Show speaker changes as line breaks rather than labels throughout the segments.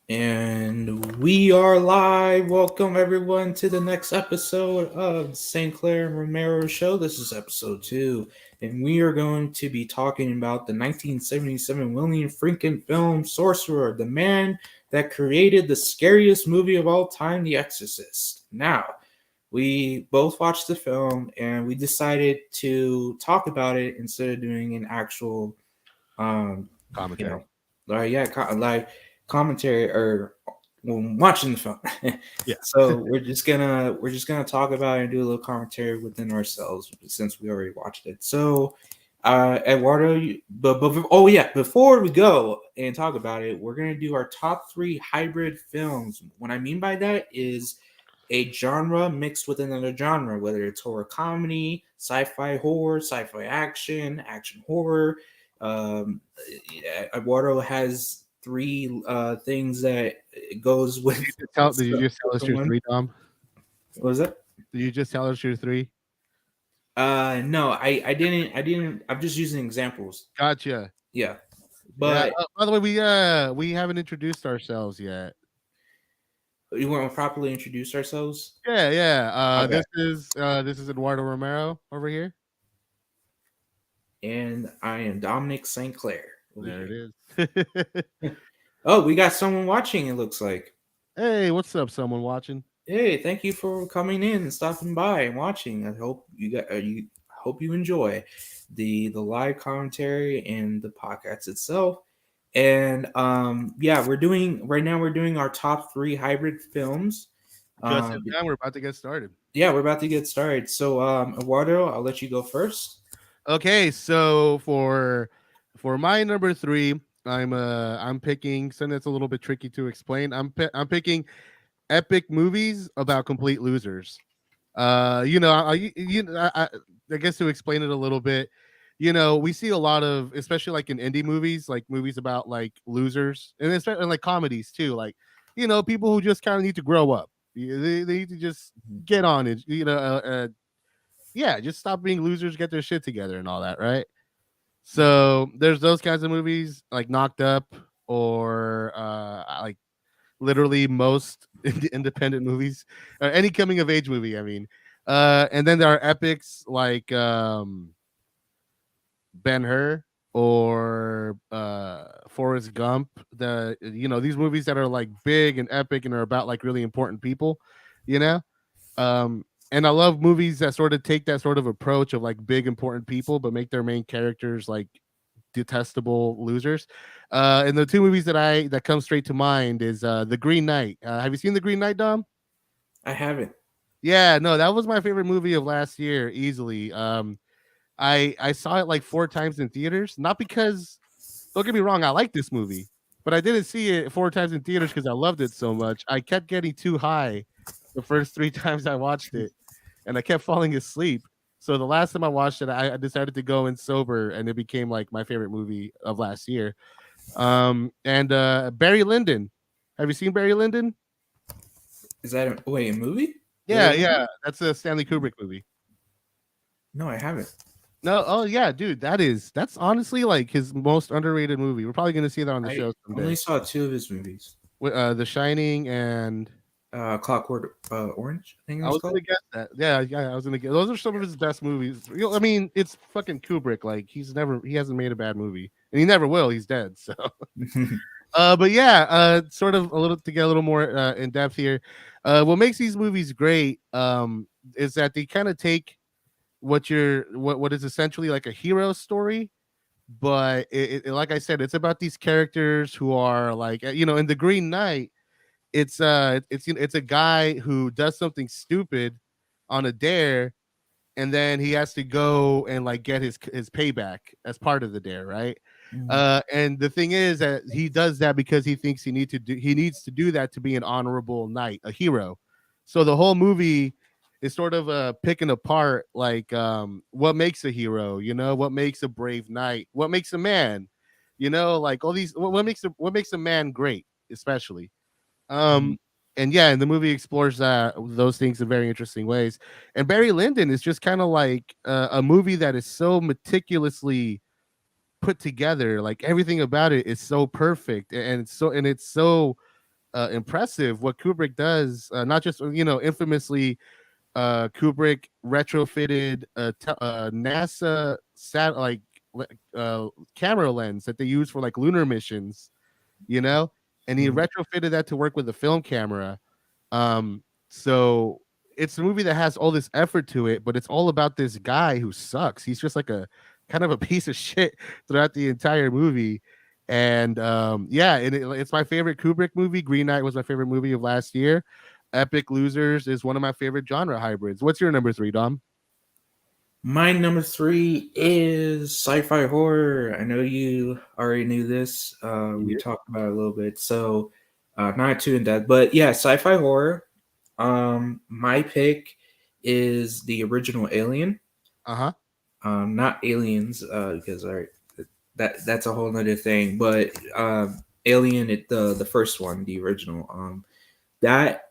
And we are live. Welcome everyone to the next episode of St. Clair and Romero Show. This is episode 2, and we are going to be talking about the 1977 William Friedkin film Sorcerer, the man that created the scariest movie of all time, The Exorcist. Now, we both watched the film and we decided to talk about it instead of doing an actual um, you
Commentary.
know, like commentary or watching the film.
Yeah.
So we're just gonna talk about it and do a little commentary within ourselves since we already watched it. So, Eduardo, oh yeah, before we go and talk about it, we're gonna do our top 3 hybrid films. What I mean by that is a genre mixed with another genre, whether it's horror comedy, sci-fi horror, sci-fi action, action horror. Um, Eduardo has 3 things that it goes with.
Did you just tell us your
One.
three, Dom?
What was it?
Did you just tell us your three?
No, I didn't. I'm just using examples.
Gotcha.
Yeah,
Yeah.
but
By the way, we haven't introduced ourselves yet.
you want to properly introduce ourselves.
Yeah, yeah.
Okay,
This is Eduardo Romero over here.
and I am Dominic St. Clair over
There
here.
it is.
Oh, we got someone watching. It looks like.
Hey, what's up? Someone watching?
Hey, thank you for coming in and stopping by and watching. I hope you hope you enjoy the live commentary and the podcast itself. And yeah, we're doing our top 3 hybrid films.
Just in
Um
time. We're about to get started.
yeah, we're about to get started. So Eduardo, I'll let you go first.
Okay, so for my number three, I'm picking something that's a little bit tricky to explain. I'm picking epic movies about complete losers. I guess to explain it a little bit, we see a lot of, especially like in indie movies, like movies about like losers, and especially like comedies too, like people who just kind of need to grow up. They need to just get on it, yeah, just stop being losers, get their shit together, and all that, right? So there's those kinds of movies like Knocked Up or like literally most independent movies or any coming of age movie. I mean, and then there are epics like Ben Hur or Forrest Gump. These movies that are like big and epic and are about like really important people. You know, and I love movies that sort of take that sort of approach of like big important people, but make their main characters like detestable losers. And the two movies that come straight to mind is The Green Knight. Have you seen The Green Knight, Dom?
I haven't.
Yeah, no, that was my favorite movie of last year, easily. I saw it like 4 times in theaters, not because don't get me wrong, I like this movie, but I didn't see it 4 times in theaters because I loved it so much. I kept getting too high the first 3 times I watched it, and I kept falling asleep. So the last time I watched it, I decided to go in sober, and it became like my favorite movie of last year. And Barry Lyndon. Have you seen Barry Lyndon?
Is that a movie?
Yeah,
Barely?
yeah, that's a Stanley Kubrick movie.
No, I haven't.
No, oh yeah, dude, that's honestly like his most underrated movie. We're probably gonna see that on the
I
show
only
someday.
saw 2 of his movies.
The Shining and
Clockwork Orange, I think it
I
was
was
called.
gonna guess that. Yeah, yeah, I was gonna guess. Those are some of his best movies. I mean, it's fucking Kubrick. Like he hasn't made a bad movie, and he never will. He's dead. So, but yeah, sort of a little to get a little more in depth here. What makes these movies great is that they kind of take what is essentially like a hero story, but like I said, it's about these characters who are like in the Green Knight, it's a guy who does something stupid on a dare, and then he has to go and like get his payback as part of the dare, right?
Mhm.
And the thing is that he does that because he thinks he needs to do that to be an honorable knight, a hero. So the whole movie is sort of picking apart like what makes a hero, what makes a brave knight, what makes a man, like all these what makes a man great, especially.
Mhm.
um, and yeah, and the movie explores those things in very interesting ways. And Barry Lyndon is just kind of like a movie that is so meticulously put together. Like everything about it is so perfect, and it's so impressive what Kubrick does. Not just infamously, Kubrick retrofitted a NASA camera lens that they use for like lunar missions, you know, and he
Mhm.
retrofitted that to work with a film camera. So it's a movie that has all this effort to it, but it's all about this guy who sucks. He's just like a kind of a piece of shit throughout the entire movie. And yeah, it's my favorite Kubrick movie. Green Knight was my favorite movie of last year. Epic Losers is one of my favorite genre hybrids. What's your number three, Dom?
My number three is sci-fi horror. I know you already knew this. We
Yeah.
talked about it a little bit, so not too in depth. But yeah, sci-fi horror. My pick is the original Alien.
Uh-huh.
Not Aliens, because that's a whole nother thing. But Alien, the first one, the original. That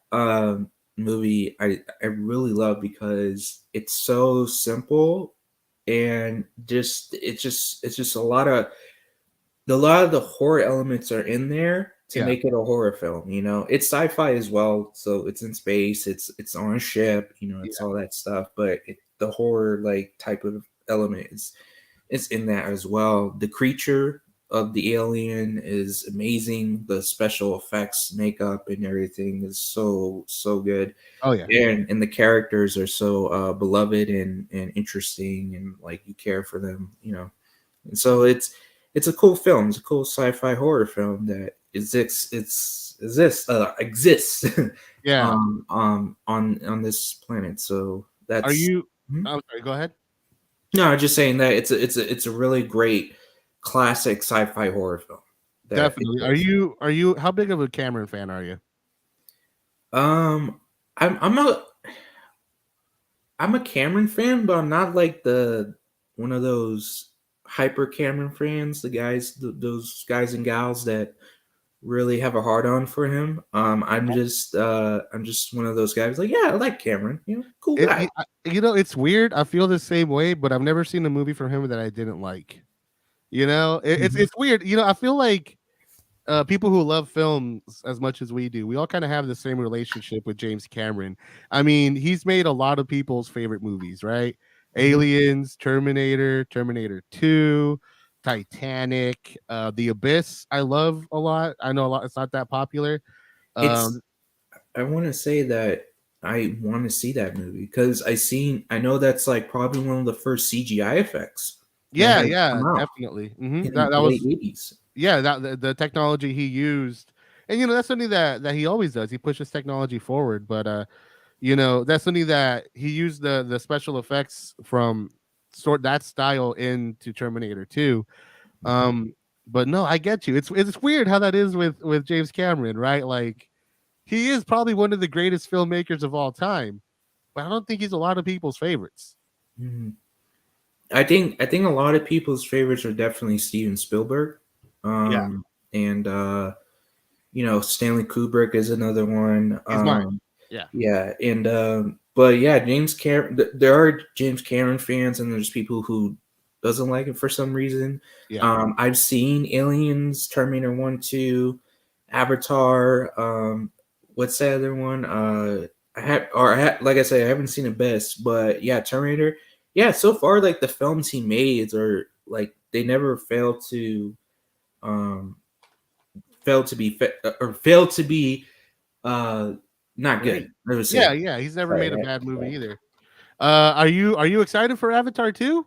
movie I really love because it's so simple and it's just a lot of the horror elements are in there to
Yeah.
make it a horror film. It's sci-fi as well, so it's in space, it's on a ship, it's
Yeah.
all that stuff, but the horror like type of element is in that as well. The creature of the alien is amazing. The special effects, makeup, and everything is so good,
Oh yeah.
and the characters are so beloved and interesting, and like you care for them, and so it's a cool film. It's a cool sci-fi horror film that exists
Yeah.
on this planet. So
Are
that's
you
Mhm.
I'm sorry, go ahead.
No, I'm just saying that it's a really great classic sci-fi horror film that
Definitely. Are
exists.
you are you how big of a Cameron fan are you?
Um, I'm a Cameron fan, but I'm not like the one of those hyper Cameron fans. Those guys and gals that really have a hard on for him. I'm just one of those guys. Like, yeah, I like Cameron. Cool guy.
It's weird. I feel the same way, but I've never seen a movie from him that I didn't like. It's
Mhm.
weird. I feel like people who love films as much as we do, we all kind of have the same relationship with James Cameron. I mean, he's made a lot of people's favorite movies, right?
Mhm.
Aliens, Terminator, Terminator 2, Titanic, The Abyss. I love a lot. I know a lot. It's not that popular.
It's
Um,
I want to say that I want to see that movie because I know that's like probably one of the first CGI effects that
yeah,
had
yeah,
come out
definitely.
in
That
the late
was
80s.
yeah, that the technology he used, and that's something that he always does. He pushes technology forward, but that's something that he used the special effects from sort that style into Terminator 2.
Mhm.
But no, I get you. It's weird how that is with James Cameron, right? Like he is probably one of the greatest filmmakers of all time, but I don't think he's a lot of people's favorites.
Mhm. I think a lot of people's favorites are definitely Steven Spielberg,
Yeah,
and Stanley Kubrick is another one.
he's mine. Yeah,
Yeah, and but yeah, James Cameron. There are James Cameron fans, and there's people who doesn't like it for some reason.
yeah.
I've seen Aliens, Terminator 1, 2, Avatar. What's the other one? Like I said, I haven't seen the best, but yeah, Terminator. Yeah, so far, like the films he made are like they never um fail to be uh not
Great.
good. I would
Yeah,
say.
yeah. He's never
Sorry,
made a bad movie either. Are you excited for Avatar 2?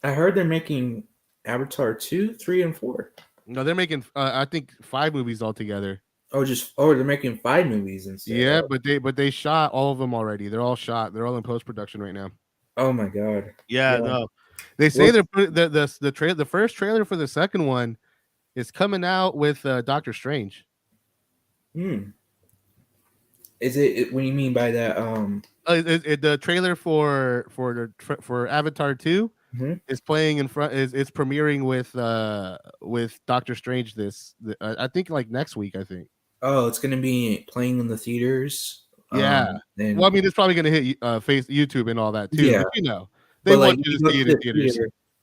I heard they're making Avatar 2, 3, and 4.
No, they're making I think 5 movies altogether.
They're making 5 movies instead.
Yeah, but they shot all of them already. They're all shot. They're all in post production right now.
Oh my god.
Yeah,
Yeah.
no. They say
Well,
the first trailer for the second one is coming out with Doctor Strange.
hmm. Is it what do you mean by that?
The trailer for Avatar 2
Mhm.
is playing in front is premiering with Doctor Strange I think like next week, I think.
Oh, it's gonna be playing in the theaters.
Yeah. Well, I
And
mean, it's probably gonna hit face YouTube and all that too,
yeah,
but they
but like
want you to see it in theaters.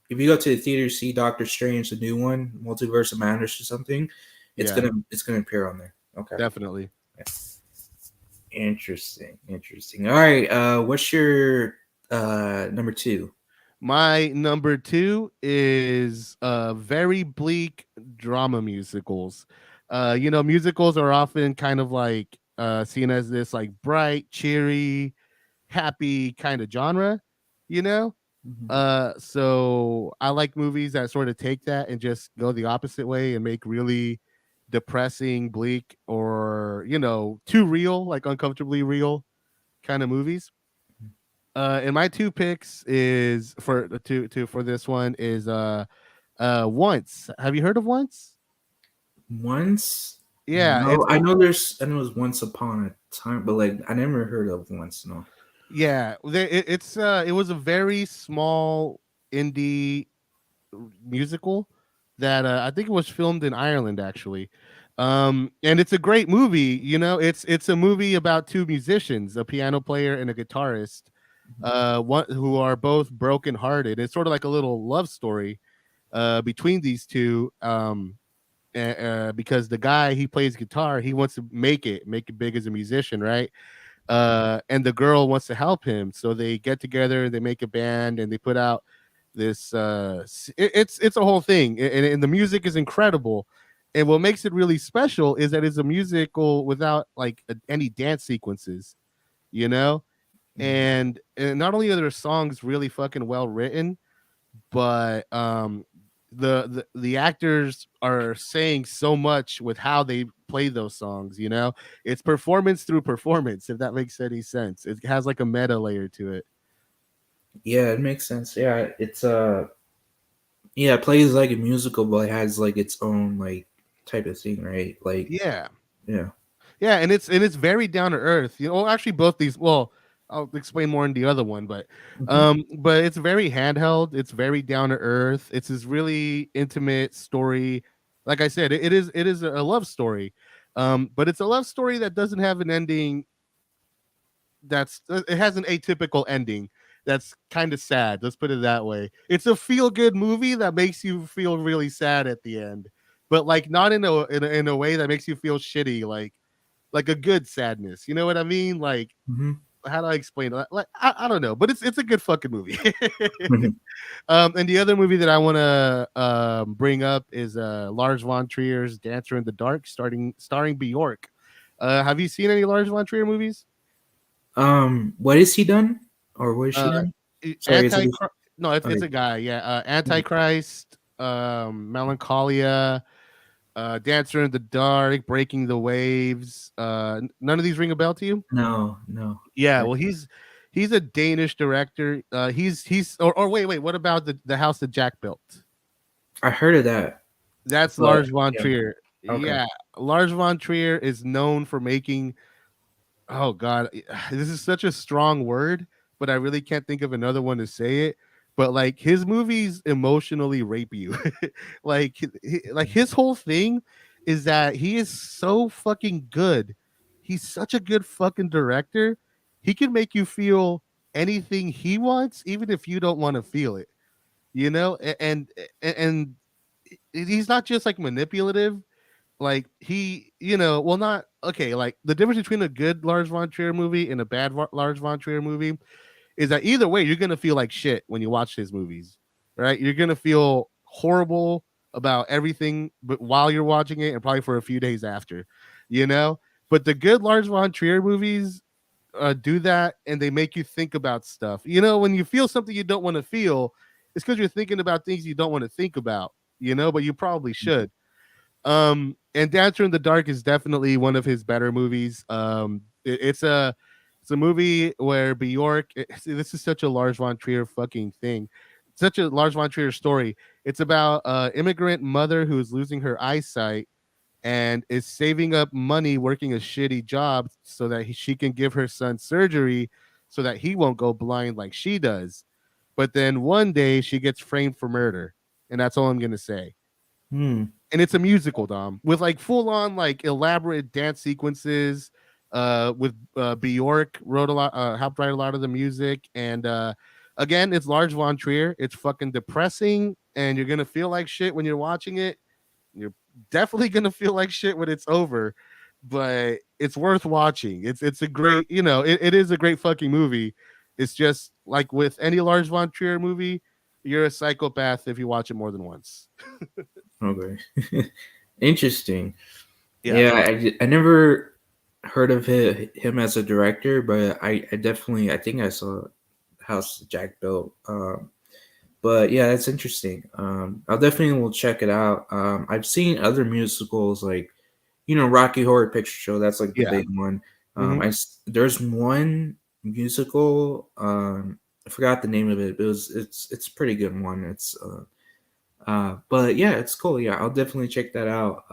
if you go to the theater, see Doctor Strange, the new one, Multiverse of Madness or something,
Yeah.
it's gonna appear on there. Okay.
definitely.
Interesting. Interesting. All right. What's your number two?
My number two is very bleak drama musicals. Musicals are often kind of like seen as this like bright, cheery, happy kind of genre, you know?
Mhm.
So I like movies that sort of take that and just go the opposite way and make really depressing, bleak, or too real, like uncomfortably real kind of movies. And my two picks is for this one is Once. Have you heard of Once?
Once?
Yeah,
No, I know it's Once Upon a Time, but like I never heard of Once. No.
it was a very small indie musical that I think it was filmed in Ireland actually. And it's a great movie. It's a movie about two musicians, a piano player and a guitarist, one who are both brokenhearted. It's sort of like a little love story between these two. Because the guy, he plays guitar, he wants to make it big as a musician, right? And the girl wants to help him, so they get together, they make a band, and they put out this. It's a whole thing, and the music is incredible. And what makes it really special is that it's a musical without like any dance sequences, you know.
Mhm.
And not only are their songs really fucking well written, but the actors are saying so much with how they play those songs. It's performance through performance, if that makes any sense. It has like a meta layer to it.
Yeah, it makes sense. Yeah, it's yeah, it plays like a musical, but it has like its own like type of thing, right? Like,
Yeah,
yeah.
yeah, and it's very down to earth. Actually, both these. Well, I'll explain more in the other one, but
Hmm.
but it's very handheld. It's very down to earth. It's this really intimate story. Like I said, it is a love story, but it's a love story that doesn't have an ending. It has an atypical ending. That's kind of sad. Let's put it that way. It's a feel good movie that makes you feel really sad at the end, but like not in a way that makes you feel shitty. Like a good sadness. You know what I mean? Like,
Hmm.
how do I explain it? Like, I don't know, but it's a good fucking movie.
Hmm.
And the other movie that I want to bring up is Lars von Trier's Dancer in the Dark, starring Bjork. Have you seen any Lars von Trier movies?
What is he done, or what is she
Uh,
done? Sorry, is it?
Anti No, it's
Okay.
a guy. Yeah, Antichrist, Melancholia, Dancer in the Dark, Breaking the Waves. None of these ring a bell to you?
No, no.
Yeah, well, he's a Danish director. He's or wait, what about the house that Jack built?
I heard of that,
That's
but
Lars von
yeah.
Trier.
Okay.
Yeah, Lars von Trier is known for making. Oh God, this is such a strong word, but I really can't think of another one to say it. But like his movies emotionally rape you. Like his whole thing is that he is so fucking good. He's such a good fucking director. He can make you feel anything he wants, even if you don't want to feel it. And he's not just like manipulative. Like well, not okay. Like the difference between a good Lars von Trier movie and a bad Lars von Trier movie is that either way, you're gonna feel like shit when you watch his movies, right? You're gonna feel horrible about everything, but while you're watching it, and probably for a few days after, you know. But the good Lars von Trier movies do that, and they make you think about stuff. When you feel something you don't want to feel, it's because you're thinking about things you don't want to think about. But you probably should. And Dancer in the Dark is definitely one of his better movies. It's a movie where Bjork. See, this is such a Lars von Trier fucking thing, such a Lars von Trier story. It's about an immigrant mother who is losing her eyesight and is saving up money working a shitty job so that she can give her son surgery so that he won't go blind like she does. But then one day she gets framed for murder, and that's all I'm gonna say.
Hmm.
And it's a musical, Dom, with like full on like elaborate dance sequences. With Bjork wrote a lot, helped write a lot of the music, and again, it's Lars von Trier. It's fucking depressing, and you're gonna feel like shit when you're watching it. You're definitely gonna feel like shit when it's over. but it's worth watching. It's a great, it is a great fucking movie. It's just like with any Lars von Trier movie, you're a psychopath if you watch it more than once.
Okay. Interesting.
Yeah.
Yeah, I never heard of him as a director, but I definitely I think I saw House Jack built. But yeah, that's interesting. I'll definitely will check it out. I've seen other musicals like, Rocky Horror Picture Show. That's like the
Yeah.
big one.
Hmm.
There's one musical. I forgot the name of it. But it's a pretty good one. But yeah, it's cool. Yeah, I'll definitely check that out.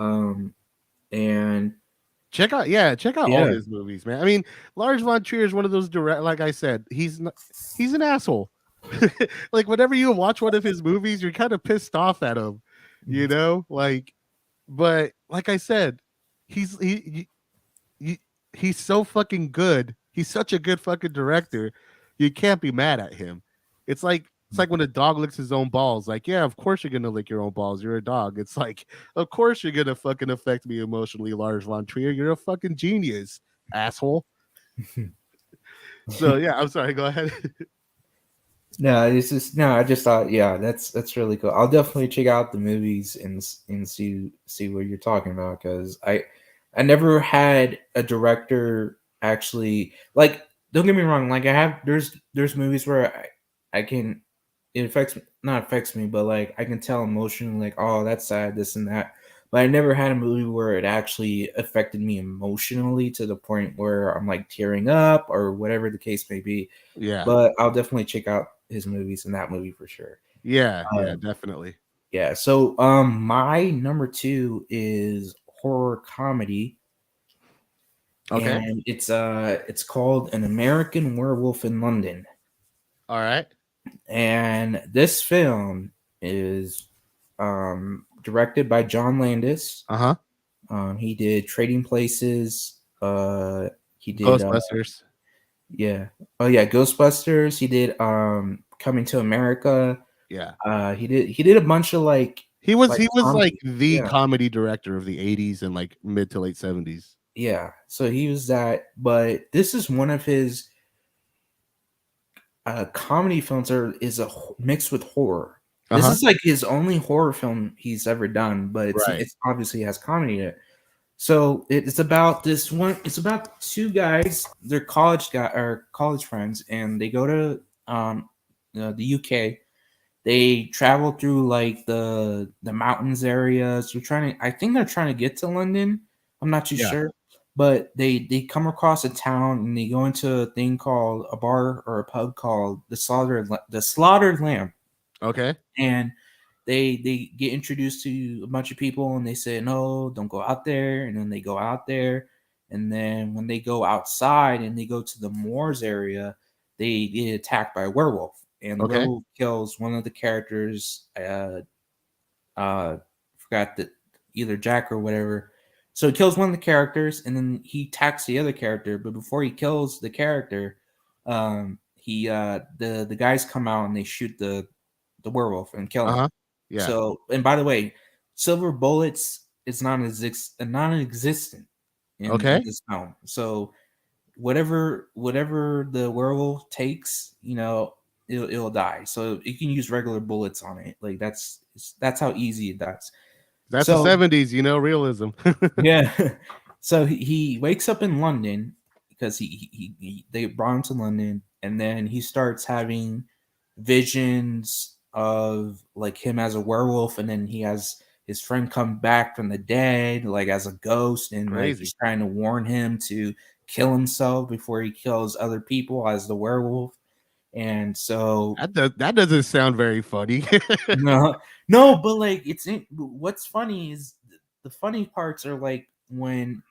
And
Check out all
yeah,
his movies, man. I mean, Lars von Trier is one of those direct. Like I said, he's an asshole. Like whenever you watch one of his movies, you're kind of pissed off at him, Like, but like I said, he's he he's so fucking good. He's such a good fucking director. You can't be mad at him. It's like when a dog licks his own balls. Like, yeah, of course you're gonna lick your own balls. You're a dog. It's like, of course you're gonna fucking affect me emotionally, Lars von Trier. You're a fucking genius, asshole. So yeah, I'm sorry. Go ahead.
no, it's just no. I just thought, yeah, that's really cool. I'll definitely check out the movies and see what you're talking about because I never had a director actually like. Don't get me wrong. Like I have there's movies where I can it affects not affects me, but like I can tell emotionally like, oh, that's sad, this and that. But I never had a movie where it actually affected me emotionally to the point where I'm like tearing up or whatever the case may be.
Yeah,
But I'll definitely check out his movies and that movie for sure.
yeah,
Um,
definitely.
yeah. So my number two is horror comedy,
Okay,
and it's called An American Werewolf in London.
all right.
And this film is directed by John Landis.
Uh huh.
He did Trading Places. He did
Ghostbusters.
yeah. Oh yeah, Ghostbusters. He did Coming to America.
Yeah.
He did a bunch of
He was
like
he was like
comedy.
the
Yeah.
comedy director of the 80s and like mid to late 70s.
Yeah. So he was that, but this is one of his comedy films is mixed with horror. This
Uh-huh.
is like his only horror film he's ever done, but
Right.
it's obviously has comedy in it. So it's about this one. It's about two guys. They're college friends, and they go to the UK. They travel through like the mountains areas. They're trying to. I think they're trying to get to London. I'm not too
Yeah.
sure, but they come across a town and they go into a thing called a bar or a pub called the Slaughtered Lamb,
Okay.
and they get introduced to a bunch of people and they say no, don't go out there, and then they go out there, and then when they go outside and they go to the moors area, they get attacked by a werewolf, and the
Okay.
werewolf kills one of the characters. Forgot that either Jack or whatever. So he kills one of the characters, and then he attacks the other character. But before he kills the character, he the guys come out and they shoot the werewolf and kill him.
Uh-huh. Yeah.
So, and by the way, silver bullets is non-existent in
Okay.
this film. So whatever the werewolf takes, it'll die. So you can use regular bullets on it. Like that's how easy it dies.
That's the
So
70s, realism.
yeah, so he wakes up in London because they brought him to London, and then he starts having visions of like him as a werewolf, and then he has his friend come back from the dead like as a ghost, and like
Crazy.
he's trying to warn him to kill himself before he kills other people as the werewolf. And so
That doesn't sound very funny.
no, no, but like what's funny is the funny parts are like when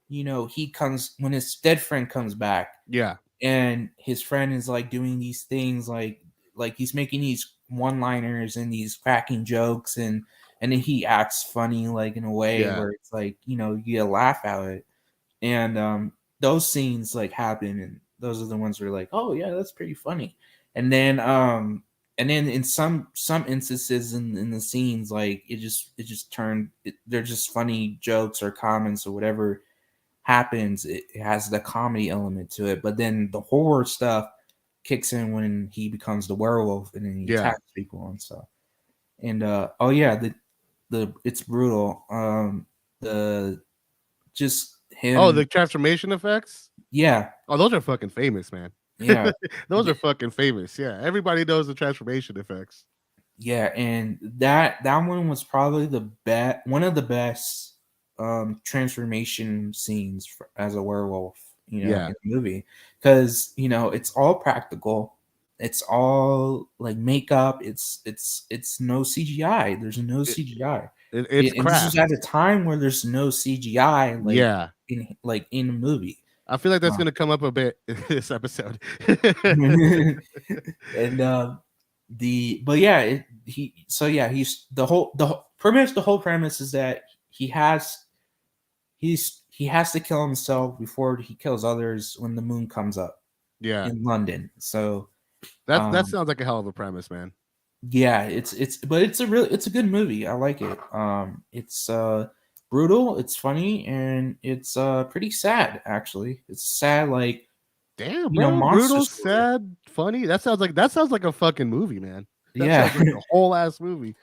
he comes when his dead friend comes back,
Yeah.
and his friend is like doing these things like he's making these one-liners and these cracking jokes, and then he acts funny like in a way
Yeah.
where it's like you laugh at it, and those scenes like happen, and those are the ones where like, oh yeah, that's pretty funny. And then in some instances in the scenes, like it just turned they're just funny jokes or comments or whatever. happens, it has the comedy element to it, but then the horror stuff kicks in when he becomes the werewolf and then he
Yeah.
attacks people and stuff. And oh yeah, the it's brutal. The just
Oh,
him,
the transformation effects.
yeah,
Oh, those are fucking famous, man.
yeah,
Those are fucking famous. Yeah, everybody knows the transformation effects.
yeah, and that one was probably the best, one of the best transformation scenes as a werewolf,
Yeah,
in the movie, because it's all practical, it's all like makeup, it's no CGI. There's no
it,
CGI,
it's
and this is at
craft.
a time where there's no CGI
Yeah,
in a movie.
I feel like that's
Uh,
gonna come up a bit in this episode.
and but yeah, he's the whole premise is that he has to kill himself before he kills others when the moon comes up
Yeah,
in London. So
that
um
sounds like a hell of a premise, man.
yeah, but it's a good movie. I like it. It's brutal, it's funny, and it's pretty sad actually. It's sad, like,
Damn, bro,
monster
brutal,
story.
sad, funny. That sounds like a fucking movie, man. That
Yeah.
sounds like a whole ass movie.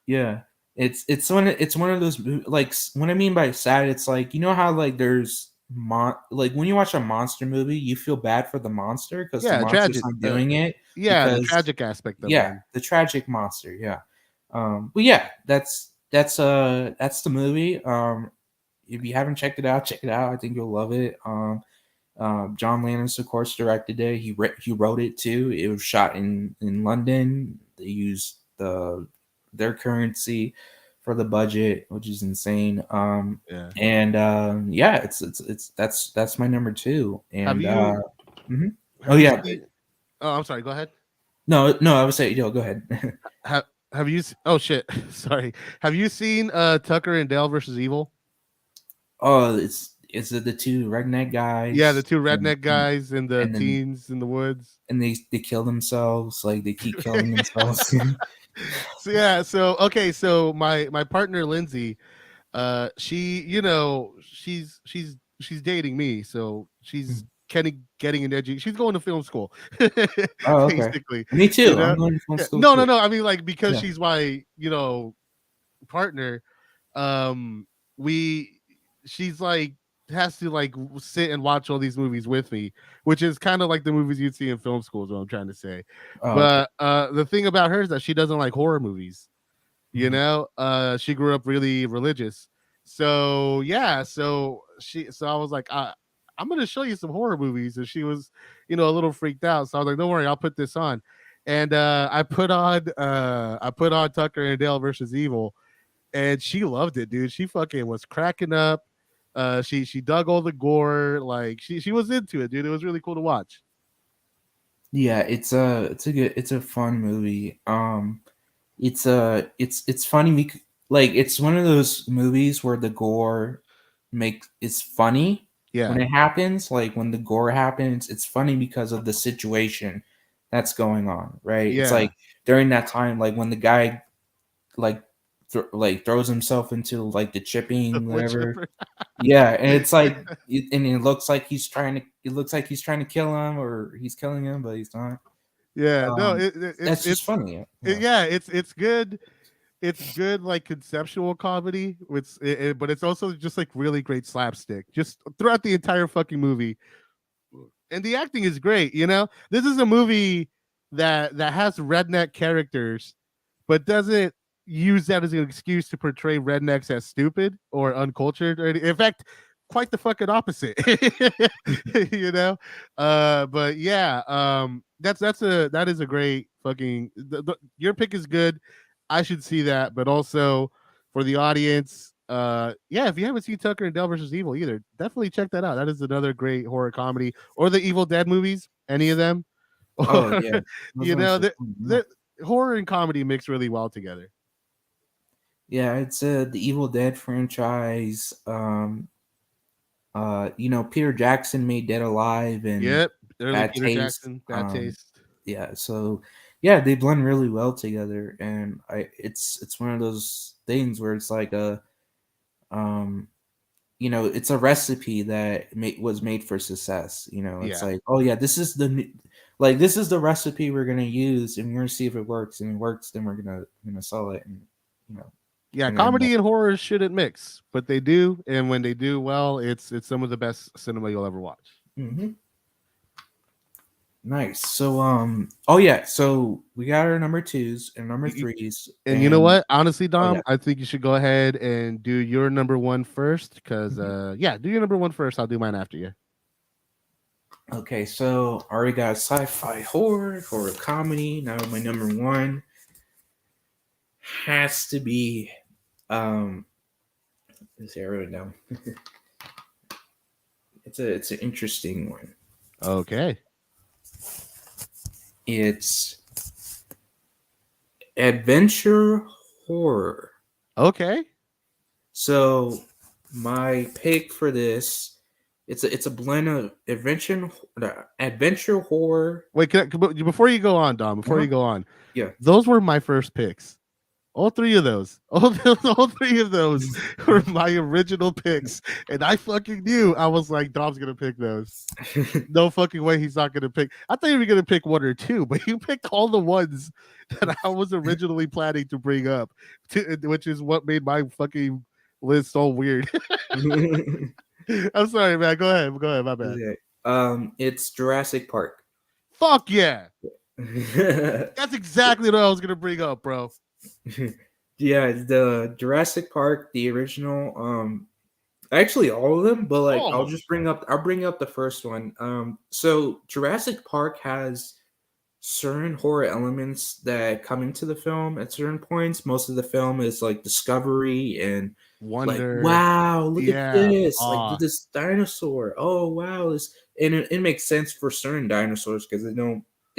Yeah, it's one of those like, what I mean by sad, it's like, how like there's like when you watch a monster movie, you feel bad for the monster because the
Yeah,
monster's
tragic.
not doing it,
Yeah, the
because
tragic aspect of it.
yeah, the tragic monster, yeah. But yeah, that's the movie. If you haven't checked it out, check it out. I think you'll love it. John Landis, of course, directed it. He wrote it too. It was shot in London. They used their currency for the budget, which is insane.
Yeah.
And yeah, it's that's my number two.
Have
And
you
mhm. Oh
have you
yeah,
seen? Oh, I'm sorry. Go ahead.
no, I would say, go ahead.
Have Have you? Oh shit. Sorry. Have you seen Tucker and Dale versus Evil?
Oh, it's the two redneck
Yeah, the
guys,
two
and
redneck guys and the
and then
teens in the woods.
they kill themselves, like they keep killing themselves.
So yeah, so okay, so my partner Lindsay, she, she's dating me, so she's getting an edgy. She's going to film school,
Oh, okay.
basically.
Me
You
too. I'm
know,
going to film
yeah.
school
No, no,
too.
no. I mean, like because
Yeah.
she's my partner. We she's like has to like sit and watch all these movies with me, which is kind of like the movies you'd see in film school, is what I'm trying to say.
Oh, okay.
But the thing about her is that she doesn't like horror movies.
Mhm.
She grew up really religious. So yeah, so I was like, I'm gonna show you some horror movies. And she was, a little freaked out. So I was like, don't worry, I'll put this on. And I put on Tucker and Dale versus Evil, and she loved it, dude. She fucking was cracking up. She dug all the gore, like she was into it, dude. It was really cool to watch.
Yeah, it's a fun movie. It's funny like it's one of those movies where the gore it's funny
Yeah,
when it happens. Like when the gore happens, it's funny because of the situation that's going on, right? It's
yeah.
like during that time, like when the guy like like throws himself into like the chipping, whatever.
Whichever.
Yeah, and it's like, and it looks like he's trying to. It looks like he's trying to kill him, or he's killing him, but he's not.
Yeah, no, it's
That's just funny. Yeah.
yeah, it's good. It's good, like conceptual comedy. But it's also just like really great slapstick, just throughout the entire fucking movie. And the acting is great. This is a movie that has redneck characters, but doesn't use that as an excuse to portray rednecks as stupid or uncultured. In fact, quite the fucking opposite. you know. But yeah, that is a great fucking. Your pick is good. I should see that, but also for the audience, yeah, if you haven't seen Tucker and Dale versus Evil either, definitely check that out. That is another great horror comedy, or the Evil Dead movies, any of them.
Oh
Or,
yeah, those
you
ones
know,
are
the,
fun. Yeah,
the horror and comedy mix really well together.
yeah. It's the Evil Dead franchise. Peter Jackson made Dead Alive and
Yep, early
Bad
Peter
Taste.
Jackson, Bad Taste.
Yeah, so yeah, they blend really well together, and it's one of those things where it's like um it's a recipe that was made for success. It's
Yeah.
like, oh yeah, this is the recipe we're gonna use, and we're gonna see if it works. And it works, then we're gonna sell it, and you know,
Yeah,
and then
comedy and horror shouldn't mix, but they do, and when they do well, it's some of the best cinema you'll ever watch.
hmm nice. So oh yeah, so we got our number twos and number
Y-
threes,
And you know
and
what? Honestly,
oh yeah,
Dom, I think you should go ahead and do your number one first, because
mhm.
yeah, do your number one first. I'll do mine after you.
Okay, so I already got sci-fi horror comedy. Now my number one has to be um. Let's see, I wrote it down. It's an interesting one.
Okay.
It's adventure horror.
Okay.
So my pick for this, it's a blend of adventure horror.
Wait, before you go on, Dom, before
Uh-huh.
you go on,
Yeah.
those were my first picks. All three of those, all three of those were my original picks, and I fucking knew. I was like, Dom's gonna pick those. No fucking way he's not gonna pick. I thought you were gonna pick one or two, but you picked all the ones that I was originally planning to bring up, which is what made my fucking list so weird. I'm sorry, man. Go ahead. Go ahead. My bad.
Okay. It's Jurassic Park.
Fuck yeah. That's exactly what I was gonna bring up, bro.
Yeah, the Jurassic Park, the original. Actually, all of them, but like
All of them.
I'll bring up the first one. So Jurassic Park has certain horror elements that come into the film at certain points. Most of the film is like discovery and like,
Wonder.
wow, look at
Yeah.
this, like
Ah.
this dinosaur. Oh wow, this and it makes sense for certain dinosaurs because they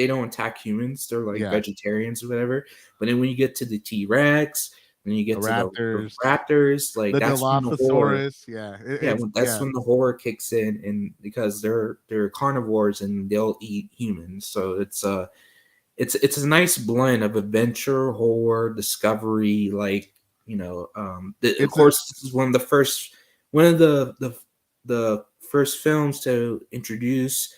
don't attack humans. They're like
Yeah.
vegetarians or whatever. But then when you get to the T Rex, then you
The
get to the
Raptors.
Raptors, like
The
that's when the horror.
Dilophosaurus. Yeah.
Yeah,
It's
that's
yeah.
when the horror kicks in, and because they're carnivores and they'll eat humans, so it's a nice blend of adventure, horror, discovery. Like of
It's a
course, this is one of the first films to introduce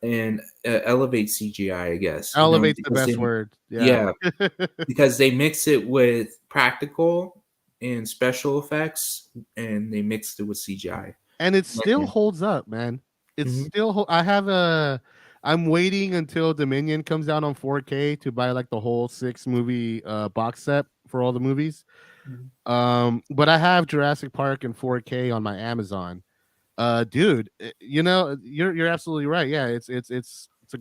and elevate CGI, I guess.
elevates the
Because
best
they
word. Yeah.
yeah because they mix it with practical and special effects, and they mixed it with CGI.
And it still
Yeah.
holds up, man. It's
Mhm.
still I have a I'm waiting until Dominion comes out on 4K to buy like the whole 6 movie box set for all the movies.
Mhm.
But I have Jurassic Park in 4K on my Amazon. Dude, you're absolutely right. Yeah, it's a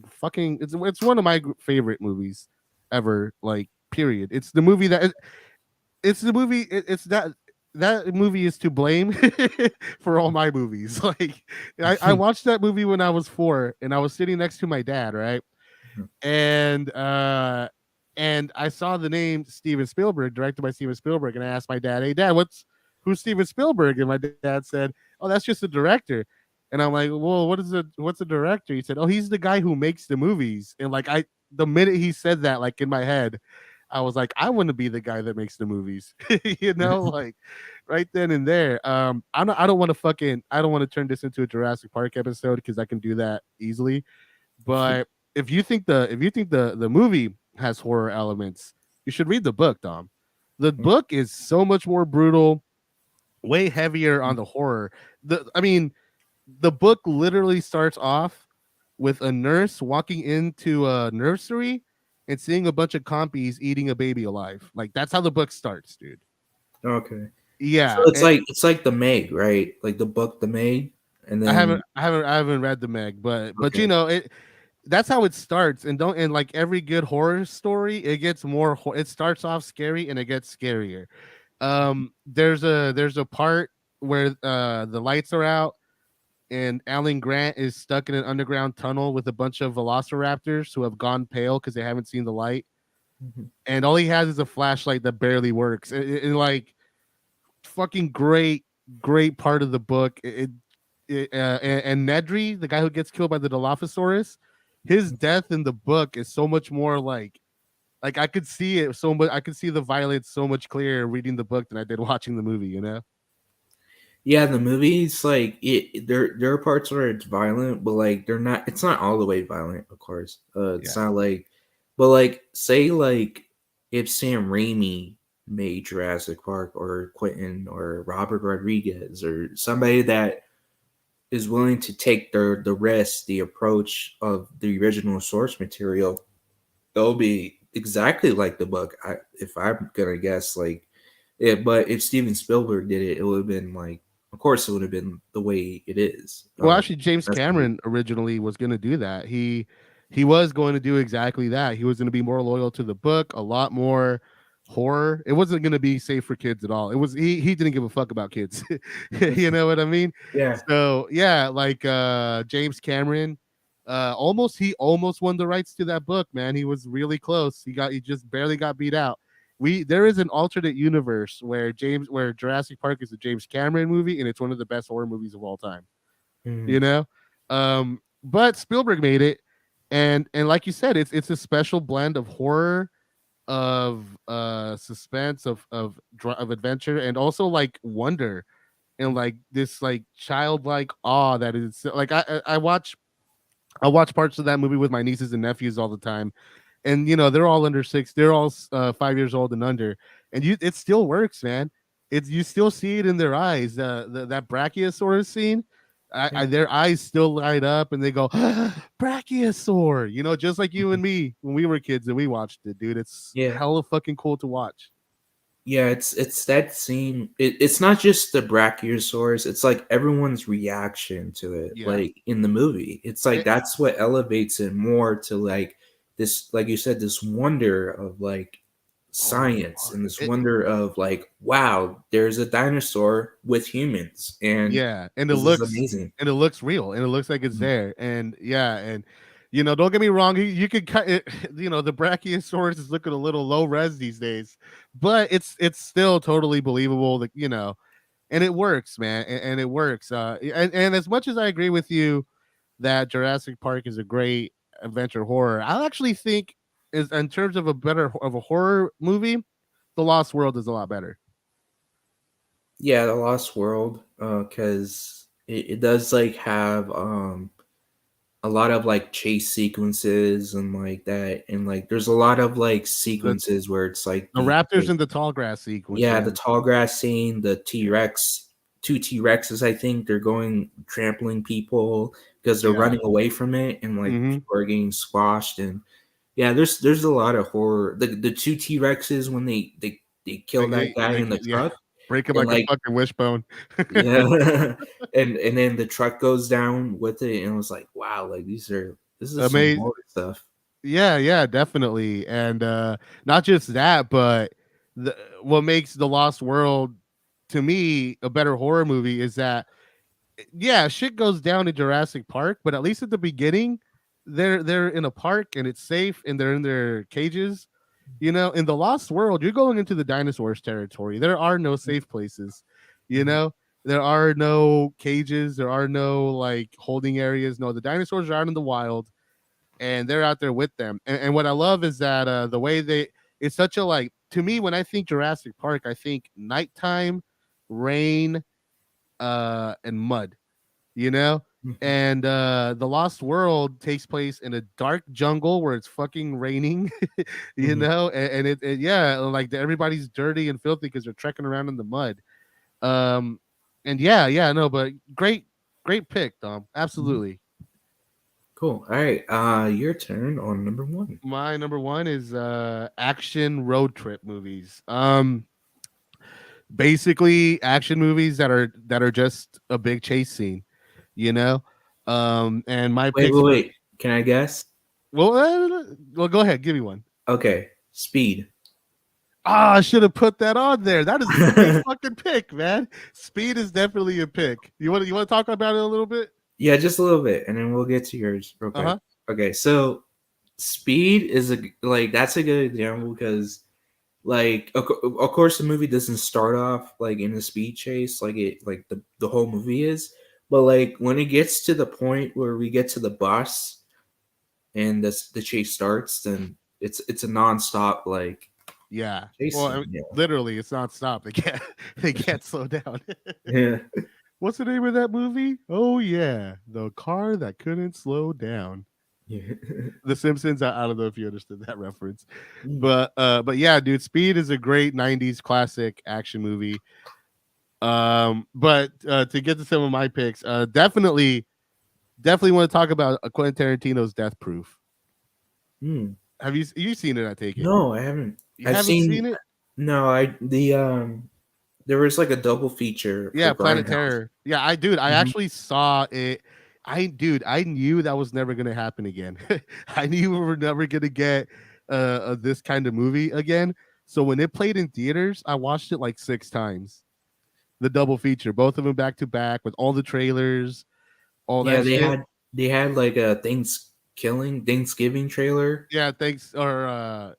fucking it's one of my favorite movies ever, like period. It's the movie. It's that movie is to blame for all my movies. Like I watched that movie when I was 4, and I was sitting next to my dad, right? And and I saw the name Steven Spielberg, directed by Steven Spielberg, and I asked my dad, "Hey, Dad, who's Steven Spielberg?" And my dad said, "Oh, that's just a director." And I'm like, "Well, what's a director?" He said, "Oh, he's the guy who makes the movies." And like the minute he said that, like in my head, I was like, I want to be the guy that makes the movies, like right then and there. I don't want to turn this into a Jurassic Park episode because I can do that easily. But if you think the movie has horror elements, you should read the book, Dom. The book is so much more brutal, way heavier on the horror. The book literally starts off with a nurse walking into a nursery and seeing a bunch of compies eating a baby alive. Like that's how the book starts, dude.
Okay. So
Yeah,
it's like the Meg, right? Like the book The Meg, and
I haven't
then
I haven't I haven't read the Meg, but
okay.
it that's how it starts. And like every good horror story, it gets more it starts off scary and it gets scarier. There's a part where the lights are out and Alan Grant is stuck in an underground tunnel with a bunch of velociraptors who have gone pale because they haven't seen the light,
Mhm.
and all he has is a flashlight that barely works. Like fucking great part of the book. And Nedry, the guy who gets killed by the Dilophosaurus, his death in the book is so much more like I could see it so much. I could see the violence so much clearer reading the book than I did watching the movie.
Yeah, the movie's like there are parts where it's violent, but like they're not. It's not all the way violent, of course. It's
Yeah.
not like, but like say like if Sam Raimi made Jurassic Park or Quentin or Robert Rodriguez or somebody that is willing to take the risk, the approach of the original source material, it'll be exactly like the book. If I'm gonna guess, like, but if Steven Spielberg did it, it would have been like, of course, it would have been the way it is.
Well, actually, James
That's the
Cameron originally was going to do that. He was going to do exactly that. He was going to be more loyal to the book, a lot more horror. It wasn't going to be safe for kids at all. It was he didn't give a fuck about kids. You know what I mean?
yeah,
So yeah, like James Cameron, he almost won the rights to that book. Man, he was really close. He just barely got beat out. There is an alternate universe where Jurassic Park is a James Cameron movie and it's one of the best horror movies of all time,
mhm,
you know. But Spielberg made it, and like you said, it's a special blend of horror, of suspense, of adventure, and also like wonder, and like this like childlike awe that is like I watch parts of that movie with my nieces and nephews all the time, and they're all under six, they're all 5 years old and under, and it still works, man. It's you still see it in their eyes. That brachiosaurus scene,
yeah,
their eyes still light up and they go brachiosaur, just like you and me when we were kids and we watched it, dude. It's
yeah.
hella fucking cool to watch.
Yeah, it's that scene. It's not just the Brachiosaurus. It's like everyone's reaction to it,
Yeah.
like in the movie. It's like
It,
that's what elevates it more to like this, like you said, this wonder of like
oh my
science
god.
and this wonder of like, wow, there's a dinosaur with humans, and
Yeah, and
this is amazing.
it looks real, and it looks like it's
Mhm.
there, and yeah, and don't get me wrong, you could cut it. The Brachiosaurus is looking a little low res these days, but it's still totally believable that and it works, man, and it works. And as much as I agree with you that Jurassic Park is a great adventure horror, I actually think is in terms of a horror movie, The Lost World is a lot better.
Yeah, the Lost World, because it does like have a lot of like chase sequences and like that, and like there's a lot of like
The
sequences where it's like
the
the
raptors
like,
in the tall grass sequence,
yeah,
yeah.
the tall grass scene, the T-Rex, two T-Rexes, I think they're going trampling people because they're
Yeah.
running away from it, and like
Mhm.
people are getting squashed. And yeah, there's a lot of horror. The two T-Rexes when they kill that guy in the
Yeah,
truck,
break him
and
like a
like,
fucking wishbone.
yeah, and then the truck goes down with it, and it was like, wow, like this is some
Amazing.
horror stuff.
Yeah, yeah, definitely. And not just that, but what makes The Lost World to me a better horror movie is that yeah, shit goes down in Jurassic Park, but at least at the beginning, they're in a park and it's safe and they're in their cages. In the Lost World, you're going into the dinosaurs territory. There are no safe places. You
Mhm.
know, there are no cages. There are no like holding areas. No, the dinosaurs are out in the wild and they're out there with them. And what I love is that the way it's such a like to me when I think Jurassic Park, I think nighttime, rain, and mud, you know?
Mhm.
And the Lost World takes place in a dark jungle where it's fucking raining,
Mhm.
and yeah, like everybody's dirty and filthy because they're trekking around in the mud. Um, and yeah, yeah, no, but great pick, Dom.
Mhm.
Absolutely.
Cool. All right. Your turn on number one.
My number one is action road trip movies. Basically action movies that are just a big chase scene, you know. And my
Wait,
picks
wait,
for
wait. Can I guess?
well, go ahead, give me one.
Okay. Speed.
Ah, I should have put that on there. That is a great fucking pick, man. Speed is definitely a pick. You want to talk about it a little bit?
Yeah, just a little bit, and then we'll get to yours real
Uh
quick.
huh.
Okay, so Speed is like that's a good example because like of course the movie doesn't start off like in a speed chase like it like the whole movie is, but like when it gets to the point where we get to the bus and the chase starts, then it's a nonstop like
Yeah. Well, I
Chasing.
mean, literally, it's not stop. They can't. They can't slow down.
Yeah.
What's the name of that movie? Oh yeah, the car that couldn't slow down.
Yeah.
The Simpsons. I don't know if you understood that reference,
Mm.
but yeah, dude, Speed is a great '90s classic action movie. But to get to some of my picks, definitely want to talk about Quentin Tarantino's Death Proof.
Mm.
Have you seen it? I take it
No, I haven't.
you
I've
haven't
seen
seen it.
no. I the there was like a double feature for
Yeah, Planet
Grindhouse.
Terror. Yeah, I
Mhm.
actually saw it. I knew that was never gonna happen again. I knew we were never gonna get this kind of movie again. So when it played in theaters, I watched it like 6 times. The double feature, both of them back to back with all the trailers, all
Yeah,
that shit.
they had like a Thanksgiving trailer.
Yeah, thanks or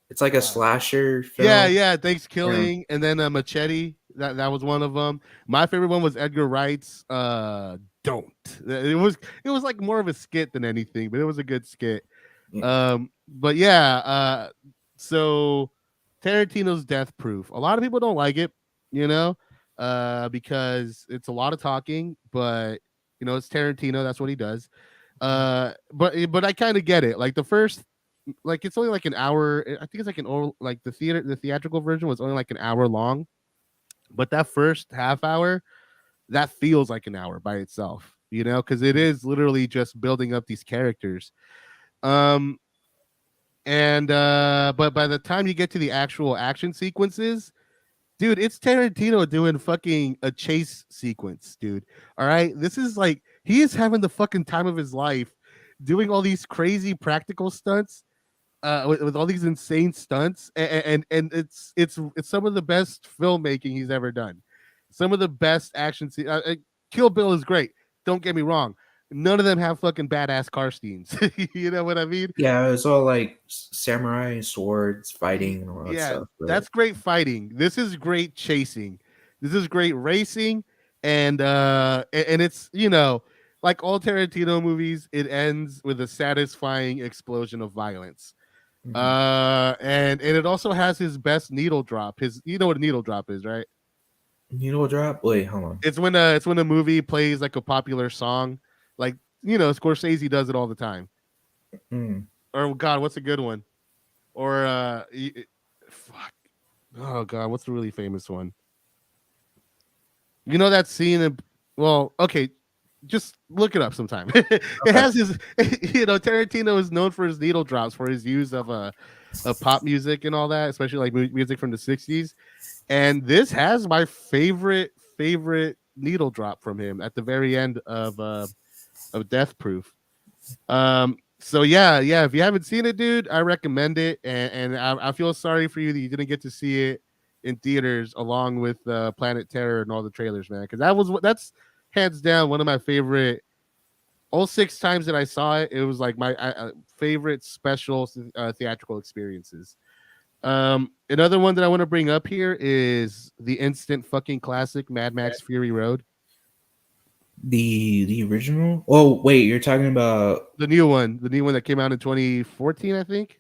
It's like a
uh
slasher
yeah,
film.
yeah, thanks
Yeah.
killing, and then Machete. That was one of them. My favorite one was Edgar Wright's Don't. It was like more of a skit than anything, but it was a good skit.
Yeah.
But yeah, so Tarantino's Death Proof. A lot of people don't like it, you know, because it's a lot of talking, but it's Tarantino, that's what he does. But I kind of get it. Like the first, like it's only like an hour. I think it's like like the theatrical version was only like an hour long, but that first half hour, that feels like an hour by itself, because it is literally just building up these characters. Um, and but by the time you get to the actual action sequences, dude, it's Tarantino doing fucking a chase sequence, dude. All right, this is like he is having the fucking time of his life, doing all these crazy practical stunts, with all these insane stunts, and it's some of the best filmmaking he's ever done. Some of the best action scenes. Kill Bill is great. Don't get me wrong. None of them have fucking badass car scenes. You know what I mean?
Yeah, it's all like samurai swords fighting and all that
Yeah,
stuff. But
that's great fighting. This is great chasing. This is great racing, and it's like all Tarantino movies, it ends with a satisfying explosion of violence.
mhm.
And it also has his best needle drop. You know what a needle drop is, right?
Needle drop. Wait, hold on.
It's when a movie plays like a popular song, like Scorsese does it all the time.
Mm.
Or God, what's a good one? Or fuck, oh God, what's the really famous one? You know that scene in, well, okay, just look it up sometime. It
Okay.
has his, Tarantino is known for his needle drops, for his use of pop music and all that, especially like music from the '60s. And this has my favorite needle drop from him at the very end of Death Proof. So yeah, if you haven't seen it, dude, I recommend it, and I feel sorry for you that you didn't get to see it in theaters along with Planet Terror and all the trailers, man, because that's hands down one of my favorite. All 6 times that I saw it, it was like my favorite special theatrical experiences. Another one that I want to bring up here is the instant fucking classic Mad Max Fury Road.
The original. Oh wait, you're talking about
The new one that came out in 2014, I think.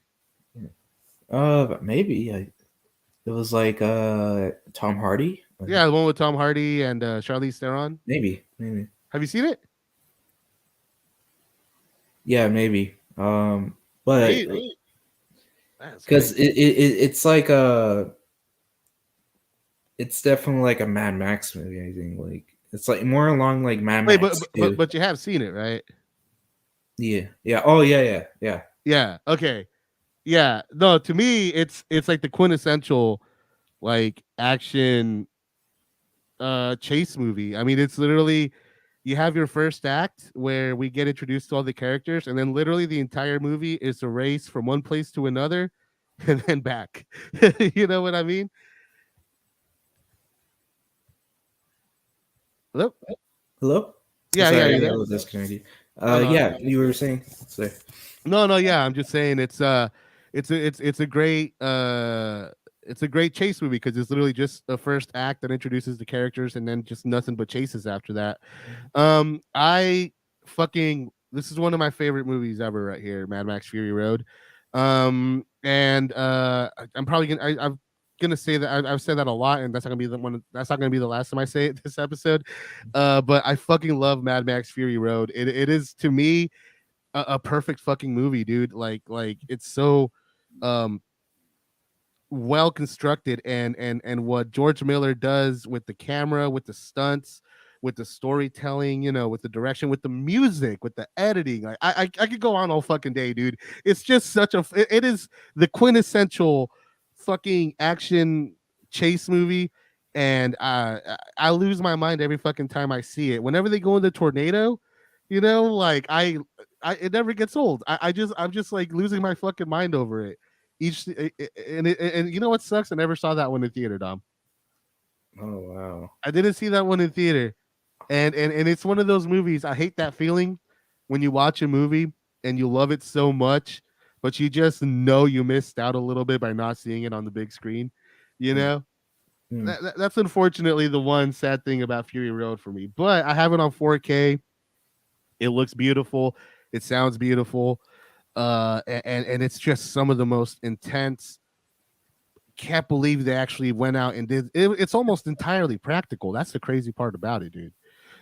maybe it was like Tom Hardy.
Yeah, the one with Tom Hardy and Charlize Theron.
Maybe.
Have you seen it?
Yeah, maybe. But
Really? That's
because
crazy.
it's like it's definitely like a Mad Max movie. I think like it's like more along like Mad
Wait, but
Max
but but,
2.
but you have seen it, right?
Yeah, yeah. Oh yeah, yeah.
Yeah. Okay. Yeah. No, to me, it's like the quintessential like action chase movie. I mean, it's literally you have your first act where we get introduced to all the characters, and then literally the entire movie is a race from one place to another and then back. You know what I mean? Hello?
Hello.
Yeah, yeah,
Sorry,
you
I got a
there?
little disconnected.
Oh no.
Yeah, you were saying. Sorry.
No, yeah. I'm just saying it's a great chase movie because it's literally just the first act that introduces the characters and then just nothing but chases after that. I fucking This is one of my favorite movies ever right here, Mad Max Fury Road. and I'm probably gonna. I'm gonna say that I've said that a lot, and that's not gonna be the one. That's not gonna be the last time I say it this episode. But I fucking love Mad Max Fury Road. It is to me a perfect fucking movie, dude. Like it's so um well constructed, and what George Miller does with the camera, with the stunts, with the storytelling, with the direction, with the music, with the editing. Like I could go on all fucking day, dude. It's just such a it is the quintessential fucking action chase movie. And I lose my mind every fucking time I see it. Whenever they go in the tornado, like it never gets old. I'm just like losing my fucking mind over it each. And you know what sucks? I never saw that one in theater, Dom.
Oh wow.
I didn't see that one in theater. And it's one of those movies. I hate that feeling when you watch a movie and you love it so much, but you just know you missed out a little bit by not seeing it on the big screen. You
Mm,
know,
mm.
that's unfortunately the one sad thing about Fury Road for me. But I have it on 4K. It looks beautiful. It sounds beautiful. And it's just some of the most intense. Can't believe they actually went out and did it. It's almost entirely practical. That's the crazy part about it, dude.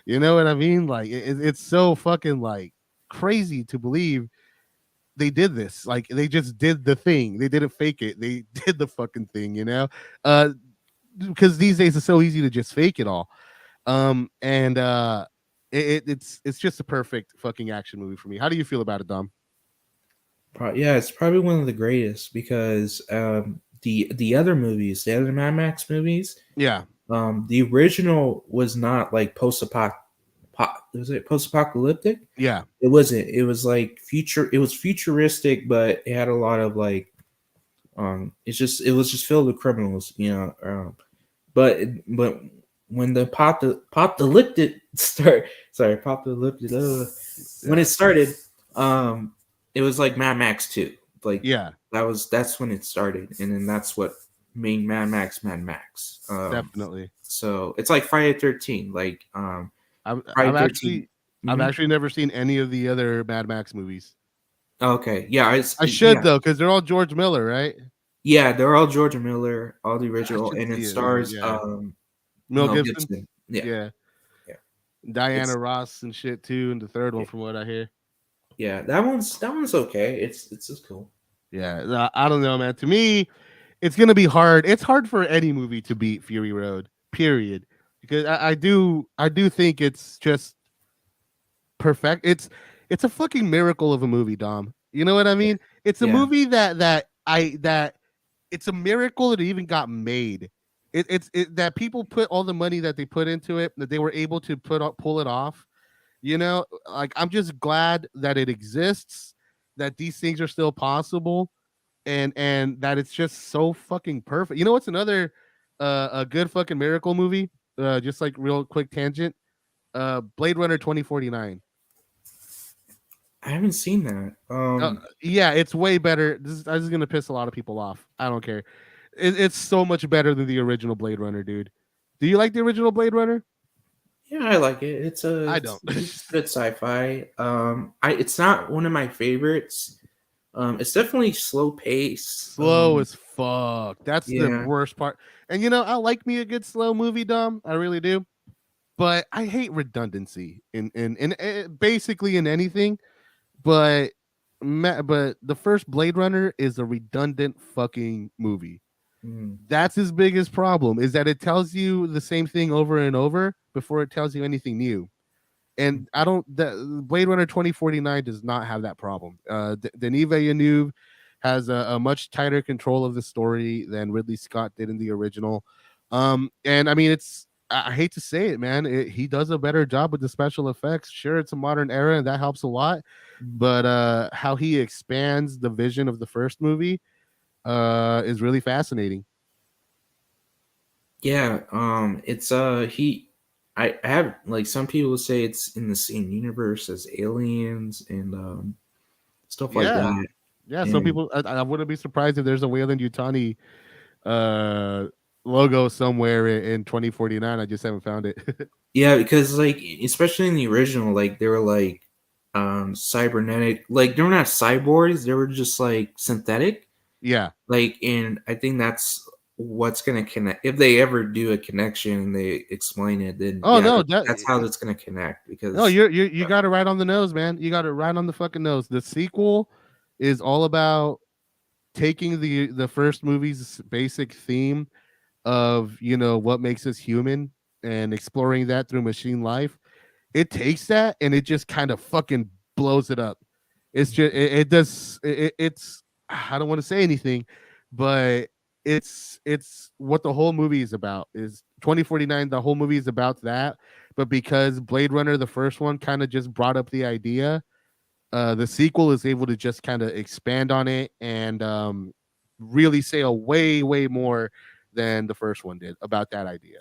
You know what I mean? Like it's so fucking like crazy to believe they did this. Like they just did the thing. They didn't fake it. They did the fucking thing. Uh, because these days it's so easy to just fake it all. And it's just a perfect fucking action movie for me. How do you feel about it, Dom?
Yeah, it's probably one of the greatest because the other movies, the other Mad Max movies,
Yeah,
the original was not like was it post apocalyptic?
yeah,
It wasn't. It was like future. It was futuristic, but it had a lot of like it was just filled with criminals, but when the pop the lifted start sorry pop the lifted when
yeah,
it started, it was like Mad Max 2. Like
yeah,
that's when it started, and then that's what made Mad Max.
definitely.
So it's like Friday 13, like
I've I've
Friday 13.
actually I've
Mhm.
actually never seen any of the other Mad Max movies.
Okay, yeah,
I should though, because they're all George Miller, right?
yeah, they're all Georgia Miller, all the
I
original,
should
and it
see it, man.
stars
Yeah, Mel
Mel
Gibson.
Gibson. Yeah,
Yeah,
yeah.
Diana
It's
Ross and shit too, and the third one,
yeah,
from what I hear.
yeah. That one's okay. It's just cool.
Yeah, I don't know, man. To me, it's gonna be hard. It's hard for any movie to beat Fury Road, period. Because I do think it's just perfect. It's a fucking miracle of a movie, Dom. You know what I
Yeah,
mean? It's a
yeah.
movie that it's a miracle that it even got made. That people put all the money that they put into it, that they were able to pull it off. Like I'm just glad that it exists, that these things are still possible, and that it's just so fucking perfect. You know what's another a good fucking miracle movie? Just like real quick tangent. Blade Runner 2049.
I haven't seen that.
Yeah, it's way better. This is gonna piss a lot of people off. I don't care. It's so much better than the original Blade Runner, dude. Do you like the original Blade Runner?
Yeah, I like it.
I don't.
It's good sci-fi. It's not one of my favorites. It's definitely slow pace.
Slow as fuck. That's the
Yeah.
worst part. And I like me a good slow movie, Dom. I really do. But I hate redundancy in basically in anything. But but the first Blade Runner is a redundant fucking movie.
Mm,
That's his biggest problem, is that it tells you the same thing over and over before it tells you anything new. And I don't the Blade Runner 2049 does not have that problem. Denis Villeneuve has a much tighter control of the story than Ridley Scott did in the original. And I mean, I hate to say it, man. He does a better job with the special effects. Sure, it's a modern era and that helps a lot,
mm.
but how he expands the vision of the first movie is really fascinating.
Yeah. It's he. I have like some people say it's in the same universe as Aliens and stuff like
Yeah,
that.
yeah. Some
And
people, I wouldn't be surprised if there's a Wayland Yutani uh logo somewhere in 2049. I just haven't found it.
yeah, because like especially in the original, like they were like cybernetic, like they were not cyborgs, they were just like synthetic.
Yeah.
Like, and I think that's what's gonna connect. If they ever do a connection and they explain it, then
Oh
yeah,
no,
that's how that's gonna connect.
no,
Because
you got it right on the nose, man. You got it right on the fucking nose. The sequel is all about taking the first movie's basic theme of, you know, what makes us human and exploring that through machine life. It takes that and it just kind of fucking blows it up. It's just it does it's I don't want to say anything, but it's what the whole movie is about. Is 2049, the whole movie is about that, but because Blade Runner, the first one, kind of just brought up the idea, the sequel is able to just kind of expand on it and really say a way more than the first one did about that idea.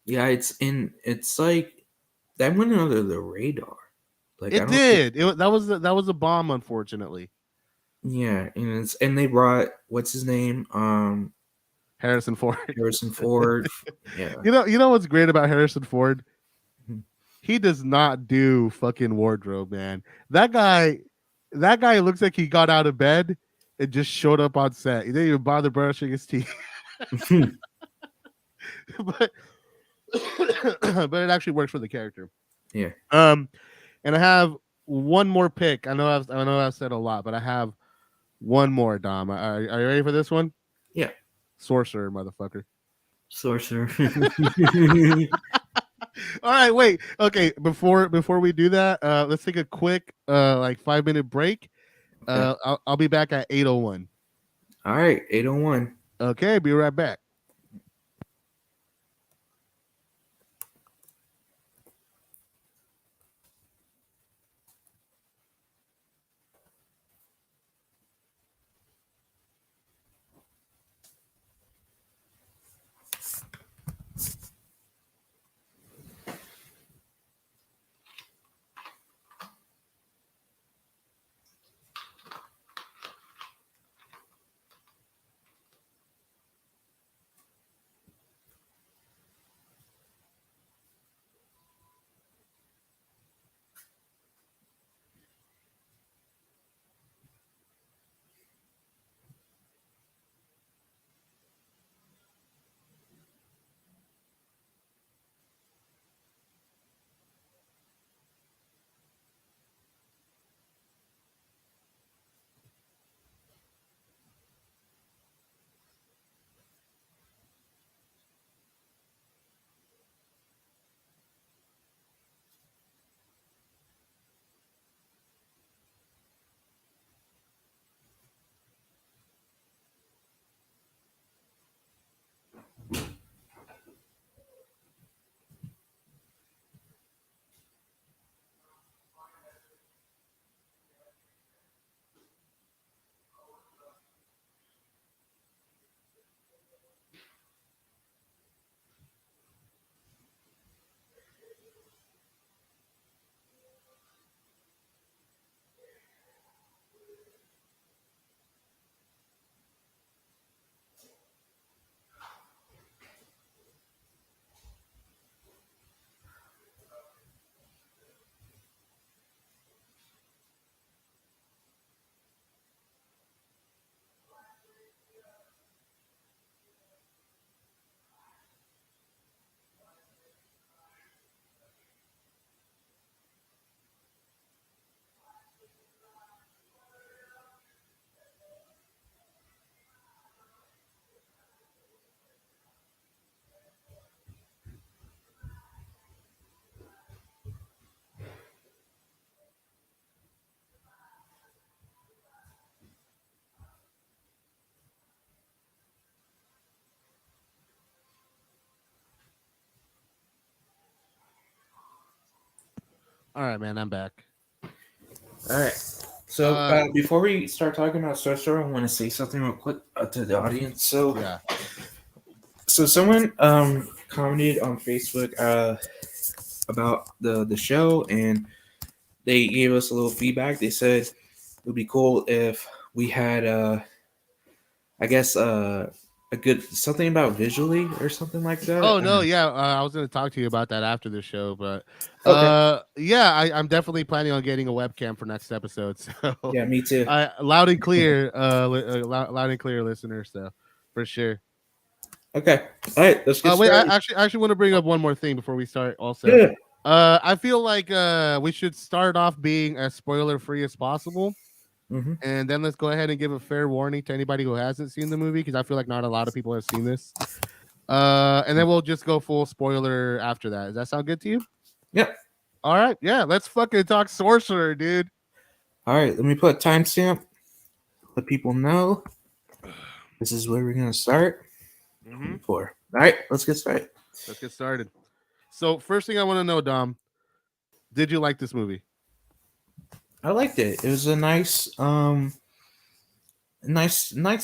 yeah, it's like that went under the radar. Like I
It
don't think,
did. That was a bomb, unfortunately.
yeah, and they brought what's his name,
Harrison Ford.
Harrison Ford, yeah.
You know what's great about Harrison Ford?
Mhm.
He does not do fucking wardrobe, man. That guy, that guy looks like he got out of bed and just showed up on set. He didn't even bother brushing his teeth. but but it actually works for the character.
Yeah.
And I have one more pick. I know I've said a lot, but I have one more. Dom, are you ready for this one?
Yeah.
Sorcerer, motherfucker.
Sorcerer.
All right, wait. Okay, before we do that, let's take a quick like 5 minute break.
Okay.
I'll be back at 8:01.
All right, 801.
Okay, be right back. All right, man, I'm back.
All right. So before we start talking about Sorcerer, I want to say something real quick to the audience. So
Yeah.
so someone commented on Facebook about the show, and they gave us a little feedback. They said it would be cool if we had I guess a good something about visually or something like that.
Oh
I don't
no,
know.
yeah, I was going to talk to you about that after the show, but
Okay.
yeah, I'm definitely planning on getting a webcam for next episode. So,
Yeah, me too.
loud and clear, loud and clear, listeners. So, for sure.
Okay. All right. Let's get
Wait,
started.
I actually want to bring up one more thing before we start. Also,
Yeah.
I feel like we should start off being as spoiler free as possible,
Mm-hmm.
and then let's go ahead and give a fair warning to anybody who hasn't seen the movie because I feel like not a lot of people have seen this. And then we'll just go full spoiler after that. Does that sound good to you?
Yep.
All right, yeah, let's fucking talk Sorcerer, dude.
All right. Let me put a timestamp. Let people know this is where we're gonna start.
Mm-hmm.
24. All right. Let's get started.
Let's get started. So, first thing I want to know, Dom, did you like this movie?
I liked it. It was a nice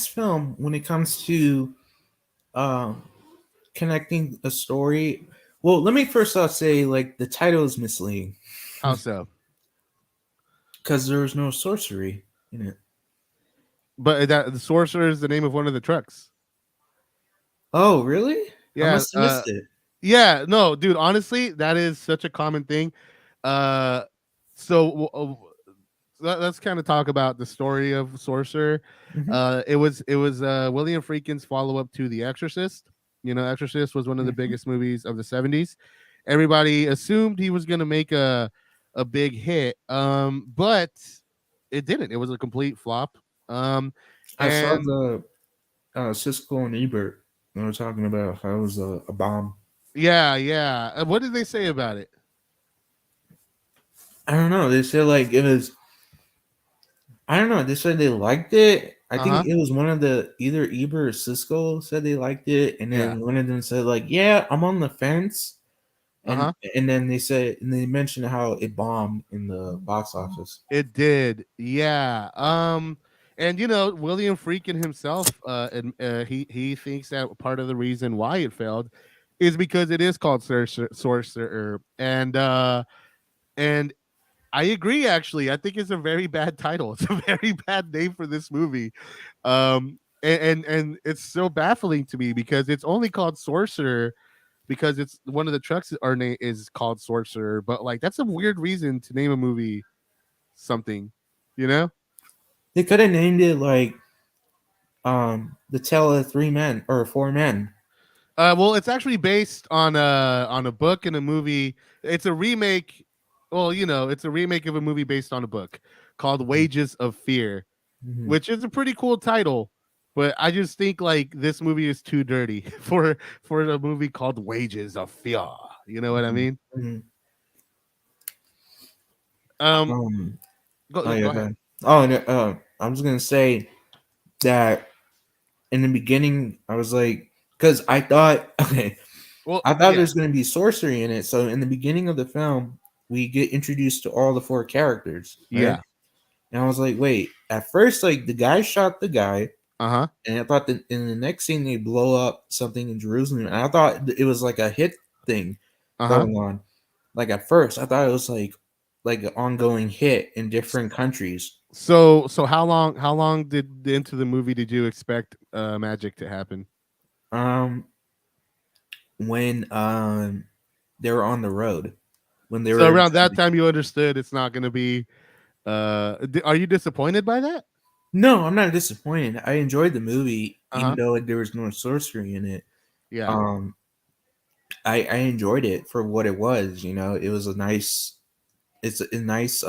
film when it comes to um connecting a story. Well, let me first off say like the title is misleading
How so?
because there was no sorcery in it.
But that the Sorcerer is the name of one of the trucks.
Oh, really? I
Yeah,
must have missed it.
yeah, no, dude. Honestly, that is such a common thing. Uh, so let's kind of talk about the story of Sorcerer.
Hmm.
It was William Friedkin's follow up to The Exorcist. You know, Exorcist was one of the
Hmm.
biggest movies of the '70s. Everybody assumed he was gonna make a big hit, but it didn't. It was a complete flop.
I saw
And
the Siskel and Ebert. They were talking about how it was a bomb.
yeah, yeah. What did they say about it?
I don't know. They said like it was. I don't know. They said they liked it. I
Uh huh.
think it was one of the either Ebert or Siskel said they liked it, and
Yeah.
then one of them said like, "Yeah, I'm on the fence."
Uh
And
huh.
and then they said and they mentioned how it bombed in the box office.
It did, yeah. And you know, William Freakin himself, he thinks that part of the reason why it failed is because it is called Sorcerer, and I agree. Actually, I think it's a very bad title. It's a very bad name for this movie. And it's so baffling to me because it's only called Sorcerer because it's one of the trucks our name is called Sorcerer, but like that's a weird reason to name a movie something, you know?
They could have named it like the Tale of Three Men or Four Men.
Well, it's actually based on a book and a movie. It's a remake. Well, you know, it's a remake of a movie based on a book called Wages of Fear,
Mm-hmm.
which is a pretty cool title. But I just think like this movie is too dirty for a movie called Wages of Fear. You know what I mean?
Mm-hmm.
Um,
Um,
go
oh
go
yeah, go
ahead.
ahead. Oh, no, I was gonna say that in the beginning, I was like, because I thought, okay,
Well,
I thought
yeah,
there's gonna be sorcery in it. So in the beginning of the film, we get introduced to all the four characters, right?
yeah,
And I was like, wait. At first, like the guy shot the guy,
uh huh,
and I thought that in the next scene they blow up something in Jerusalem, and I thought it was like a hit thing
uh huh.
going on. Like at first, I thought it was like an ongoing hit in different countries.
So how long did into the movie did you expect magic to happen?
Um, when they were on the road, when they
So
were
around that time, you understood it's not going to be. Are you disappointed by that?
no, I'm not disappointed. I enjoyed the movie,
Uh
even
huh.
though like there was no sorcery in it.
Yeah.
Um, I enjoyed it for what it was. You know, it was it's a nice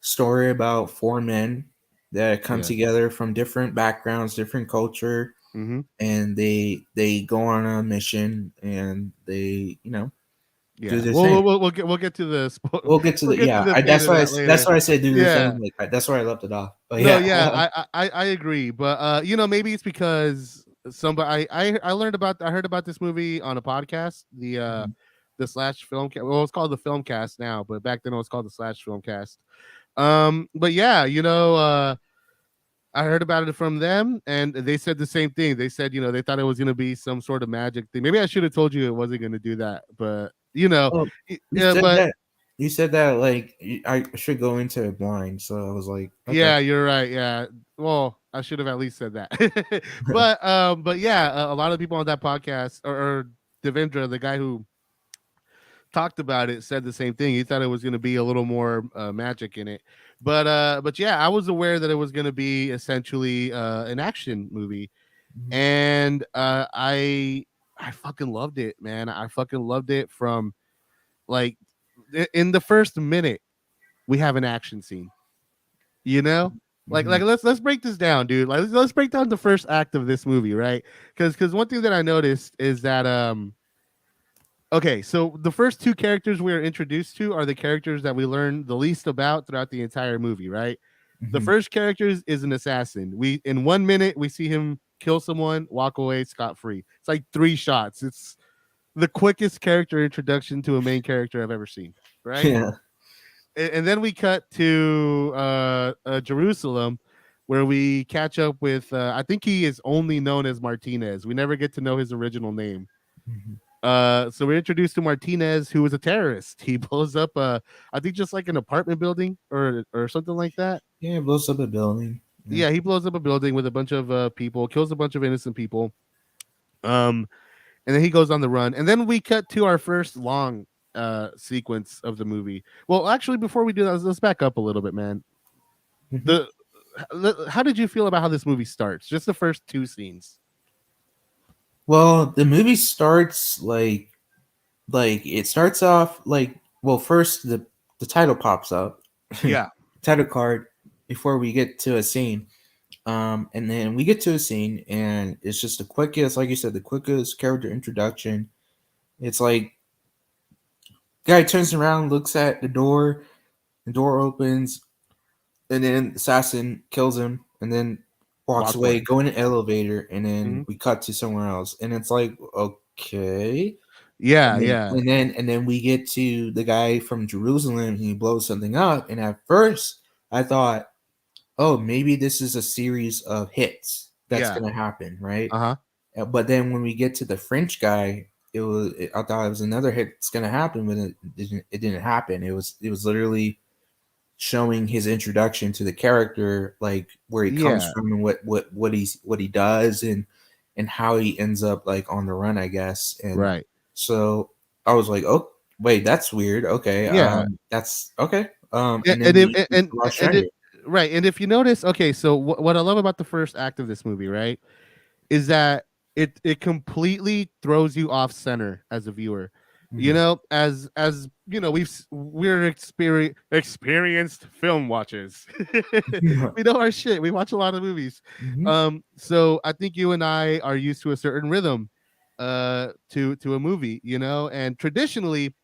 story about four men that come
Yeah.
together from different backgrounds, different culture,
Mm-hmm.
and they go on a mission and they do
Yeah.
their
We'll
thing.
we'll get to the
We'll get to
we'll
the
get to
yeah.
the fate of that
That's
later.
why I said do the
Yeah.
thing. Like that's where I left it off. But
No.
yeah,
Yeah. I agree, but you know, maybe it's because somebody I learned about I heard about this movie on a podcast. The slash film. Well, it's called the film cast now, but back then it was called the slash film cast. But yeah, you know, I heard about it from them, and they said the same thing. They said, you know, they thought it was going to be some sort of magic thing. Maybe I should have told you it wasn't going to do that, but you know,
oh, you
yeah,
said
but
that. You said that like I should go into it blind. So I was like, okay.
yeah, you're right. Yeah, well, I should have at least said that. But yeah, a lot of people on that podcast, or Devendra, the guy who talked about it, said the same thing. He thought it was going to be a little more magic in it, but yeah, I was aware that it was going to be essentially an action movie,
Mhm.
and I fucking loved it, man. I fucking loved it from like in the first minute we have an action scene, you know. Like
Mhm.
let's break this down, dude. Like let's break down the first act of this movie, right? Because one thing that I noticed is that okay, so the first two characters we are introduced to are the characters that we learn the least about throughout the entire movie, right? The
Mhm.
first character is an assassin. We in 1 minute we see him kill someone, walk away scot free. It's like 3 shots. It's the quickest character introduction to a main character I've ever seen, right?
Yeah.
And then we cut to Jerusalem, where we catch up with. I think he is only known as Martinez. We never get to know his original name.
Mhm.
So we're introduced to Martinez, who was a terrorist. He blows up I think just like an apartment building or something like that.
Yeah, it blows up a building. Yeah.
Yeah, he blows up a building with a bunch of people, kills a bunch of innocent people. Um, and then he goes on the run. And then we cut to our first long sequence of the movie. Well, actually, before we do that, let's back up a little bit, man.
Mhm.
The How did you feel about how this movie starts? Just the first 2 scenes.
Well, the movie starts like it starts off like, well, first the title pops up,
Yeah,
title card, before we get to a scene. And then we get to a scene, and it's just the quickest, like you said, the quickest character introduction. It's like guy turns around, looks at the door opens, and then assassin kills him, and then walks
walks
away,
away.
go in an elevator, and then
Hmm.
we cut to somewhere else, and it's like, okay.
Yeah, yeah,
And then we get to the guy from Jerusalem. He blows something up, and at first I thought, oh, maybe this is a series of hits that's
yeah.
gonna happen, right?
Uh huh.
But then when we get to the French guy, I thought it was another hit that's gonna happen, but it didn't happen. It was literally showing his introduction to the character, like where he comes
Yeah.
from and what he does, and how he ends up like on the run, I guess. And
Right.
so I was like, oh wait, that's weird. Okay,
Yeah.
that's okay.
Yeah,
And then we watch
and
Stranger.
it, right. And if you notice, okay, so what I love about the first act of this movie, right, is that it completely throws you off center as a viewer. You
Mhm.
know, as you know, we're experienced film watchers. We know our shit. We watch a lot of movies.
Mhm.
So I think you and I are used to a certain rhythm to a movie, you know, and traditionally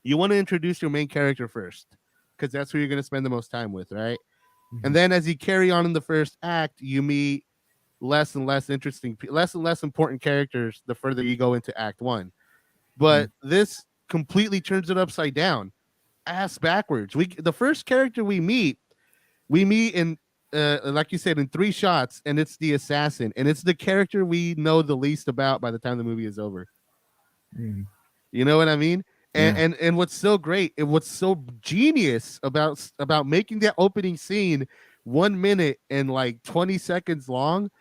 you want to introduce your main character first because that's who you're going to spend the most time with, right? And
Mhm.
then as you carry on in the first act, you meet less and less interesting, less and less important characters the further you go into Act One.
Mhm.
But this completely turns it upside down, ass backwards. The first character we meet in like you said in 3 shots, and it's the assassin, and it's the character we know the least about by the time the movie is over.
Mhm.
You know what I mean?
Yeah.
And what's so great and what's so genius about making that opening scene 1 minute and like 20 seconds long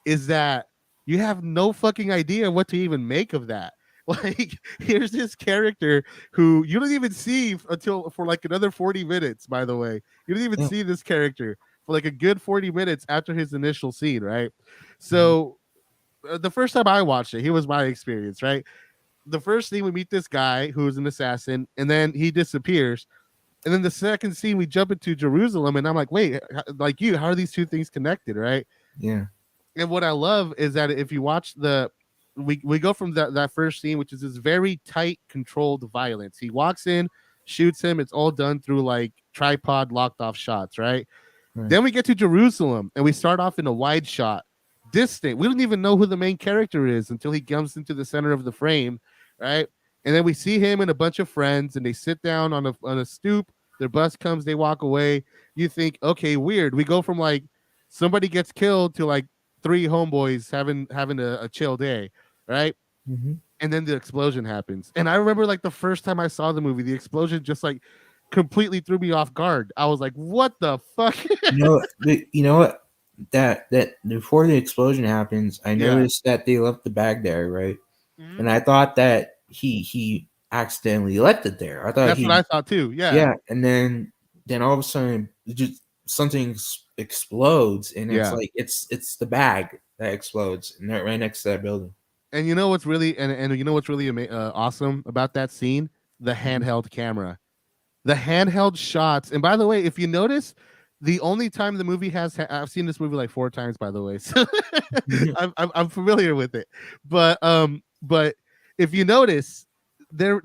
is that you have no fucking idea what to even make of that. Like, here's this character who you don't even see until for like another 40 minutes, by the way. You don't even
Yeah.
see this character for like a good 40 minutes after his initial scene, right?
Mhm.
So the first time I watched it, here was my experience, right? The first scene we meet this guy who's an assassin, and then he disappears. And then the second scene we jump into Jerusalem, and I'm like, wait, like you, how are these two things connected, right?
Yeah.
And what I love is that if you watch we go from that first scene, which is this very tight, controlled violence. He walks in, shoots him. It's all done through like tripod locked off shots, right?
Right.
Then we get to Jerusalem and we start off in a wide shot, distant. We don't even know who the main character is until he comes into the center of the frame, right? And then we see him and a bunch of friends, and they sit down on a stoop. Their bus comes, they walk away. You think, okay, weird. We go from like somebody gets killed to like 3 homeboys having a chill day, right?
Mhm.
And then the explosion happens. And I remember like the first time I saw the movie, the explosion just completely threw me off guard. I was like, what the fuck?
You know what? that before the explosion happens, I
Yeah.
noticed that they left the bag there, right?
Mhm.
And I thought that he accidentally left it there. I thought
That's what I
he
thought too. Yeah.
yeah, and then all of a sudden just something explodes, and it's
Yeah.
like it's the bag that explodes, and right next to that building.
And you know what's really and you know what's really awesome about that scene? The
Mhm.
handheld camera, the handheld shots. And by the way, if you notice, the only time the movie has I've seen this movie like 4 times, by the way, so I'm familiar with it. But if you notice, there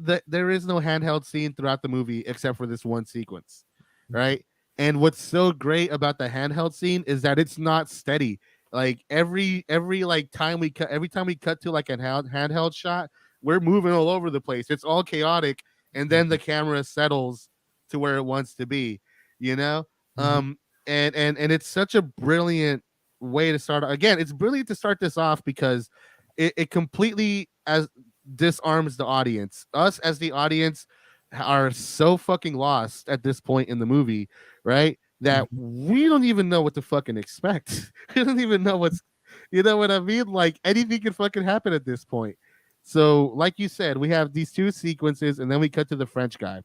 is no handheld scene throughout the movie except for this one sequence, right? And what's so great about the handheld scene is that it's not steady. Like every like time we cut, every time we cut to like a handheld shot, we're moving all over the place. It's all chaotic, and then the camera settles to where it wants to be, you know.
Mhm.
um and it's such a brilliant way to start. Again, it's brilliant to start this off because it completely as disarms the audience. Us as the audience are so fucking lost at this point in the movie, right, that
Mhm.
we don't even know what to fucking expect. We don't even know what's, you know what I mean? Like anything can fucking happen at this point. So, like you said, we have these two sequences, and then we cut to the French guy.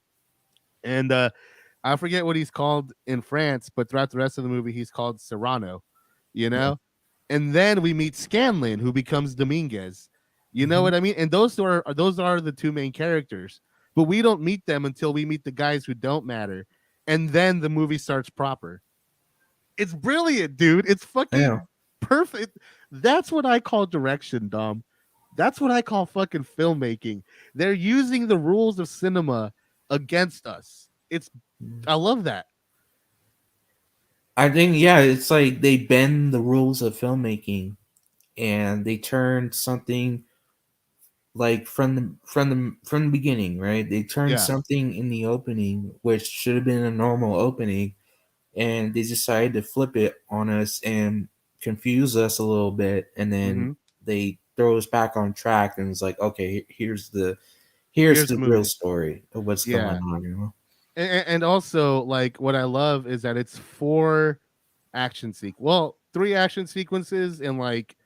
And I forget what he's called in France, but throughout the rest of the movie, he's called Serrano, you
Yeah.
know? And then we meet Scanlon, who becomes Dominguez. You know
Mhm.
what I mean? And those are the two main characters. But we don't meet them until we meet the guys who don't matter. And then the movie starts proper. It's brilliant, dude. It's
Yeah.
fucking perfect. That's what I call direction, Dom. That's what I call fucking filmmaking. They're using the rules of cinema against us. It's I love that.
I think yeah, it's like they bend the rules of filmmaking and they turn something like from the beginning, right? They turned
Yeah.
something in the opening which should have been a normal opening, and they decided to flip it on us and confuse us a little bit, and then
Mm-hmm.
they throw us back on track, and it's like, okay, here's
Here's the
the real
movie.
story of what's going
Yeah.
on,
And also, like, what I love is that it's four well, three action sequences and like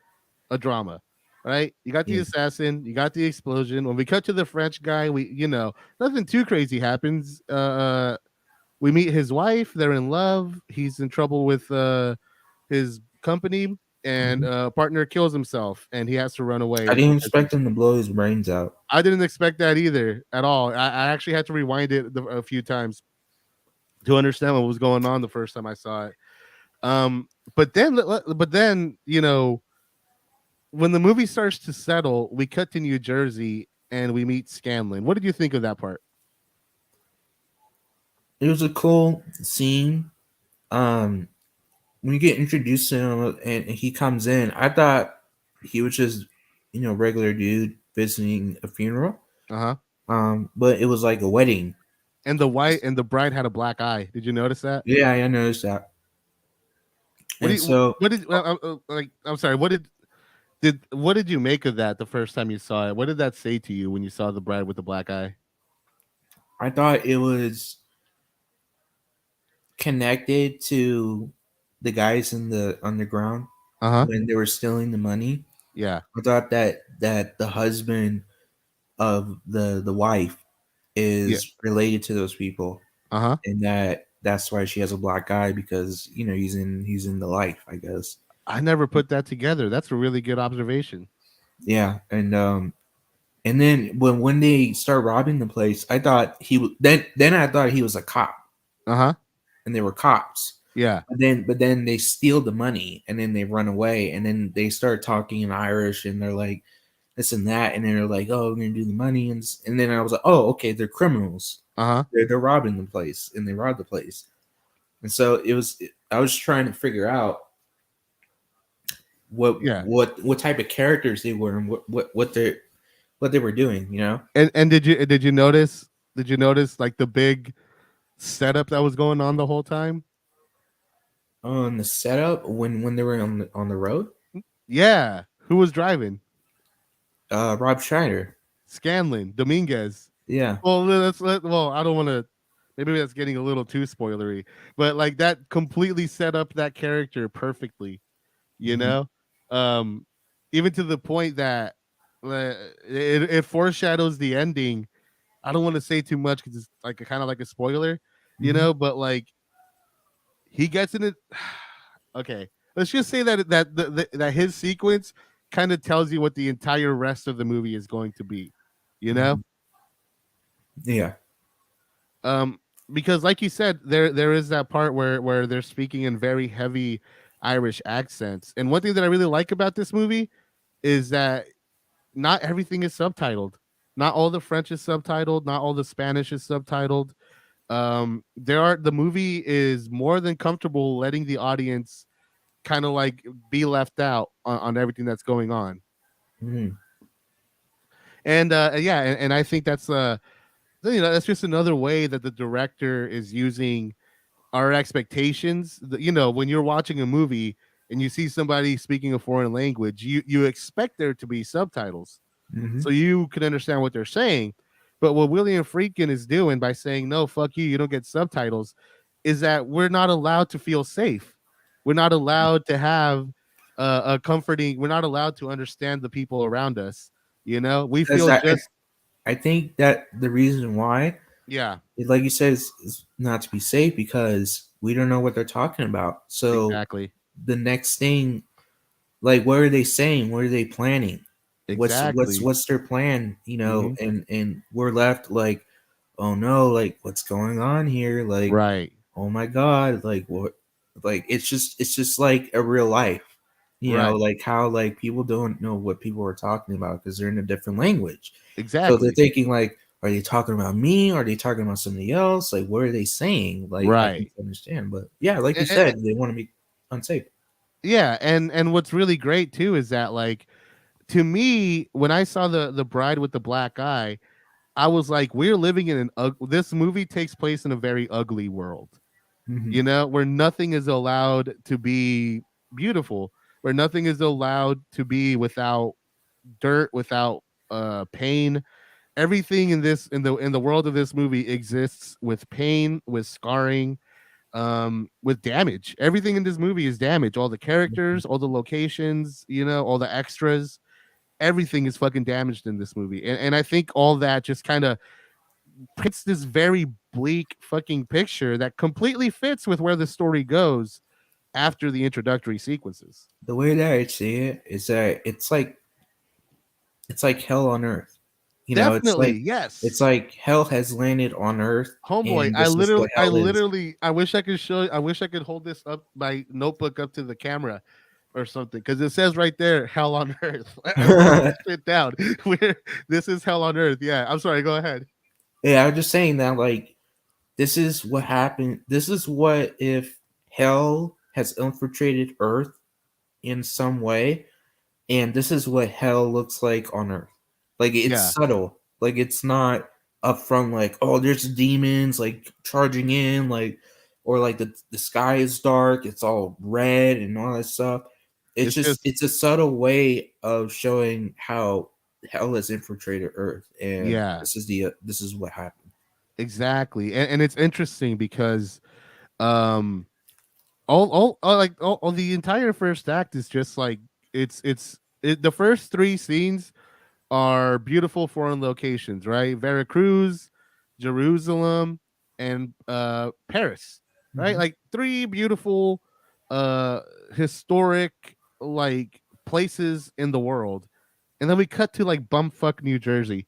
a drama, right? You got the
Yeah.
assassin, you got the explosion. When we cut to the French guy, nothing too crazy happens. We meet his wife, they're in love, he's in trouble with his company, and
Mhm.
partner kills himself and he has to run
I
away
didn't
because
expect him to blow his brains out.
I didn't expect that either at all. I actually had to rewind it a few times to understand what was going on the first time I saw it. Um, but then when the movie starts to settle, we cut to New Jersey and we meet Scanlon. What did you think of that part?
It was a cool scene. Um, when you get introduced to him and he comes in, I thought he was just, regular dude visiting a funeral.
Uh huh.
But it was like a wedding.
And the bride had a black eye. Did you notice that?
Yeah, I noticed that.
What do
And
you
so
what did like? I'm sorry. What did you make of that the first time you saw it? What did that say to you when you saw the bride with the black eye?
I thought it was connected to the guys in the underground
Uh huh.
when they were stealing the money.
Yeah.
I thought that the husband of the wife
Yeah.
is related to those people,
Uh huh.
and that's why she has a black eye, because he's in the life, I guess.
I never put that together. That's a really good observation.
Yeah, and then when they start robbing the place, I thought then I thought he was a cop,
Uh huh.
and they were cops.
Yeah.
But then they steal the money, and then they run away, and then they start talking in Irish, and they're like this and that, and then they're like, oh, we're gonna do the money, and then I was like, oh, okay, they're criminals.
Uh huh.
They're robbing the place, and they robbed the place. And so I was trying to figure out what
Yeah.
what what type of characters they were, and what they were doing,
And did you notice like the big setup that was going on the whole time?
on the setup when they were on the road.
Yeah. Who was driving?
Rob Schneider.
Scanlon, Dominguez.
Yeah.
Well, I don't want to. maybe that's getting a little too spoilery, but like that completely set up that character perfectly, you
Hmm.
know? Um, even to the point that it foreshadows the ending. I don't want to say too much because it's like kind of like a spoiler,
Hmm.
but like he gets in it. Okay, let's just say that his sequence kind of tells you what the entire rest of the movie is going to be, you know?
Hmm. Yeah.
Um, because like you said, there is that part where they're speaking in very heavy Irish accents. And one thing that I really like about this movie is that not everything is subtitled. Not all the French is subtitled, not all the Spanish is subtitled. The movie is more than comfortable letting the audience kind of like be left out on everything that's going on.
Hmm.
And yeah, and I think that's that's just another way that the director is using our expectations. When you're watching a movie and you see somebody speaking a foreign language, you expect there to be subtitles
Hmm.
so you can understand what they're saying. But what William Friedkin is doing by saying no, fuck you, you don't get subtitles, is that we're not allowed to feel safe. We're not allowed to have a comforting. We're not allowed to understand the people around us. We
Because
feel just
I think that the reason why,
yeah,
like you said, is not to be safe because we don't know what they're talking about. So
exactly,
the next thing, like, what are they saying? What are they planning?
exactly,
What's their plan?
hmm
And we're left like, oh no, like what's going on here? Like,
right,
oh my god, like what? Like it's just like a real life.
right,
Like how like people don't know what people are talking about because they're in a different language. So they're
exactly,
thinking like, are they talking about me? Are they talking about somebody else? Like, what are they saying? Like, I can
right.
understand, but yeah, like you
And,
said, they want to be unsafe.
yeah, and what's really great too is that like to me when I saw the bride with the black eye, I was like, we're living in this movie takes place in a very ugly world,
Hmm.
where nothing is allowed to be beautiful, where nothing is allowed to be without dirt, without pain. Everything in the world of this movie exists with pain, with scarring, with damage. Everything in this movie is damage. All the characters, all the locations, all the extras, everything is fucking damaged in this movie. And I think all that just kind of paints this very bleak fucking picture that completely fits with where the story goes after the introductory sequences.
The way that I see it is that it's like hell on earth.
Definitely,
It's
yes.
like hell has landed on earth,
Homeboy,
and this is what
I
hell is.
literally, I wish I could show. I wish I could hold this up, my notebook up to the camera or something, because it says right there, "Hell on Earth." I wrote this shit down. Where this is hell on Earth. Yeah, I'm sorry. Go ahead.
Yeah, I was just saying that like this is what happened. This is what if hell has infiltrated Earth in some way, and this is what hell looks like on Earth. Like it's
Yeah,
subtle. Like it's not upfront. Like oh, there's demons like charging in. Like or like the sky is dark. It's all red and all that stuff.
it's just
It's a subtle way of showing how hell has infiltrated Earth, and
yeah,
this is what happened.
exactly. And it's interesting because um all the entire first act is just like the first three scenes are beautiful foreign locations, right? Veracruz, Jerusalem, and Paris, right?
Hmm.
Like three beautiful uh historic like places in the world. And then we cut to like bumfuck New Jersey.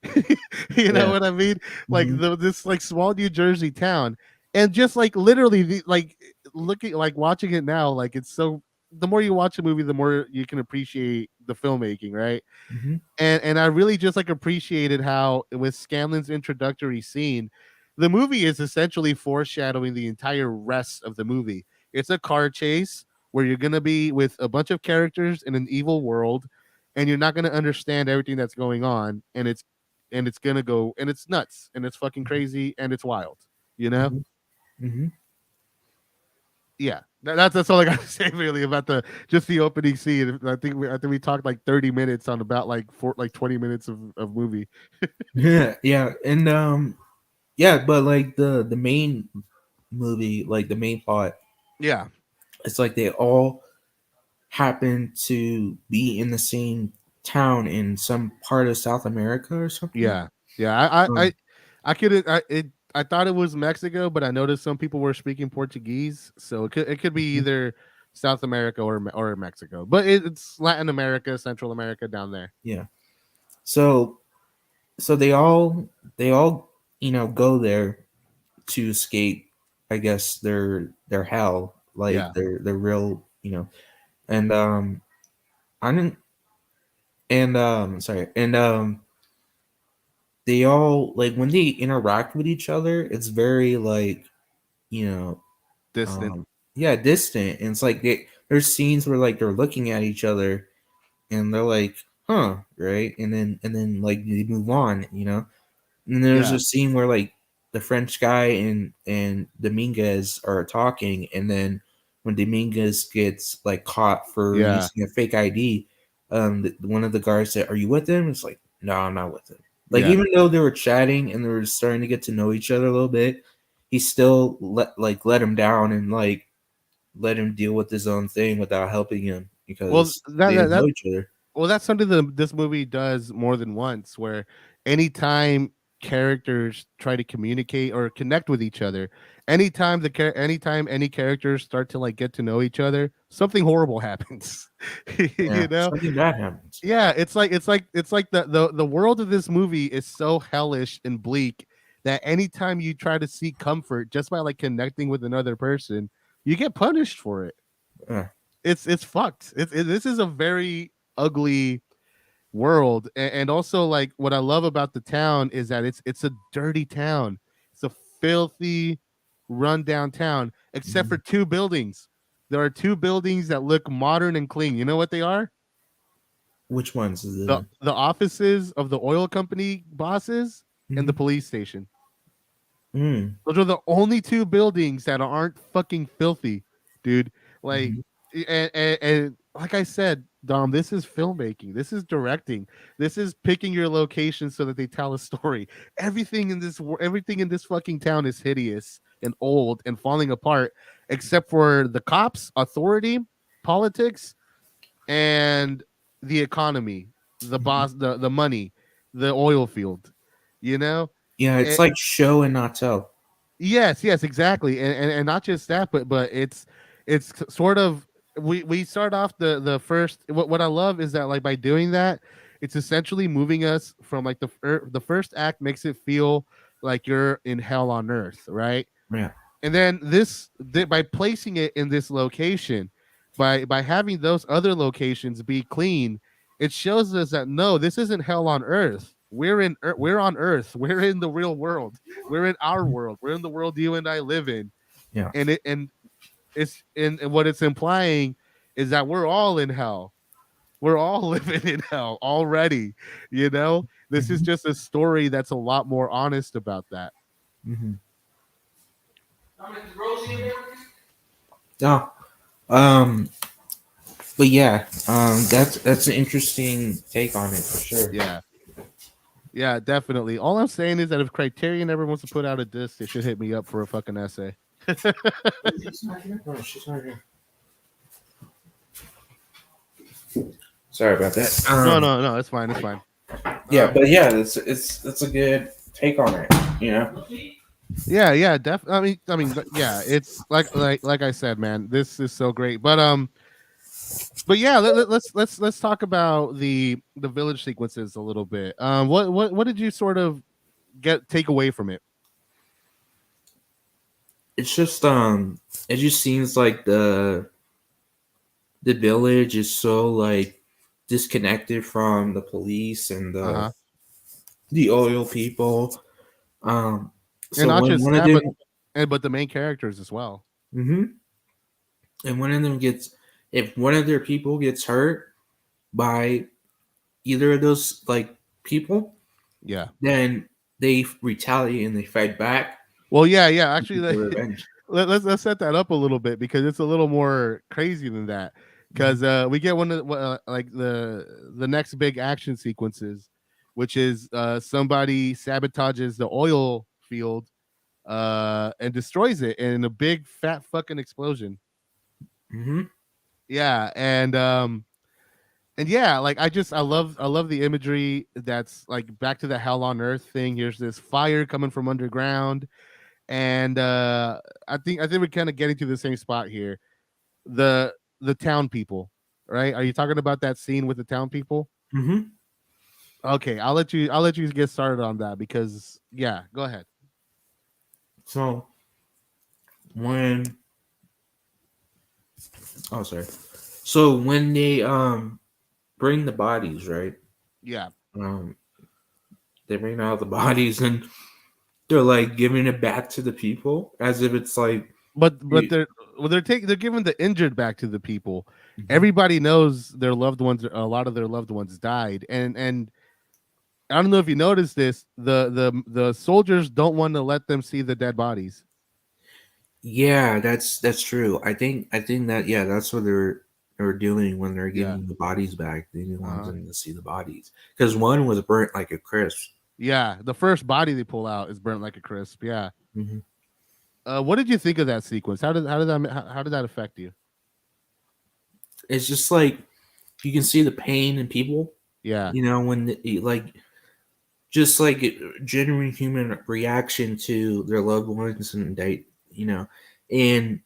You know
Yeah.
what I mean? Like
Hmm.
this like small New Jersey town. And just like literally like looking like watching it now, like it's so the more you watch a movie, the more you can appreciate the filmmaking, right?
Hmm.
And I really just like appreciated how with Scanlan's introductory scene, the movie is essentially foreshadowing the entire rest of the movie. It's a car chase where you're gonna be with a bunch of characters in an evil world, and you're not gonna understand everything that's going on, and it's gonna go and it's nuts and it's fucking crazy and it's wild, you know?
Hmm. Hmm.
Yeah, that's all I got to say really about the just the opening scene. I think we talked like 30 minutes on about like 20 minutes of movie.
Yeah, yeah, and yeah, but like the main movie, like the main plot,
Yeah,
it's like they all happen to be in the same town in some part of South America or something.
yeah, yeah.
Um,
I could I thought it was Mexico, but I noticed some people were speaking Portuguese, so it could be
mhm,
either South America or Mexico, but it's Latin America, Central America down there.
yeah. So they all go there to escape, I guess, their hell, like
Yeah,
their real, and I didn't and sorry, and they all, like, when they interact with each other, it's very, like, you know
distant.
um yeah, distant. And it's like there's scenes where, like, they're looking at each other and they're like, huh, right, and then like they move on. And there's
Yeah,
a scene where, like, the French guy and Dominguez are talking, and then when Dominguez gets, like, caught for
yeah,
using a fake ID, one of the guards said, "Are you with him?" It's like, "No, I'm not with him." Like,
yeah.
even though they were chatting and they were starting to get to know each other a little bit, he still let him down and, like, let him deal with his own thing without helping him
Well,
because
that
they
that,
didn't
that
know each other.
well, that's something that this movie does more than once, where anytime characters try to communicate or connect with each other, anytime any characters start to like get to know each other, something horrible happens.
Yeah,
you know?
something bad happens.
Yeah, it's like the world of this movie is so hellish and bleak that anytime you try to seek comfort just by like connecting with another person, you get punished for it.
Yeah.
It's fucked. This is a very ugly world, and also like what I love about the town is that it's a dirty town. It's a filthy, rundown town, except for
Mhm.
two buildings. There are two buildings that look modern and clean. You know what they are?
Which ones is
The
the?
the offices of the oil company bosses and the
Mhm.
police station.
Mm.
Those are the only two buildings that aren't fucking filthy, dude. Like,
Mhm.
and like I said, Dom, this is filmmaking. This is directing. This is picking your location so that they tell a story. Everything in this fucking town is hideous and old and falling apart, except for the cops, authority, politics, and the economy, the
Mhm.
boss, the money, the oil field. You know,
Yeah, it's like show and not tell.
yes, yes, exactly, and not just that, but it's sort of we start off the first. What I love is that like by doing that, it's essentially moving us from like the first act makes it feel like you're in hell on earth, right?
Yeah.
And then by placing it in this location, by having those other locations be clean, it shows us that no, this isn't hell on earth. We're on earth. We're in the real world. We're in our
Mhm.
world. We're in the world you and I live in.
Yeah.
And what it's implying is that we're all in hell. We're all living in hell already. This is
Mhm.
just a story that's a lot more honest about that.
Mhm. Oh, um, but yeah, that's an interesting take on it for sure.
Yeah. Yeah, definitely. All I'm saying is that if Criterion ever wants to put out a disc, they should hit me up for a fucking essay.
She's not here. No, she's not here. Sorry about that.
No, no, no, it's fine. It's fine.
Yeah,
Um,
but yeah, it's a good take on it. You know.
yeah, yeah, yeah, it's like I said, man, this is so great. But yeah, let's talk about the village sequences a little bit. What did you sort of take away from it?
It's just it just seems like the village is so, like, disconnected from the police and
Uh huh.
the oil people. Um,
And
so
not
when
just
one of
that,
them,
but the main characters as well.
mhm, and one of them gets, if one of their people gets hurt by either of those, like, people,
Yeah.
then they retaliate and they fight back
Well, yeah, yeah. Actually,
to get revenge.
let's set that up a little bit because it's a little more crazy than that.
Mhm.
Because we get one of like the next big action sequences, which is somebody sabotages the oil field and destroys it in a big fat fucking explosion.
Mm-hmm.
Yeah, and yeah, like I love the imagery that's like back to the hell on earth thing. Here's this fire coming from underground, and I think we're kind of getting to the same spot here. The town people, right? Are you talking about that scene with the town people?
Mm-hmm.
Okay, I'll let you get started on that because yeah, go ahead.
So when oh sorry. So when they bring the bodies, right?
Yeah,
Um they bring out the bodies and they're like giving it back to the people as if it's like
but
you,
they're giving the injured back to the people.
Mhm.
Everybody knows their loved ones. A lot of their loved ones died, and I don't know if you noticed this. The soldiers don't want to let them see the dead bodies.
Yeah, that's true. I think that yeah, that's what they're doing when they're
Yeah.
giving the bodies back. They didn't want
Uh-huh.
them to see the bodies because one was burnt like a crisp.
Yeah. The first body they pull out is burnt like a crisp. Yeah.
Hmm.
What did you think of that sequence? How did that affect you?
It's just like you can see the pain in people.
Yeah.
When like just like genuine human reaction to their loved ones and and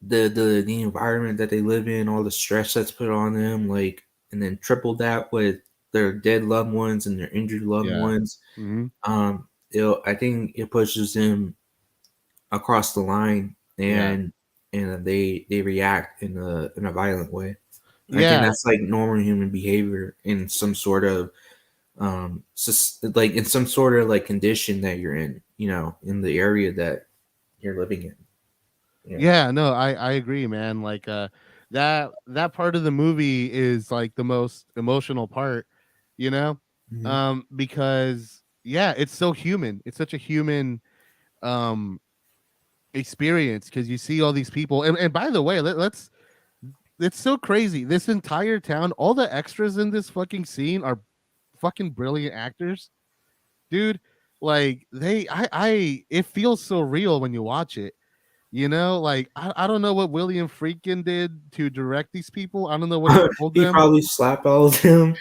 the environment that they live in, all the stress that's put on them, like, and then triple that with their dead loved ones and their injured loved
Yeah.
ones.
Hmm.
I think it pushes them across the line,
Yeah.
and they react in a violent way. I think
Yeah.
that's like normal human behavior in some sort of like in some sort of like condition that you're in, in the area that you're living in. Yeah.
Yeah, no, I agree, man. Like that part of the movie is like the most emotional part, you know?
Hmm.
Because yeah, it's so human. It's such a human um experience because you see all these people. And by the way, let's it's so crazy. This entire town, all the extras in this fucking scene are fucking brilliant actors. Dude, like I it feels so real when you watch it. Like I don't know what William Friedkin did to direct these people. I don't know what he told
He
them.
probably slapped all of them,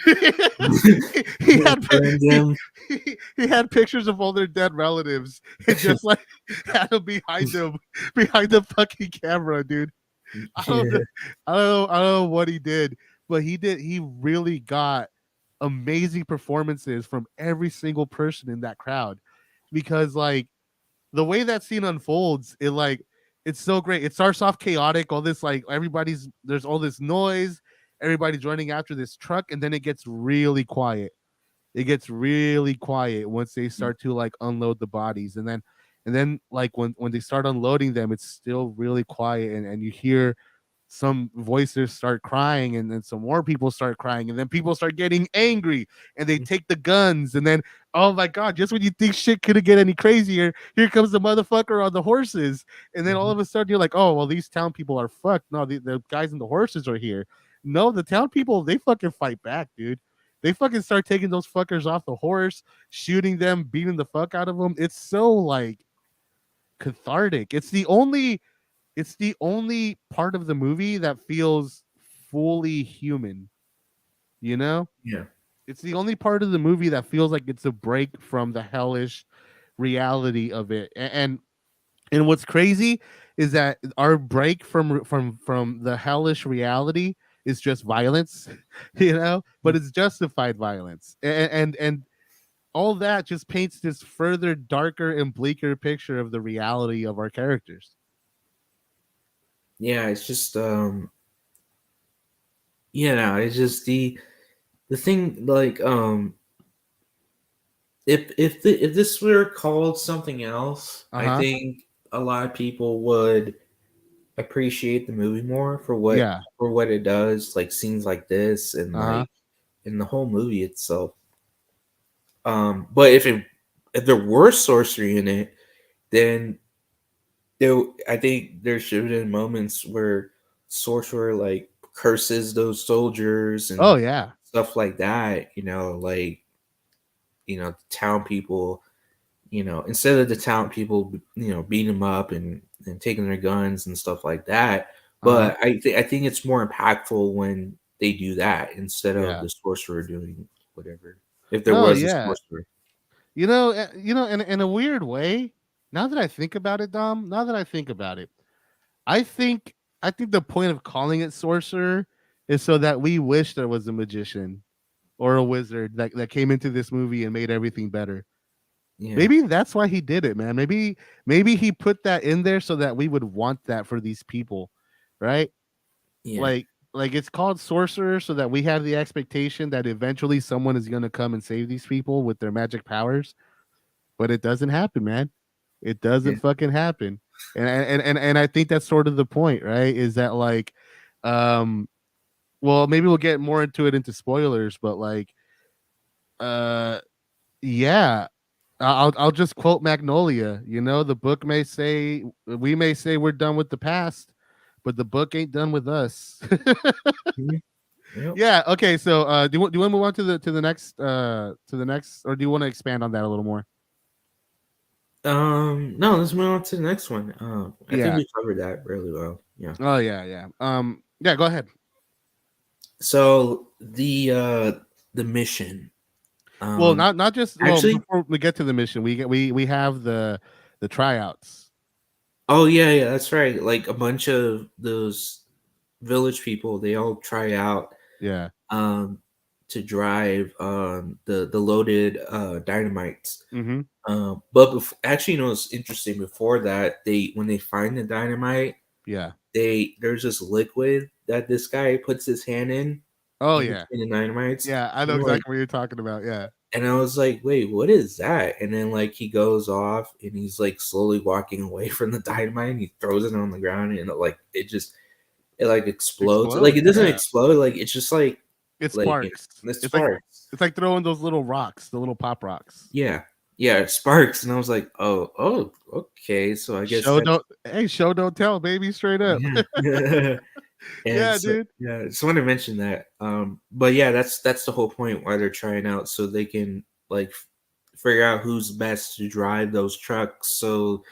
he had
burned
he,
them.
he had pictures of all their dead relatives and just like had them behind the fucking camera, dude. I don't know,
Yeah.
I don't know what he did, but he really got amazing performances from every single person in that crowd because like the way that scene unfolds, it's so great. It starts off chaotic, all this like there's all this noise, everybody's running after this truck, and then it gets really quiet. It gets really quiet once they start to like unload the bodies, and then like when they start unloading them, it's still really quiet, and you hear some voices start crying, and then some more people start crying, and then people start getting angry and they take the guns, and then oh my god, just when you think shit couldn't get any crazier, here comes the motherfucker on the horses, and then all
Mhm.
of a sudden you're like, oh well, these town people are fucked. No, the guys and the horses are here. No, the town people, they fucking fight back, dude. They fucking start taking those fuckers off the horse, shooting them, beating the fuck out of them. It's so like cathartic. It's the only part of the movie that feels fully human, you know?
Yeah.
It's the only part of the movie that feels like it's a break from the hellish reality of it. And what's crazy is that our break from the hellish reality is just violence, but it's justified violence. And all that just paints this further darker and bleaker picture of the reality of our characters.
Yeah, it's just no, it's just the thing like if this were called something else, I
Uh-huh.
think a lot of people would appreciate the movie more
Yeah.
for what it does, like scenes like this and
Uh-huh.
like in the whole movie itself. But if there were sorcery in it, then I think there should have been moments where Sorcerer like curses those soldiers
Oh
and
yeah.
stuff like that. Like town people instead of the town people, beating them up and taking their guns and stuff like that.
Uh-huh.
But I think it's more impactful when they do that instead of
Yeah.
the sorcerer doing whatever. If there
No,
was a
yeah.
sorcerer,
In a weird way, now that I think about it, Dom, now that I think about it, I think I think the point of calling it sorcerer is so that we wish there was a magician or a wizard that came into this movie and made everything better.
yeah,
Maybe that's why he did it, man. Maybe he put that in there so that we would want that for these people, right?
yeah,
Like it's called sorcerer so that we have the expectation that eventually someone is going to come and save these people with their magic powers, but it doesn't happen, man. It doesn't
yeah,
fucking happen. And I think that's sort of the point, right? Is that like um well, maybe we'll get more into spoilers, but like uh yeah, I'll just quote Magnolia. The book may say we may say we're done with the past, but the book ain't done with us.
mhm, yep.
Yeah. Okay. So, do you want to move on to the next, or do you want to expand on that a little more?
No, let's move on to the next one. I think
Yeah.
we covered that really well. Yeah.
Oh yeah, yeah. Yeah. Go ahead.
So the mission.
Well,
Um,
not just well.
actually,
Before we get to the mission, we have the tryouts.
oh yeah, yeah, that's right. Like a bunch of those village people, they all try out
Yeah.
um to drive the loaded dynamites.
Mm-hmm.
But actually, it's interesting. Before that, they when they find the dynamite,
Yeah.
there's this liquid that this guy puts his hand
Oh
in
yeah.
between the dynamites.
Yeah. I know
And I'm like,
exactly what you're talking about. Yeah.
and I was like, wait, what is that? And then like he goes off and he's like slowly walking away from the dynamite and he throws it on the ground and it like explodes. Like
Explodes.
it doesn't
Yeah.
explode, like it's just
It
like
sparks.
this
It's like
sparks.
it's like throwing those little rocks, the little pop rocks.
Yeah. Yeah, it sparks. And I was like, oh, okay. So I guess
Show
that's
don't Hey, show don't tell, baby, straight up.
yeah. And
Yeah,
so
dude.
yeah, just want to mention that. But yeah, that's the whole point why they're trying out so they can like figure out who's best to drive those trucks so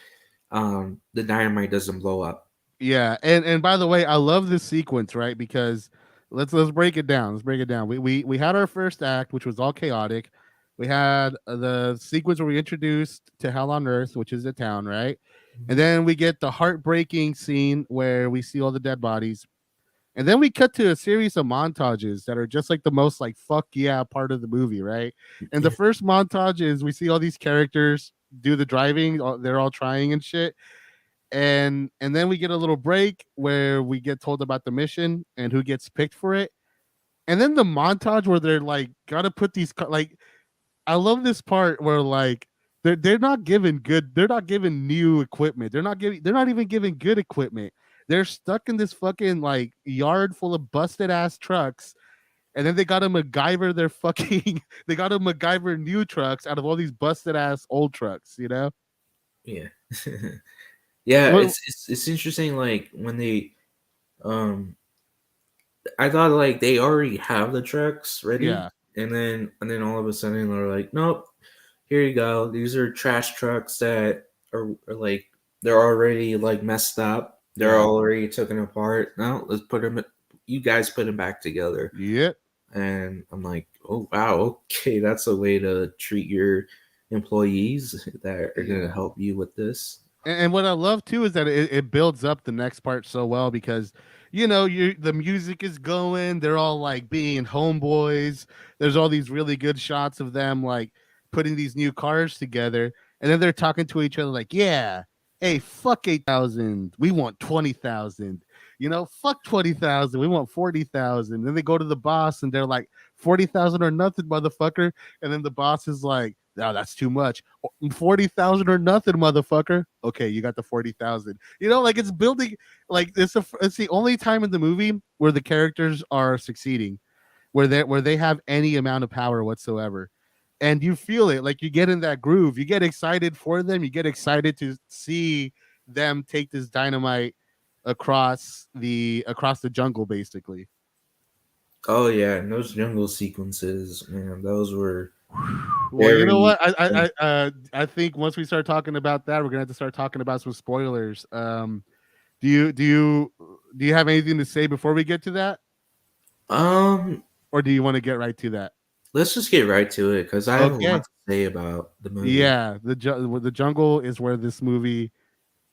the dynamite doesn't blow up.
Yeah, and by the way, I love this sequence, right? Because let's break it down. Let's break it down. We had our first act, which was all chaotic. We had the sequence where we introduced to Hell on Earth, which is a town, right? And
Mhm.
then we get the heartbreaking scene where we see all the dead bodies. And then we cut to a series of montages that are just like the most like fuck yeah part of the movie, right? And the
Yeah.
first montage is we see all these characters do the driving, they're all trying and shit. And then we get a little break where we get told about the mission and who gets picked for it. And then the montage where they're like gotta put these like I love this part where like they're not given new equipment. They're not even giving good equipment. They're stuck in this fucking like yard full of busted ass trucks, and then they gotta MacGyver their fucking they gotta MacGyver new trucks out of all these busted ass old trucks, you know?
Yeah. Yeah,
Well,
it's interesting like when they um I thought like they already have the trucks ready
yeah,
and then all of a sudden they're like, "Nope, here you go. These are trash trucks that are like they're already like messed up. They're
yeah,
already taken apart. No, let's put them. You guys put them back together."
yep,
And I'm like, "Oh wow, okay, that's a way to treat your employees that are gonna
yeah.
help you with this."
And what I love too is that it builds up the next part so well because you the music is going, they're all like being homeboys. There's all these really good shots of them like putting these new cars together, and then they're talking to each other like, yeah, hey, fuck 8,000, we want 20,000. Fuck 20,000, we want 40,000. Then they go to the boss and they're like 40,000 or nothing, motherfucker. And then the boss is like, no, that's too much. 40,000 or nothing, motherfucker. Okay, you got the 40,000. Like it's building like it's the only time in the movie where the characters are succeeding, where they have any amount of power whatsoever. And you feel it, like you get in that groove. You get excited for them. You get excited to see them take this dynamite across the jungle, basically.
Oh yeah, and those jungle sequences, man, those were.
Well, you know
Very.
what? I think once we start talking about that, we're gonna have to start talking about some spoilers. Do you have anything to say before we get to that,
Um,
or do you want to get right to that?
let's just get right to it because I have a lot
Okay.
to say about the movie.
Yeah, the jungle is where this movie.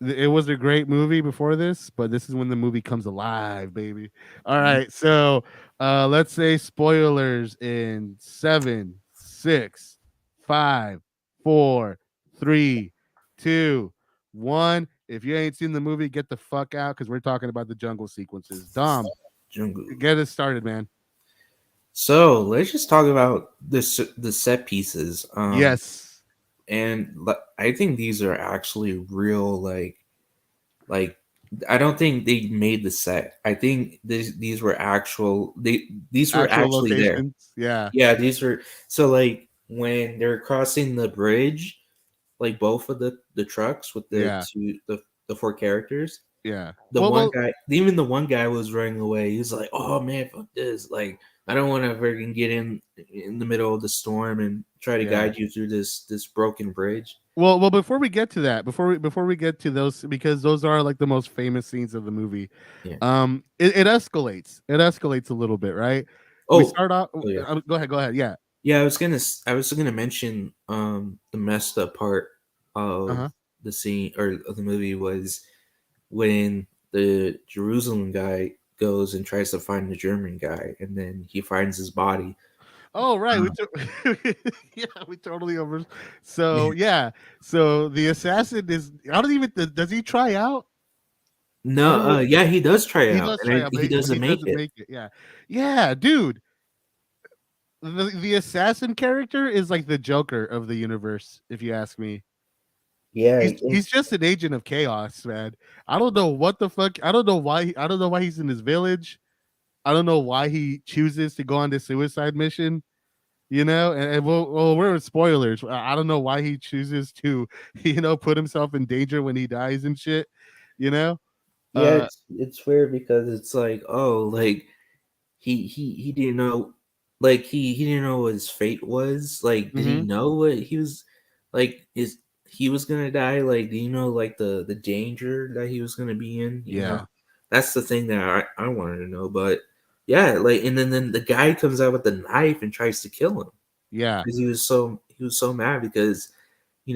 It was a great movie before this, but this is when the movie comes alive, baby. All right, so let's say spoilers in 7, 6, 5, 4, 3, 2, 1. If you ain't seen the movie, get the fuck out because we're talking about the jungle sequences. Dom,
Jungle.
get it started, man.
So let's just talk about the set pieces.
Yes,
And I think these are actually real. Like I don't think they made the set. I think these were actual. These were
actual
actually there.
locations. Yeah,
Yeah, these were. So like when they're crossing the bridge, like both of the trucks with
yeah,
the four characters.
yeah.
The one
Well,
guy, even the one guy was running away. He was like, "Oh man, fuck this! Like, I don't want to freaking get in the middle of the storm and try to
yeah.
guide you through this broken bridge."
Well, before we get to that, before we get to those, because those are like the most famous scenes of the movie.
Yeah.
It escalates. It escalates a little bit, right? We
Oh,
start off.
oh yeah,
Go ahead. Go ahead. Yeah.
yeah. I was gonna mention the messed up part
Uh
of
huh.
the scene or of the movie was when the Jerusalem guy goes and tries to find the German guy, and then he finds his body.
Oh, right.
Uh,
Yeah, we totally over. So yeah. So the assassin is. I don't even. Does he try out? I
no,
don't know.
yeah, he does try
He
out,
does
and
try out,
he
but he
doesn't make
doesn't
it.
make it. Yeah. Yeah, dude. The assassin character is like the Joker of the universe, if you ask me.
Yeah,
He's just an agent of chaos, man. I don't know what the fuck. I don't know why. I don't know why he's in his village. I don't know why he chooses to go on this suicide mission. You know, and we're in spoilers. I don't know why he chooses to, put himself in danger when he dies and shit. You know.
yeah,
Uh.
it's weird because it's like, oh, like he didn't know, like he didn't know what his fate was. Like, did he
Mm-hmm.
know what he was like? Is he was gonna die? Like, do you know like the danger that he was gonna be in? You know,
Yeah.
that's the thing that I wanted to know. But yeah, like, and then the guy comes out with the knife and tries to kill him
Yeah.
because he was so mad because he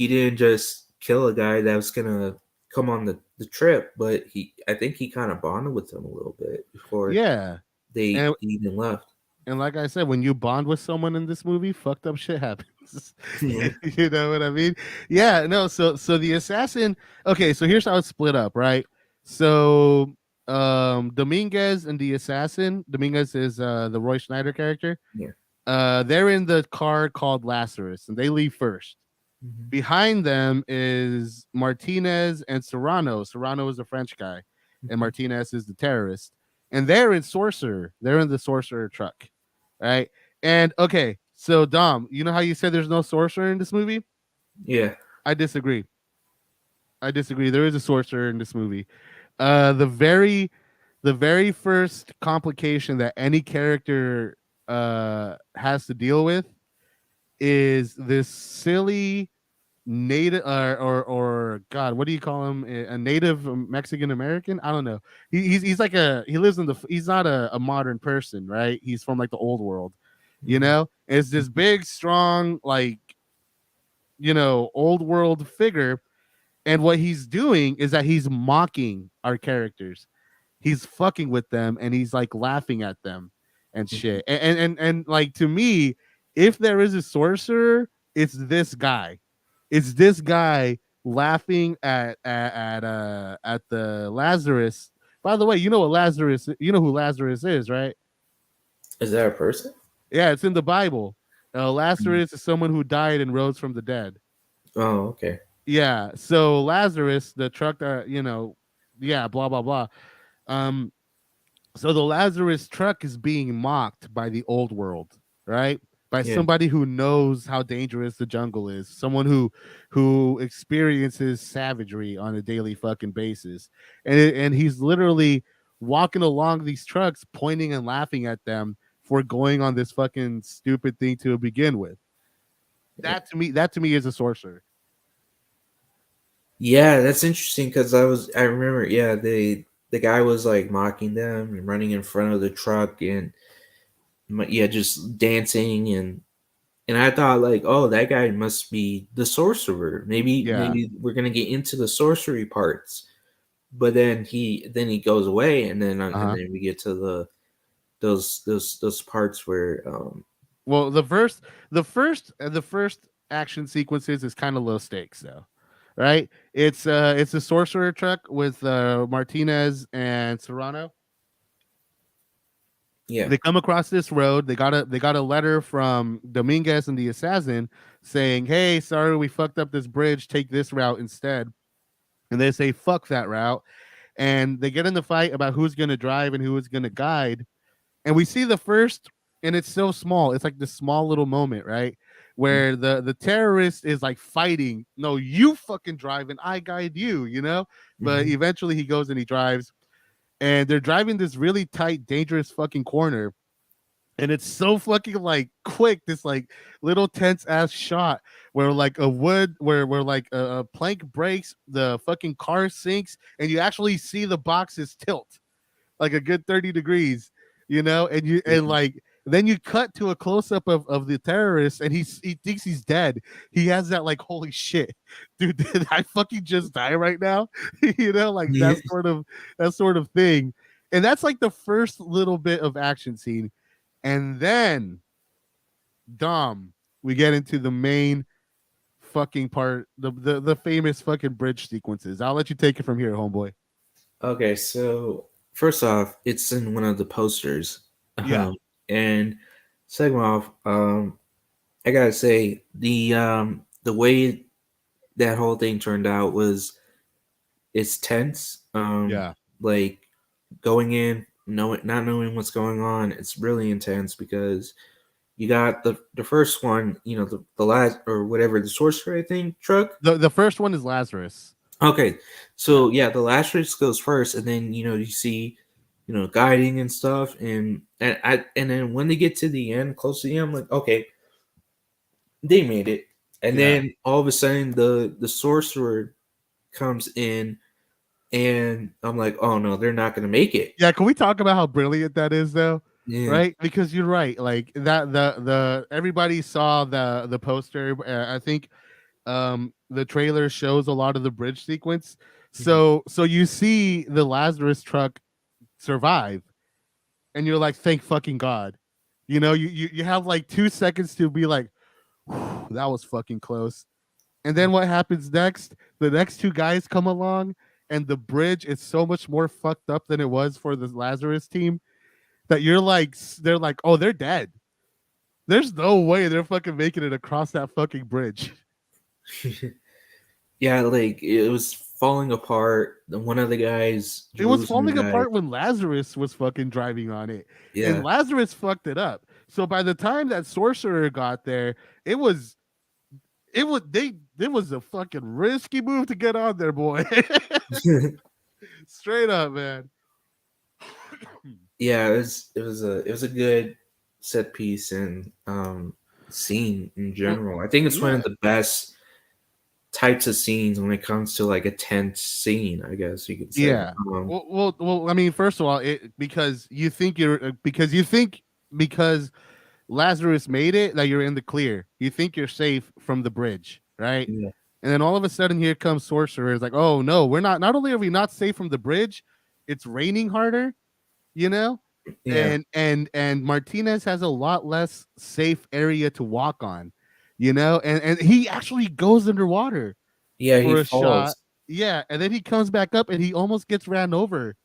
didn't just kill a guy that was gonna come on the trip, but I think he kind of bonded with him a little bit before
Yeah.
they
And
even left.
And like I said, when you bond with someone in this movie, fucked up shit happens.
Yeah,
You know what I mean? Yeah, no, so the assassin, okay, so here's how it's split up, right? So Dominguez and the assassin, Dominguez is the Roy Schneider character.
yeah.
They're in the car called Lazarus and they leave first.
Mhm.
Behind them is Martinez and Serrano. Serrano is the French guy, and
Mhm.
Martinez is the terrorist. And they're in Sorcerer. They're in the Sorcerer truck, right? And okay, so Dom, you know how you said there's no sorcerer in this movie?
Yeah,
I disagree. I disagree. There is a sorcerer in this movie. The very first complication that any character has to deal with is this silly native or God, what do you call him? A native Mexican American? I don't know. He's like he lives in the he's not a modern person, right? He's from like the old world, you
Mhm.
know. It's this big, strong, like old world figure, and what he's doing is that he's mocking our characters. He's fucking with them, and he's like laughing at them and
Mhm.
shit. And like to me, if there is a sorcerer, it's this guy. It's this guy laughing at the Lazarus. By the way, you know what Lazarus? You know who Lazarus is, right?
Is that a person?
Yeah, it's in the Bible.
Mhm.
Lazarus is someone who died and rose from the dead.
Oh, okay.
Yeah. So Lazarus, the truck that yeah, blah blah blah. Um, so the Lazarus truck is being mocked by the old world, right? By
Yeah,
somebody who knows how dangerous the jungle is, someone who experiences savagery on a daily fucking basis, and he's literally walking along these trucks, pointing and laughing at them for going on this fucking stupid thing to begin with. That to me is a sorcerer.
Yeah, that's interesting because I remember, yeah, the guy was like mocking them and running in front of the truck and yeah, just dancing and I thought like, oh, that guy must be the sorcerer.
Yeah.
Maybe we're gonna get into the sorcery parts, but then he goes away and
Uh-huh.
then we get to those parts where
Well, the first action sequences is kind of low stakes though. Right? It's a sorcerer truck with Martinez and Serrano.
yeah.
They come across this road. They got a letter from Dominguez and the assassin saying, "Hey, sorry we fucked up this bridge. Take this route instead." And they say, "Fuck that route." And they get in the fight about who's going to drive and who is going to guide. And we see the first, and it's so small. It's like this small little moment, right? Where the terrorist is like fighting. No, you fucking drive and I guide you, you know? But
Mm-hmm.
eventually he goes and he drives, and they're driving this really tight, dangerous fucking corner. And it's so fucking like quick, this like little tense ass shot where like a wood where like a plank breaks, the fucking car sinks, and you actually see the boxes tilt like a good 30 degrees, and you and
Yeah.
like then you cut to a close up of the terrorist, and he thinks he's dead. He has that like, holy shit, dude, did I fucking just die right now? Like
Yeah.
that sort of thing. And that's like the first little bit of action scene. And then Dom, we get into the main fucking part, the famous fucking bridge sequences. I'll let you take it from here, homeboy.
Okay, so first off, it's in one of the posters,
Yeah,
and second off, I gotta say the way that whole thing turned out was it's tense.
yeah.
Like going in, not knowing what's going on, it's really intense because you got the first one, the last or whatever the sorcerer I think truck.
The first one is Lazarus.
Okay,
Yeah.
so yeah, the last race goes first, and then you see, guiding and stuff, and then when they get to the end, close to the end, I'm like, okay, they made it, and
Yeah.
then all of a sudden the sorcerer comes in, and I'm like, oh no, they're not gonna make it.
Yeah, can we talk about how brilliant that is though?
Yeah.
Right? Because you're right. Like that the everybody saw the poster. I think the trailer shows a lot of the bridge sequence.
Mhm.
So you see the Lazarus truck survive, and you're like, thank fucking God. You have like 2 seconds to be like, that was fucking close. And then what happens next? The next two guys come along, and the bridge is so much more fucked up than it was for the Lazarus team, that you're like, they're like, oh, they're dead. There's no way they're fucking making it across that fucking bridge.
Yeah, like it was falling apart. One of the guys,
It was
Jerusalem
falling
guy,
apart when Lazarus was fucking driving on it, and
yeah.
Lazarus fucked it up. So by the time that Sorcerer got there, it was it was a fucking risky move to get on there, boy. Straight up, man.
Yeah, it was a good set piece and scene in
Well,
general. I think it's one
yeah.
of the best types of scenes when it comes to like a tense scene, I guess you could say.
Yeah. Well. I mean, first of all, because Lazarus made it, that you're in the clear. You think you're safe from the bridge, right?
Yeah,
And then all of a sudden, here comes Sorcerer. It's like, oh no, we're not. Not only are we not safe from the bridge, it's raining harder. You know,
yeah,
and Martinez has a lot less safe area to walk on. And he actually goes underwater
yeah. He
for a shot.
falls.
Yeah, and then he comes back up and he almost gets ran over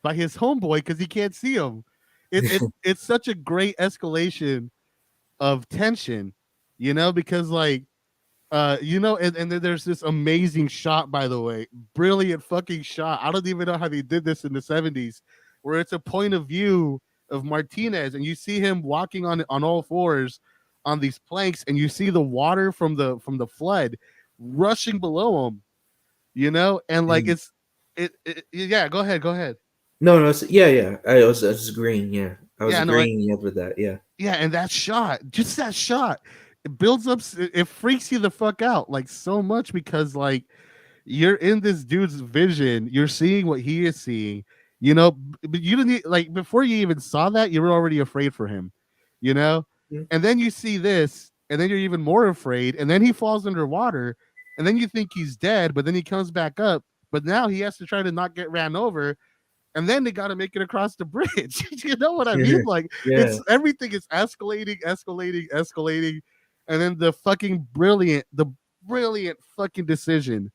by his homeboy because he can't see him. It's such a great escalation of tension, because like and then there's this amazing shot, by the way, brilliant fucking shot. I don't even know how they did this in the 70s, where it's a point of view of Martinez, and you see him walking on all fours on these planks, and you see the water from the flood rushing below him, and like
And
yeah, go ahead.
no, no, yeah, yeah. I was agreeing. Yeah, I was
Yeah, no, like,
agreeing with that. Yeah,
yeah, and that shot, just that shot, it builds up, it freaks you the fuck out like so much because like you're in this dude's vision, you're seeing what he is seeing, you know, but you didn't like before you even saw that, you were already afraid for him, you know,
Mhm.
and then you see this, and then you're even more afraid, and then he falls underwater, and then you think he's dead, but then he comes back up, but now he has to try to not get ran over, and then they got to make it across the bridge. You know what I mean? Like
Yeah.
it's everything is escalating, escalating, escalating, and then the brilliant fucking decision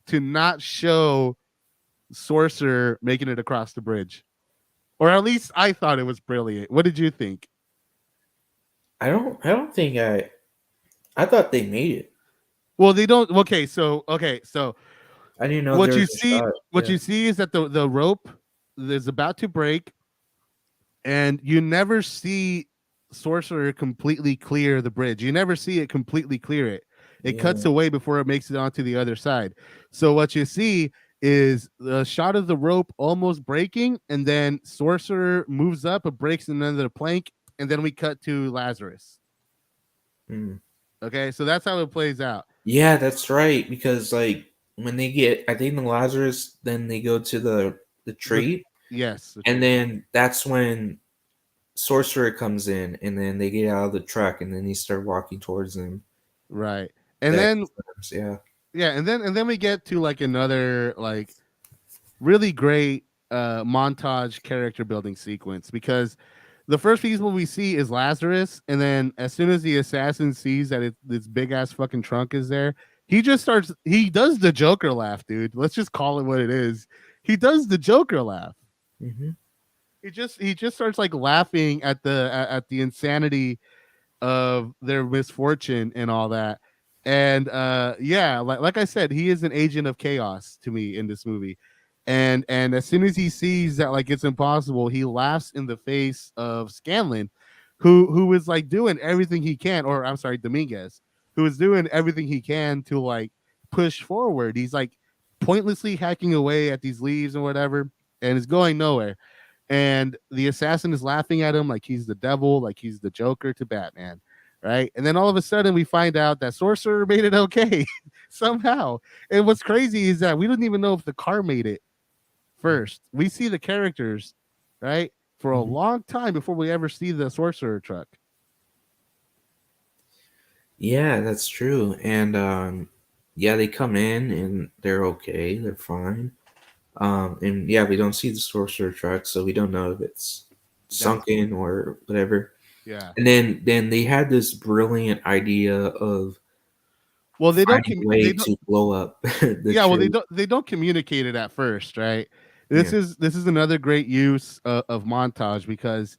to not show Sorcerer making it across the bridge. Or at least I thought it was brilliant. What did you think?
I don't think I thought they made it.
Well, they don't. Okay, so
I didn't know
what
there
you
was a
see,
shot.
what
Yeah.
you see is that the rope is about to break, and you never see Sorcerer completely clear the bridge. You never see it completely clear it. It cuts
Yeah.
away before it makes it onto the other side. So what you see is the shot of the rope almost breaking, and then Sorcerer moves up, it breaks another plank, and then we cut to Lazarus.
Mm.
Okay, so that's how it plays out.
Yeah, that's right. Because like when they get, I think the Lazarus, then they go to the
The
tree,
yes, the
and
tree.
then that's when Sorcerer comes in, and then they get out of the truck, and then they start walking towards them.
Right. And
That
then
confirms, yeah.
yeah, and then we get to like another like really great montage character building sequence because the first people we see is Lazarus, and then as soon as the assassin sees that this big ass fucking trunk is there, he does the Joker laugh, dude. Let's just call it what it is. He does the Joker laugh.
Hmm.
He just starts like laughing at the insanity of their misfortune and all that. And yeah, like I said, he is an agent of chaos to me in this movie. And as soon as he sees that like it's impossible, he laughs in the face of Scanlan, who is like doing everything he can, or I'm sorry, Dominguez, who is doing everything he can to like push forward. He's like pointlessly hacking away at these leaves and whatever, and it's going nowhere, and the assassin is laughing at him like he's the devil, like he's the Joker to Batman, right? And then all of a sudden we find out that Sorcerer made it okay somehow. And what's crazy is that we don't even know if the car made it first. We see the characters, right, for a
Hmm.
long time before we ever see the Sorcerer truck.
Yeah, that's true. And yeah, they come in and they're okay, they're fine. And yeah, we don't see the Sorcerer truck, so we don't know if it's
That's
sunken or whatever.
yeah.
And then they had this brilliant idea of
Well,
finding a way to blow up the
yeah, well
tree.
they don't communicate it at first, right?
Yeah.
This is another great use of montage because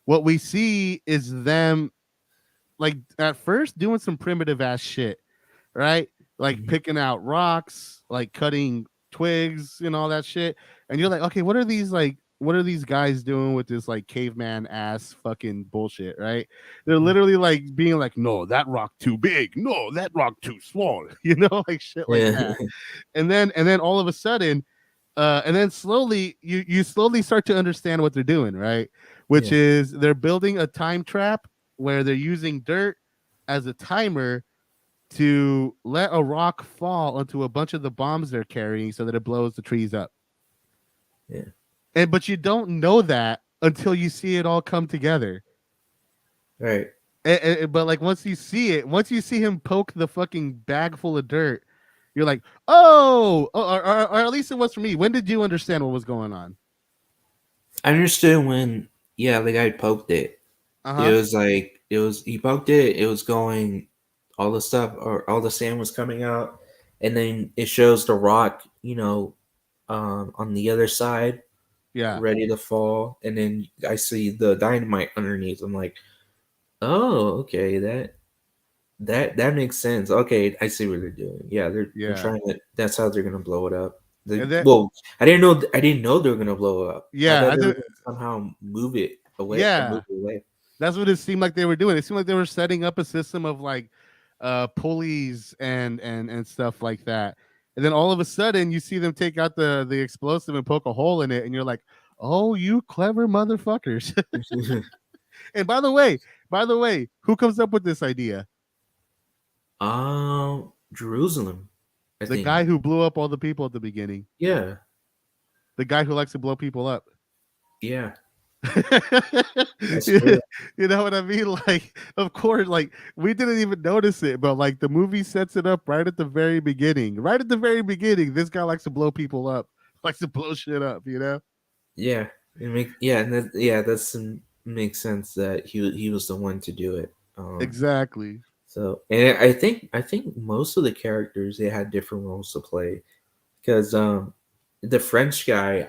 what we see is them like at first doing some primitive ass shit, right? Like
Mhm.
picking out rocks, like cutting twigs and all that shit. And you're like, okay, what are these guys doing with this like caveman ass fucking bullshit, right? They're literally like being like, no, that rock too big, no, that rock too small, like shit like
Yeah.
that. And then all of a sudden, and then slowly you slowly start to understand what they're doing, right? Which
Yeah.
is they're building a time trap where they're using dirt as a timer to let a rock fall onto a bunch of the bombs they're carrying so that it blows the trees up.
Yeah.
And but you don't know that until you see it all come together.
Right.
But like once you see him poke the fucking bag full of dirt, you're like, oh, or at least it was for me. When did you understand what was going on?
I understood when, yeah, the guy poked it.
Uh
It
huh.
was like it was he poked it. It was going, all the stuff or all the sand was coming out, and then it shows the rock, on the other side,
Yeah.
ready to fall, and then I see the dynamite underneath. I'm like, oh, okay, that makes sense. Okay, I see what they're doing. Yeah, they're
Yeah.
trying to. That's how they're gonna blow it up.
And then
Well, I didn't know they were gonna blow it up. I
yeah,
thought they were gonna somehow move
yeah.
it away.
That's what it seemed like they were doing. It seemed like they were setting up a system of like pulleys and stuff like that. And then all of a sudden you see them take out the explosive and poke a hole in it, and you're like, "Oh, you clever motherfuckers." And by the way, who comes up with this idea?
Jerusalem, I
The
think.
guy who blew up all the people at the beginning.
Yeah,
The guy who likes to blow people up.
yeah, that's
You
true.
know what I mean? Like, of course, like we didn't even notice it, but like the movie sets it up right at the very beginning. Right at the very beginning, this guy likes to blow people up, likes to blow shit up. You know?
Yeah, yeah, and yeah, that's makes sense that he was the one to do it.
Exactly.
So, and I think most of the characters they had different roles to play because the French guy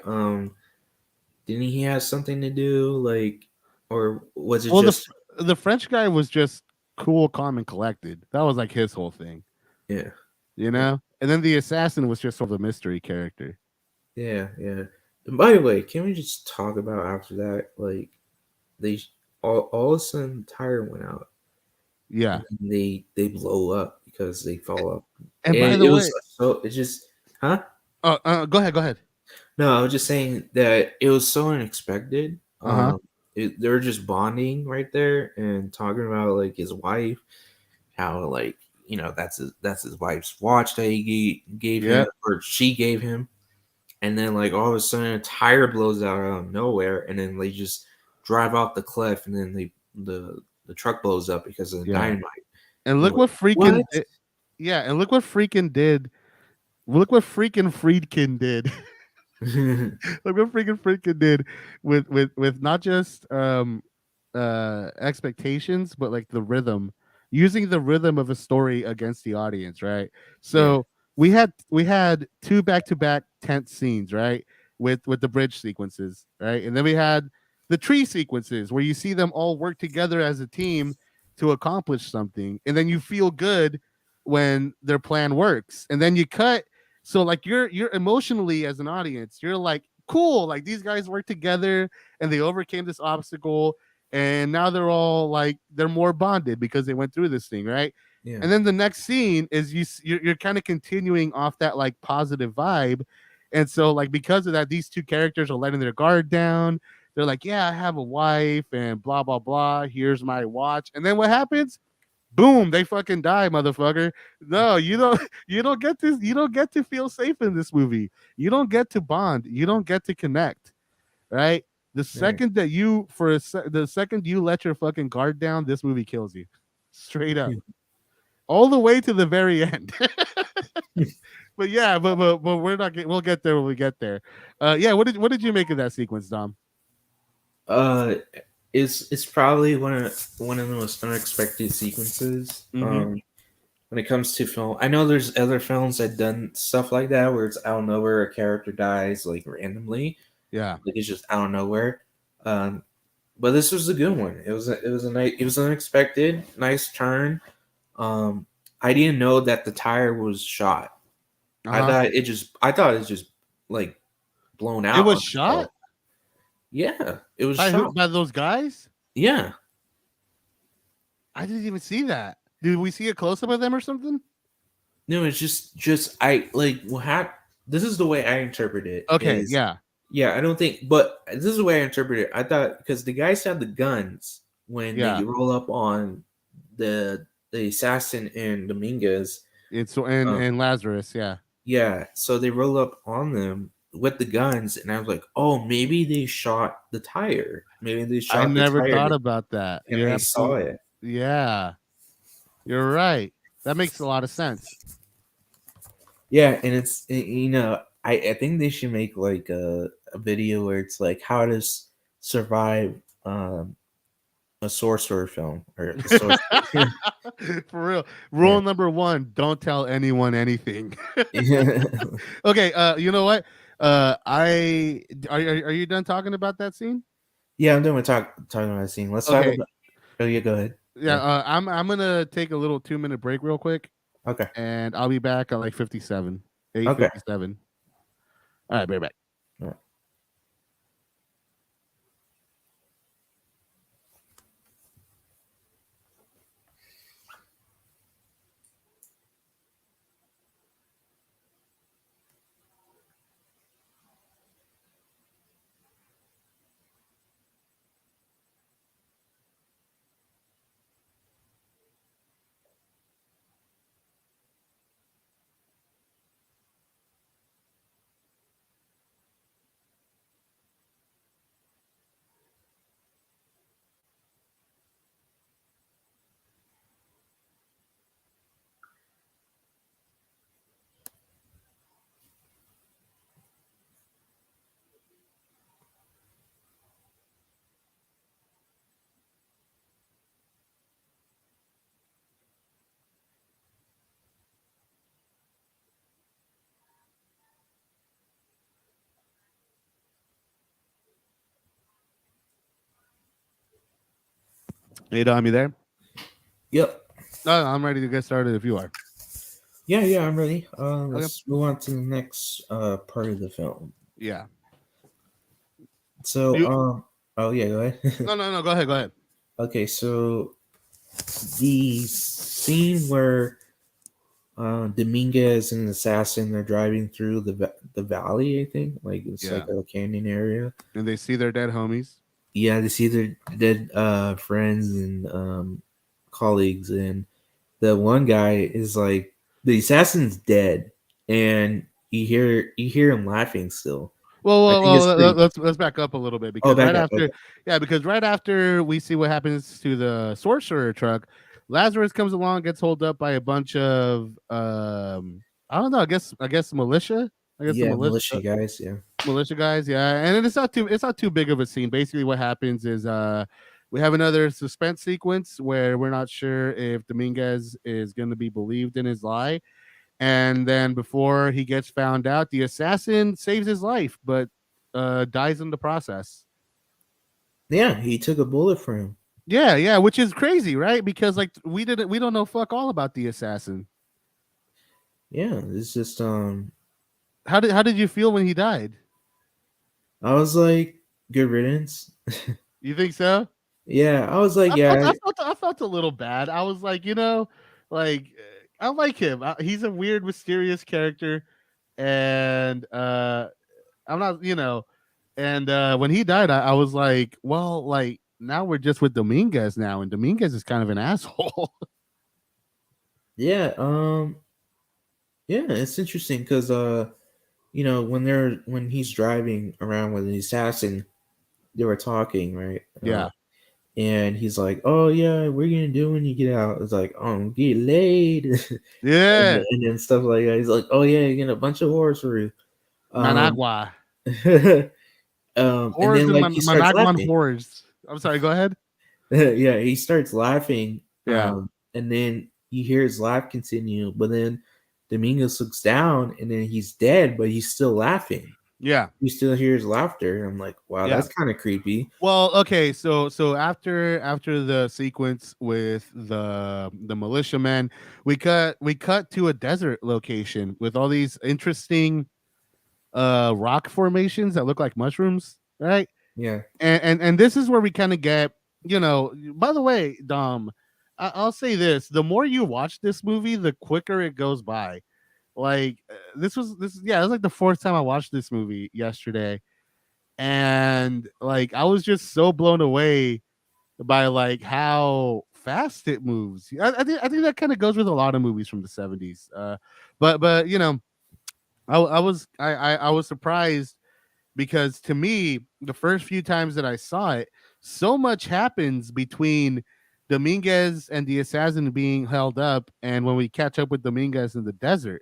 didn't he have something to do like, or was it
Well,
just
the French guy was just cool, calm, and collected. That was like his whole thing,
yeah,
you
yeah,
know. And then the assassin was just sort of a mystery character.
yeah, yeah. And by the way, can we just talk about after that like they all of a sudden tire went out and
Yeah.
then they blow up because they fall up
And by
and
the
it was
way,
so it just huh.
go ahead, go ahead.
No, I was just saying that it was so unexpected.
Uh huh.
They were just bonding right there and talking about like his wife, how like that's his wife's watch that he gave
Yeah.
him or she gave him, and then like all of a sudden a tire blows out of nowhere, and then they just drive off the cliff, and then the truck blows up because of the
Yeah.
dynamite.
And
I'm
look
like,
what freaking
what?
yeah, and look what freaking did. Look what freaking Friedkin did. Look what freaking did with not just expectations, but like the rhythm, using the rhythm of a story against the audience, right?
Yeah,
So we had two back-to-back tense scenes, right? With the bridge sequences, right? And then we had the tree sequences where you see them all work together as a team to accomplish something, and then you feel good when their plan works. And then you cut, so like you're emotionally as an audience, you're like, cool, like these guys work together and they overcame this obstacle, and now they're all like they're more bonded because they went through this thing, right?
yeah,
And then the next scene is you're kind of continuing off that like positive vibe. And so like because of that, these two characters are letting their guard down. They're like, yeah, I have a wife and blah blah blah, here's my watch. And then what happens? Boom, they fucking die, motherfucker. No, you don't get to feel safe in this movie. You don't get to bond. You don't get to connect, right? The
right.
second that the second you let your fucking guard down, this movie kills you. Straight up. All the way to the very end. But yeah, but we're not we'll get there when we get there. Yeah, what did you make of that sequence, Dom?
Uh, it's probably one of the most unexpected sequences.
Mm-hmm.
When it comes to film, I know there's other films that done stuff like that where it's out of nowhere a character dies like randomly,
Yeah.
like it's just out of nowhere. Um, but this was a good one. It was a nice, it was unexpected, nice turn. Um, I didn't know that the tire was shot.
Uh-huh.
I thought it just like blown
It
out
was
on itself.
shot
Yeah, it was
by who?
shot.
By those guys?
Yeah.
I didn't even see that. Did we see a close up of them or something?
No, it's just I like what happened. This is the way I interpret it.
Okay,
Is
yeah.
yeah, I don't think, but this is the way I interpret it. I thought because the guys had the guns when they
Yeah.
roll up on the assassin and Dominguez.
It's
Um,
and Lazarus, yeah.
yeah, so they roll up on them with the guns, and I was like, oh, maybe they shot the tire. Maybe they
I
shot the
never
tire,
thought about that.
and
You're
I saw
absolutely
it.
yeah. You're right. That makes a lot of sense.
Yeah, and I think they should make like a video where it's like how to survive a sorcerer film or a sorcerer.
For real.
Yeah.
Rule number 1, don't tell anyone anything.
Yeah.
Okay, you know what? I are you done talking about that scene?
Yeah, I'm doing talking about a scene. Let's talk
Okay.
about. Oh yeah, go ahead.
Yeah,
Yeah.
I'm gonna take a little 2-minute break real quick,
Okay.
and I'll be back at like 57,
Okay.
8:57. All right, be right back.
All right.
Hey, Dom, you there?
Yep.
No, I'm ready to get started if you are.
Yeah, I'm ready.
Okay.
Let's move on to the next part of the film.
Yeah.
So,
You
oh yeah, go ahead.
no. Go ahead. Go ahead.
Okay, so the scene where Dominguez and the assassin are driving through the valley, I think, like it's like
Yeah.
a canyon area.
And they see their dead homies.
Yeah, they see their dead friends and colleagues, and the one guy is like the assassin's dead, and you hear him laughing still.
Well,
I
well,
think
well.
it's pretty.
Let's back up a little bit
Oh,
because
back
right
up.
after, yeah, because right after we see what happens to the sorcerer truck, Lazarus comes along, gets holed up by a bunch of I don't know. I guess militia. I guess the
Yeah,
militia.
militia guys. Yeah,
Militia guys, yeah, and it's not too big of a scene. Basically, what happens is we have another suspense sequence where we're not sure if Dominguez is going to be believed in his lie, and then before he gets found out, the assassin saves his life, but dies in the process.
yeah. He took a bullet for him.
Yeah, yeah, which is crazy, right? Because like we don't know fuck all about the assassin.
Yeah, it's just
How did you feel when he died?
I was like, good riddance.
You think so?
Yeah, I was like,
I felt
yeah,
I felt I felt a little bad. I was like, like I like him. He's a weird, mysterious character, and I'm not, And when he died, I was like, well, like now we're just with Dominguez now, and Dominguez is kind of an asshole.
yeah, yeah. It's interesting because when he's driving around with the assassin, they were talking, right?
Yeah,
And he's like, "Oh yeah, what are you gonna do when you get out?" It's like, "Oh, get laid,"
yeah,
and then stuff like that. He's like, "Oh yeah, you get a bunch of horse for you." Um,
Managua
and
horrors
then
and
like he starts
Managua
laughing.
horrors. I'm sorry. Go ahead.
Yeah, he starts laughing.
Yeah,
And then you hear his laugh continue, but then Domingos looks down, and then he's dead, but he's still laughing.
yeah,
You still hear his laughter. I'm like, wow,
yeah.
that's kind of creepy.
Well, okay, so after the sequence with the militiamen, we cut to a desert location with all these interesting rock formations that look like mushrooms, right?
Yeah,
And this is where we kind of get, by the way, Dom, I'll say this, the more you watch this movie, the quicker it goes by. Like it was like the fourth time I watched this movie yesterday, and like I was just so blown away by like how fast it moves. I think that kind of goes with a lot of movies from the 70s. But I was surprised because to me, the first few times that I saw it, so much happens between Dominguez and the assassin being held up, and when we catch up with Dominguez in the desert.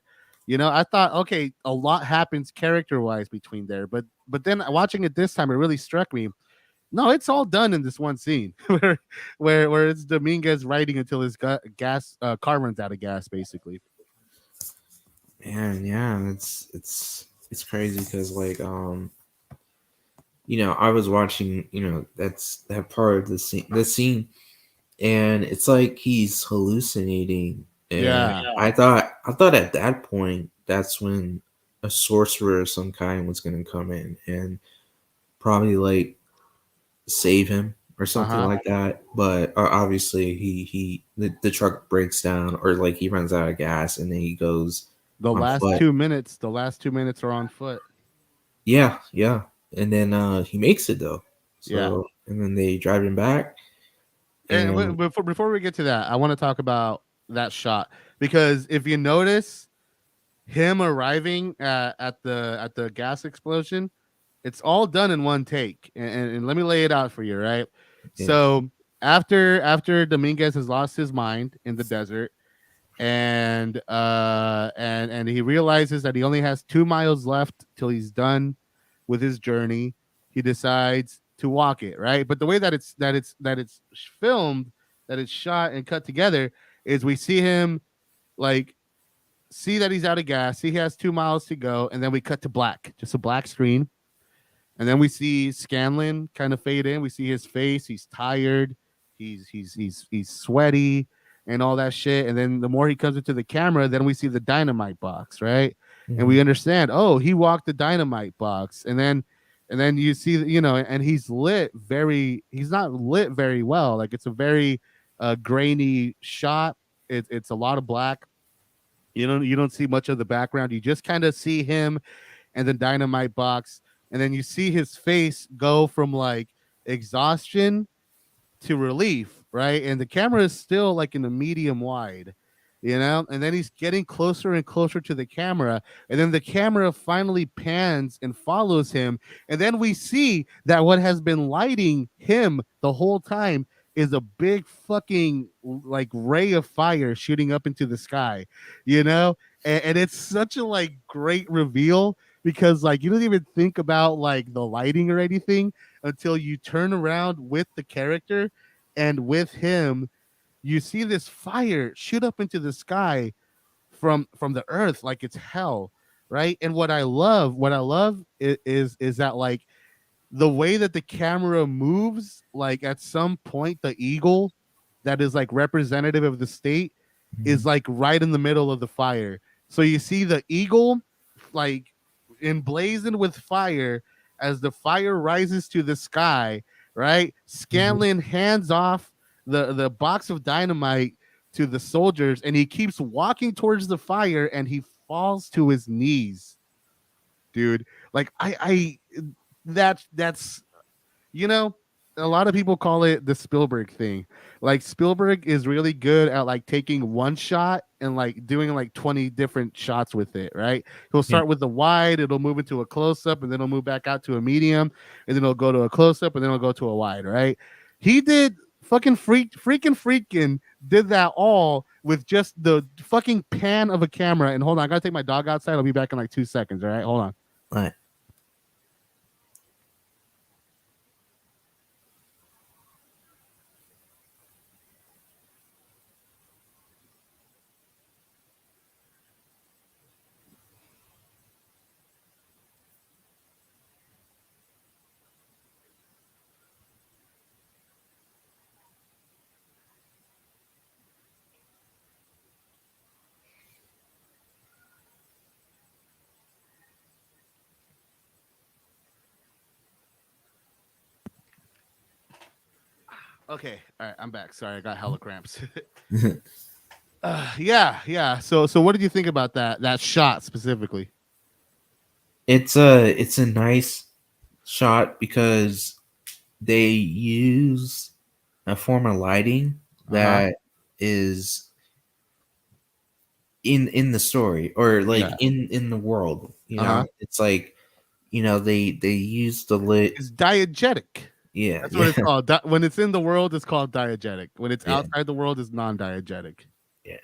I thought, okay, a lot happens character wise between there, but then watching it this time, it really struck me. No, it's all done in this one scene where it's Dominguez riding until his gas car runs out of gas, basically.
man, yeah, it's crazy because like I was watching that's that part of the scene, and it's like he's hallucinating, and
Yeah,
I thought at that point that's when a sorcerer of some kind was going to come in and probably like save him or
uh
something
huh.
like that. But obviously the truck breaks down, or like he runs out of gas, and then he goes
The
on
last
foot.
2 minutes, the last 2 minutes are on foot.
Yeah, and then he makes it though.
Yeah.
So and then they drive him back,
And
and
before we get to that, I want to talk about that shot because if you notice him arriving at the gas explosion, it's all done in one take. And let me lay it out for you, right?
yeah,
So after Dominguez has lost his mind in the desert, and he realizes that he only has 2 miles left till he's done with his journey, he decides to walk it, right? But the way that it's filmed, that it's shot and cut together, is we see him like see that he's out of gas, see he has 2 miles to go, and then we cut to black, just a black screen. And then we see Scanlon kind of fade in. We see his face. He's tired. he's sweaty and all that shit. And then the more he comes into the camera, then we see the dynamite box, right? And we
Mhm.
understand, oh, he walked the dynamite box, and then you see, and he's not lit very well. Like it's a very grainy shot. It's a lot of black. You don't see much of the background. You just kind of see him and then dynamite box, and then you see his face go from like exhaustion to relief, right? And the camera is still like in a medium wide, and then he's getting closer and closer to the camera, and then the camera finally pans and follows him, and then we see that what has been lighting him the whole time is a big fucking like ray of fire shooting up into the sky, and it's such a like great reveal because like you don't even think about like the lighting or anything until you turn around with the character and with him you see this fire shoot up into the sky from the earth like it's hell, right? And what I love is that like the way that the camera moves, like at some point the eagle that is like representative of the state is
Mhm.
like right in the middle of the fire. So you see the eagle like emblazoned with fire as the fire rises to the sky, right?
Mhm.
Scanlan hands off the box of dynamite to the soldiers and he keeps walking towards the fire and he falls to his knees, dude. Like that's you know, a lot of people call it the Spielberg thing. Like Spielberg is really good at like taking one shot and like doing like 20 different shots with it, right? He'll
Yeah.
start with the wide, it'll move into a close up, and then it'll move back out to a medium, and then it'll go to a close up, and then it'll go to a wide, right? He did fucking friedkin did that all with just the fucking pan of a camera. And hold on, I gotta take my dog outside. I'll be back in like 2 seconds. All right, hold on.
Right.
Okay, all right, I'm back. Sorry, I got hella cramps. Yeah. So what did you think about that shot specifically?
It's a nice shot because they use a form of lighting
Uh huh.
that is in the story or like
Yeah.
in the world.
Uh huh.
It's like they use the lit.
It's diegetic.
Yeah,
That's what
yeah,
it's called. When it's in the world, it's called diegetic. When it's
yeah,
outside the world, it's non-diegetic.
yeah.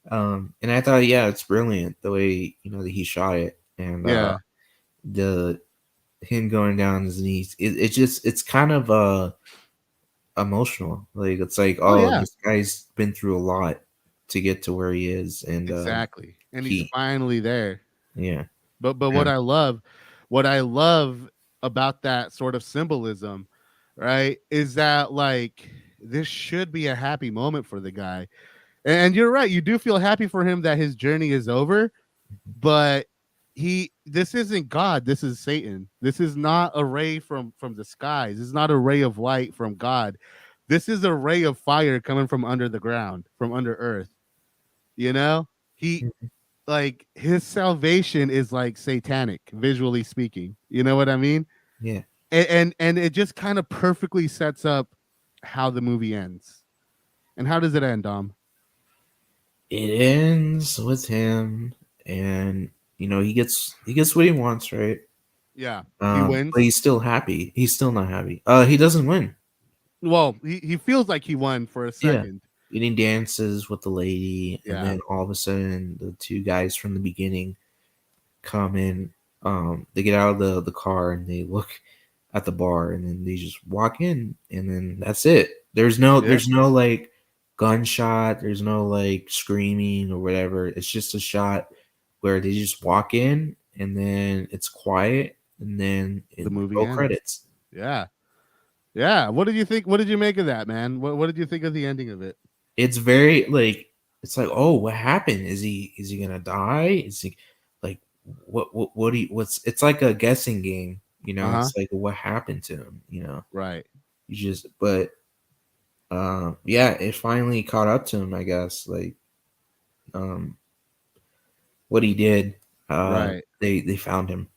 And I thought, yeah, it's brilliant the way that he shot it, and
Yeah.
the him going down his knees. It's kind of emotional. Like it's like,
Oh
oh,
yeah.
this guy's been through a lot to get to where he is, and
Exactly. And he's
he,
finally there.
yeah,
But
yeah,
what I love about that sort of symbolism, right, is that like this should be a happy moment for the guy. And you're right, you do feel happy for him that his journey is over, but this isn't God, this is Satan. This is not a ray from the skies. This is not a ray of light from God. This is a ray of fire coming from under the ground, from under earth. You know? He like his salvation is like satanic, visually speaking. You know what I mean?
yeah.
And it just kind of perfectly sets up how the movie ends. And how does it end, Dom?
It ends with him, and he gets what he wants, right?
Yeah, he
But
wins.
he's still happy. He's still not happy. He doesn't win.
Well, he feels like he won for a
Yeah.
second.
And he dances with the lady, and
Yeah,
then all of a sudden, the two guys from the beginning come in. They get out of the car and they look at the bar, and then they just walk in, and then that's it. There's no
yeah.
there's no like gunshot. There's no like screaming or whatever. It's just a shot where they just walk in, and then it's quiet, and then
The movie
roll
ends.
credits.
Yeah. Yeah. What did you think? What did you make of that, man? What did you think of the ending of it?
It's very like it's like, oh, what happened? Is he gonna die? Is he like what do you what's it's like a guessing game, you
Uh
know?
huh.
It's like what happened to him, you know?
Right.
You just but yeah, it finally caught up to him, I guess. Like um what he did,
Right.
they found him.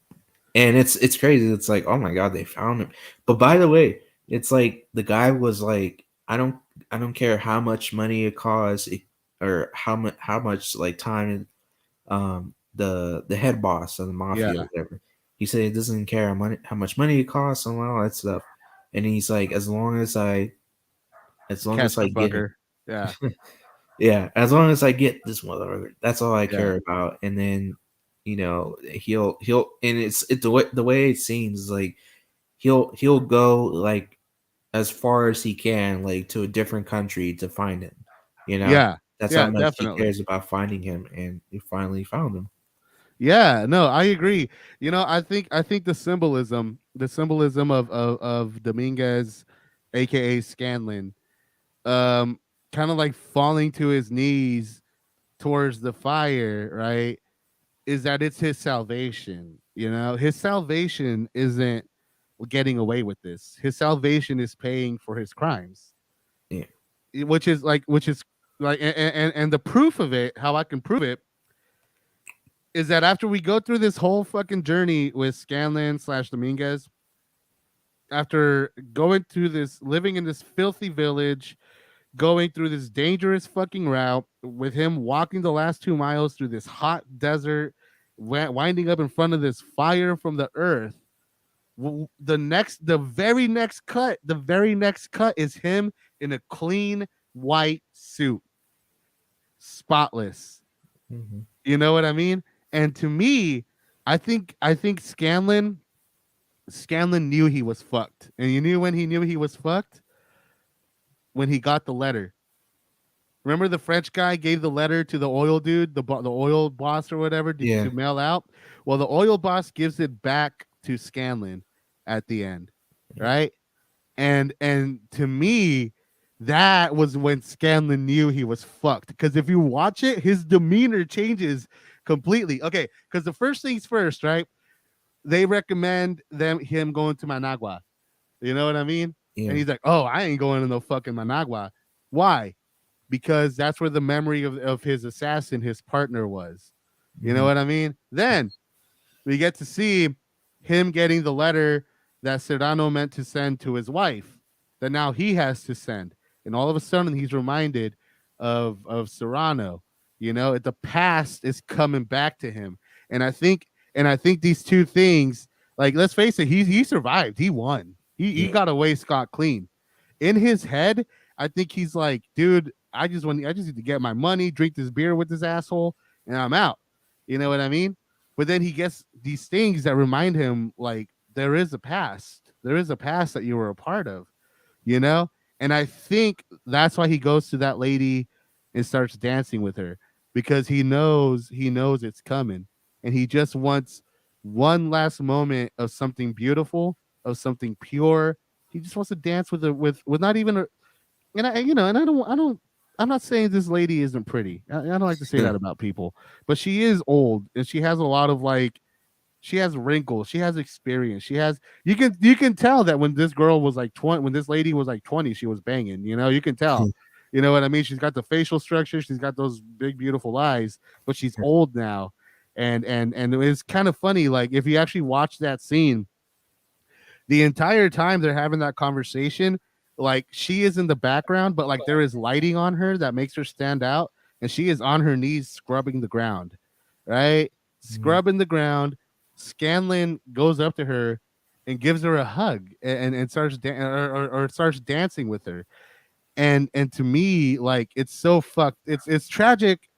And it's crazy. It's like, oh my god, they found him. But by the way, it's like the guy was like, I don't care how much money it costs, or how much like time the head boss of the mafia or
Yeah.
whatever. He said it doesn't care how much money it costs and all that stuff. And he's like, as long
Catch
as I
the
get him,
fucker. Yeah.
yeah, as long as I get this motherfucker, that's all I
Yeah.
care about. And then, he'll and it's the way it seems is like he'll go like as far as he can, like to a different country to find him. You know,
Yeah.
that's how
Yeah.
much he
Definitely.
cares about finding him, and he finally found him.
Yeah, no, I agree. I think the symbolism of Dominguez, aka Scanlon, um, kind of like falling to his knees towards the fire, right? Is that it's his salvation. His salvation isn't getting away with this. His salvation is paying for his crimes,
Yeah,
which is like, and the proof of it, how I can prove it is that after we go through this whole fucking journey with Scanlan slash Dominguez, after going through this, living in this filthy village, going through this dangerous fucking route, with him walking the last 2 miles through this hot desert, winding up in front of this fire from the earth. The very next cut is him in a clean white suit, spotless.
hmm
You know what I mean? And to me, I think Scanlon knew he was fucked. And you knew when he knew he was fucked? When he got the letter. Remember the French guy gave the letter to the oil dude, the oil boss or whatever,
yeah,
to mail out? Well, the oil boss gives it back to Scanlon at the end,
yeah,
right? And to me, that was when Scanlon knew he was fucked. Because if you watch it, his demeanor changes completely. Okay, because the first things first, right? They recommend him going to Managua. You know what I mean? And
yeah,
he's like, "Oh, I ain't going to no fucking Managua." Why? Because that's where the memory of his assassin, his partner, was. You know
hmm
what I mean? Then we get to see him getting the letter that Serrano meant to send to his wife, that now he has to send. And all of a sudden he's reminded of Serrano. The past is coming back to him. And I think these two things, like, let's face it, he survived. He won. He
yeah,
got away scot clean. In his head, I think he's like, dude, I just need to get my money, drink this beer with this asshole, and I'm out. You know what I mean? But then he gets these things that remind him, like, there is a past. There is a past that you were a part of, you know? And I think that's why he goes to that lady and starts dancing with her, because he knows it's coming. And he just wants one last moment of something beautiful, of something pure. He just wants to dance with her, with not even a, and I'm not saying this lady isn't pretty. I don't like to say that about people, but she is old and she has a lot of, like, she has wrinkles, she has experience, you can tell that when this girl was like 20, when this lady was like 20, she was banging. You can tell. You know what I mean? She's got the facial structure, she's got those big beautiful eyes, but she's old now. And it's kind of funny, like, if you actually watch that scene, the entire time they're having that conversation, like, she is in the background, but like there is lighting on her that makes her stand out, and she is on her knees scrubbing the ground, right?
Mhm.
Scrubbing the ground. Scanlon goes up to her and gives her a hug, and starts or starts dancing with her. And to me, like, it's so fucked. It's tragic,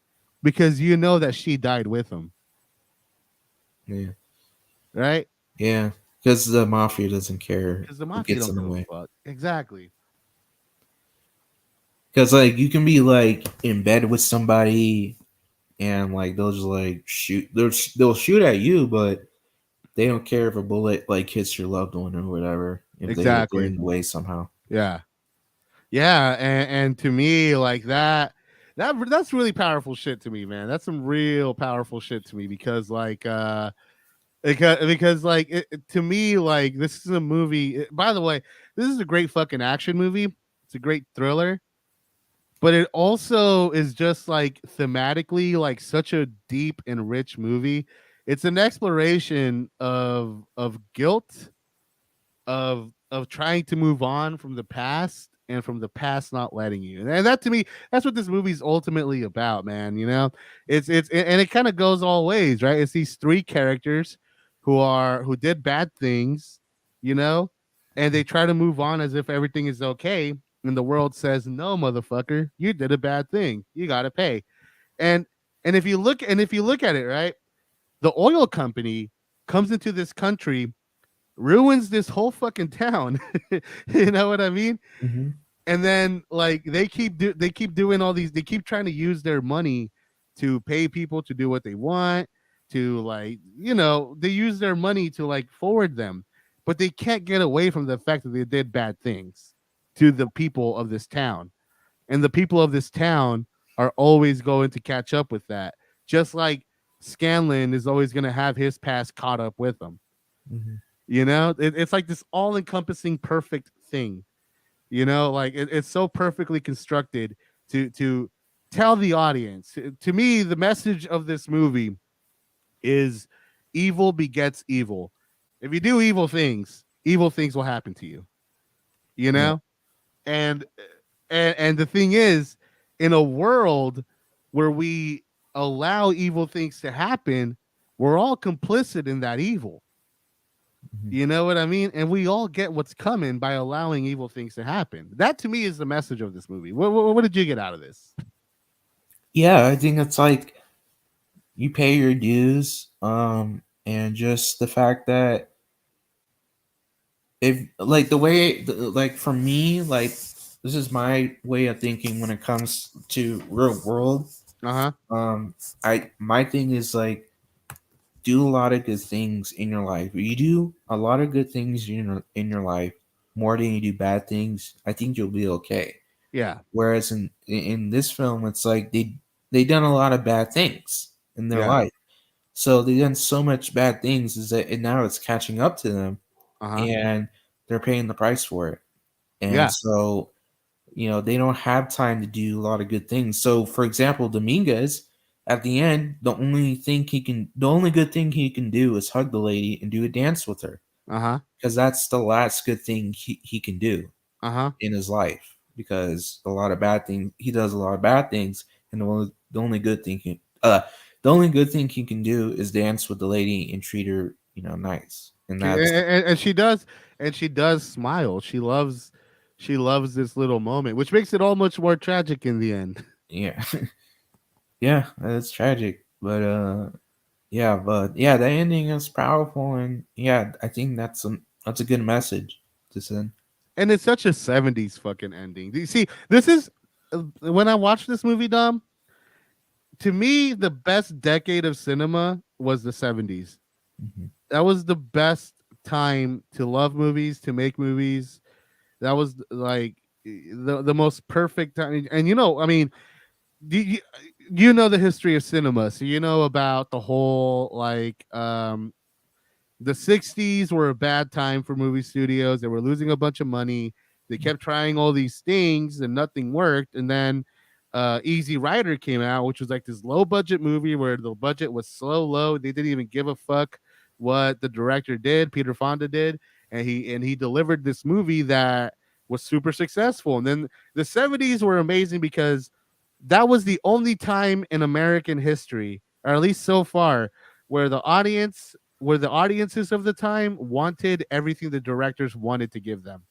because you know that she died with him,
yeah,
right?
yeah. Because the mafia doesn't care
Because the
who
mafia
gets
don't
in the
give a
way.
fuck. Exactly.
Because like you can be like in bed with somebody and like they'll just like shoot. They'll shoot at you, but they don't care if a bullet like hits your loved one or whatever. if they get
Exactly.
in the way somehow.
Yeah. Yeah, and to me, like that's really powerful shit to me, man. That's some real powerful shit to me because because like to me, like this is a movie. By the way, this is a great fucking action movie. It's a great thriller, but it also is just like thematically like such a deep and rich movie. It's an exploration of guilt, of trying to move on from the past and from the past not letting you. And that to me, that's what this movie's ultimately about, man. You know, it's and it kind of goes all ways, right? It's these three characters who did bad things, you know, and they try to move on as if everything is okay. And the world says, no, motherfucker, you did a bad thing. You gotta pay. And if you look at it, right, the oil company comes into this country, ruins this whole fucking town. You know what I mean?
Mm-hmm.
And then like they keep doing all these. They keep trying to use their money to pay people to do what they want. To like they use their money to like forward them, but they can't get away from the fact that they did bad things to the people of this town, and the people of this town are always going to catch up with that. Just like Scanlan is always going to have his past caught up with him.
Mm-hmm.
It's like this all-encompassing perfect thing. Like it's so perfectly constructed to tell the audience. To me, the message of this movie is evil begets evil. If you do evil things will happen to you. You
Yeah.
know, and and the thing is, in a world where we allow evil things to happen, we're all complicit in that evil.
Mm-hmm.
You know what I mean? And we all get what's coming by allowing evil things to happen. That to me is the message of this movie. What did you get out of this?
Yeah, I think it's like you pay your dues, and just the fact that if like the way like for me, like this is my way of thinking when it comes to real world.
Uh huh.
I my thing is like do a lot of good things in your life. If you do a lot of good things in your life more than you do bad things, I think you'll be okay.
Yeah.
Whereas in this film, it's like they done a lot of bad things in their
Yeah.
life, so they done so much bad things is that and now it's catching up to them,
Uh huh.
and they're paying the price for it. And
Yeah.
so they don't have time to do a lot of good things. So for example, Dominguez at the end, the only good thing he can do is hug the lady and do a dance with her
Uh huh.
because that's the last good thing he can do
Uh huh.
in his life because a lot of bad things he does a lot of bad things, and the only good thing he can do is dance with the lady and treat her nice, and that's
And she does smile. She loves this little moment, which makes it all much more tragic in the end.
yeah. Yeah, that's tragic, but yeah, the ending is powerful, and yeah, I think that's a good message to send.
And it's such a 70s fucking ending. Do you see? This is when I watched this movie, Dom. To me, the best decade of cinema was the 70s.
Hmm.
That was the best time to love movies, to make movies. That was like the most perfect time. And I mean, you, you know the history of cinema, so you know about the whole like the 60s were a bad time for movie studios. They were losing a bunch of money. They kept trying all these things and nothing worked. And then Easy Rider came out, which was like this low budget movie where the budget was so low they didn't even give a fuck what the director did, Peter Fonda did, and he delivered this movie that was super successful. And then the 70s were amazing because that was the only time in American history, or at least so far, where the audiences of the time wanted everything the directors wanted to give them.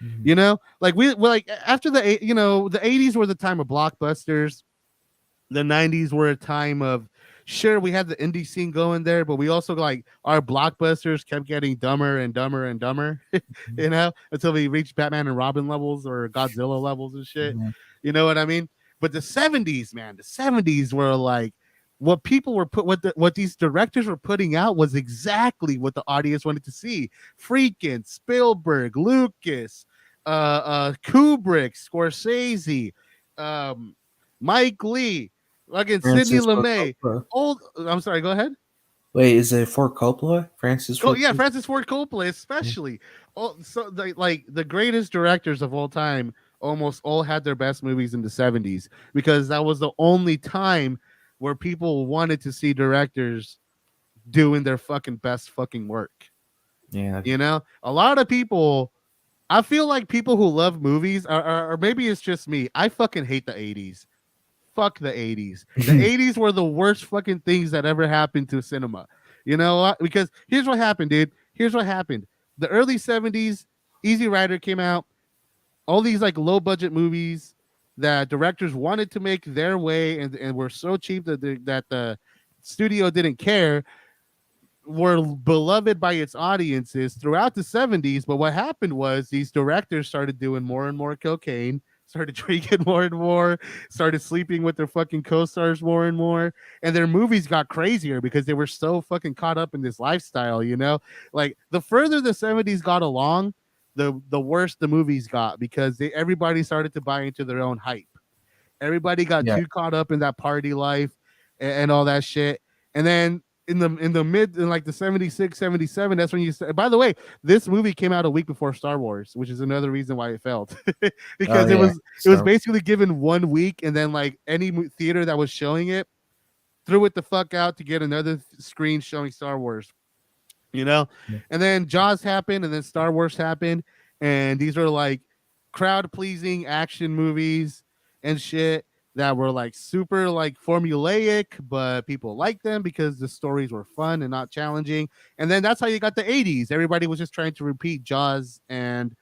Hmm.
Like we like after the 80s were the time of blockbusters. The 90s were a time of, sure, we had the indie scene going there, but we also like our blockbusters kept getting dumber and dumber and dumber, until we reached Batman and Robin levels or Godzilla levels and shit.
Hmm.
You know what I mean? But the 70s, man, the 70s were like what people were what these directors were putting out was exactly what the audience wanted to see. Friedkin, Spielberg, Lucas, Kubrick, Scorsese, um, Mike Lee, again Sidney
Francis Ford
Lumet.
Coppola.
Old, I'm sorry. Go ahead.
Wait, is it Ford Coppola? Francis Ford
Yeah,
Coppola?
Francis Ford Coppola, especially. All so like the greatest directors of all time almost all had their best movies in the 70s because that was the only time where people wanted to see directors doing their fucking best fucking work.
Yeah.
You know, a lot of people. I feel like people who love movies, or maybe it's just me. I fucking hate the 80s. Fuck the 80s. The 80s were the worst fucking things that ever happened to cinema. You know what? Because here's what happened, dude. Here's what happened. The early 70s, Easy Rider came out. All these like low budget movies that directors wanted to make their way and were so cheap that the studio didn't care were beloved by its audiences throughout the 70s. But what happened was these directors started doing more and more cocaine, started drinking more and more, started sleeping with their fucking co-stars more and more, and their movies got crazier because they were so fucking caught up in this lifestyle, you know? Like the further the 70s got along, the worse the movies got because everybody started to buy into their own hype. Everybody got
Yeah.
too caught up in that party life and all that shit. And then in the mid in like the 76, 77, that's when you say, by the way, this movie came out a week before Star Wars, which is another reason why it failed.
Oh
Because
yeah.
it was
So
basically given 1 week and then like any theater that was showing it threw it the fuck out to get another screen showing Star Wars, you know?
yeah.
And then Jaws happened and then Star Wars happened. And these are like crowd pleasing action movies and shit that were like super like formulaic, but people liked them because the stories were fun and not challenging. And then that's how you got the 80s. Everybody was just trying to repeat Jaws and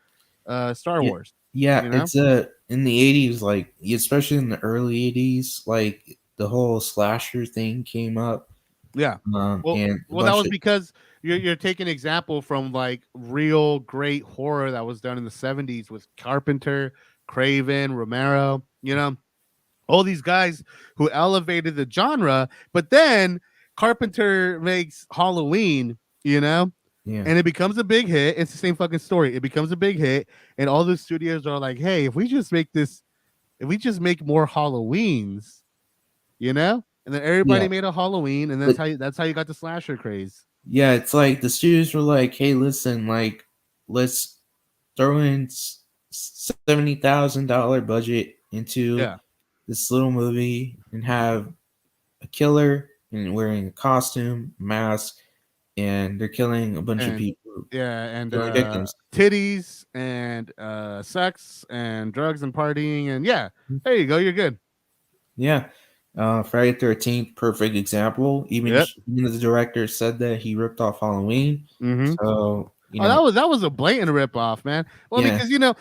Star
Yeah,
Wars,
yeah,
you know?
it's in the 80s, like especially in the early 80s, like the whole slasher thing came up.
Yeah.
And a
That
bunch
was
of
because you're taking an example from like real great horror that was done in the 70s with Carpenter, Craven, Romero, you know, all these guys who elevated the genre. But then Carpenter makes Halloween, you know,
yeah.
and it becomes a big hit. It's the same fucking story. It becomes a big hit, and all the studios are like, "Hey, if we just make more Halloweens, you know." And then everybody
Yeah,
made a Halloween, and
but
that's how you got the slasher craze.
yeah, it's like the studios were like, "Hey, listen, like let's throw in $70,000 budget into
Yeah,
this little movie and have a killer and wearing a costume, mask, and they're killing a bunch of
and
people,
and
killing victims."
titties and sex and drugs and partying and yeah, there you go. You're good.
Yeah. Friday 13th, perfect example.
Yep.
Even the director said that he ripped off Halloween.
Mm-hmm.
So, you
Oh,
know,
that was a blatant rip off, man. Well,
yeah,
because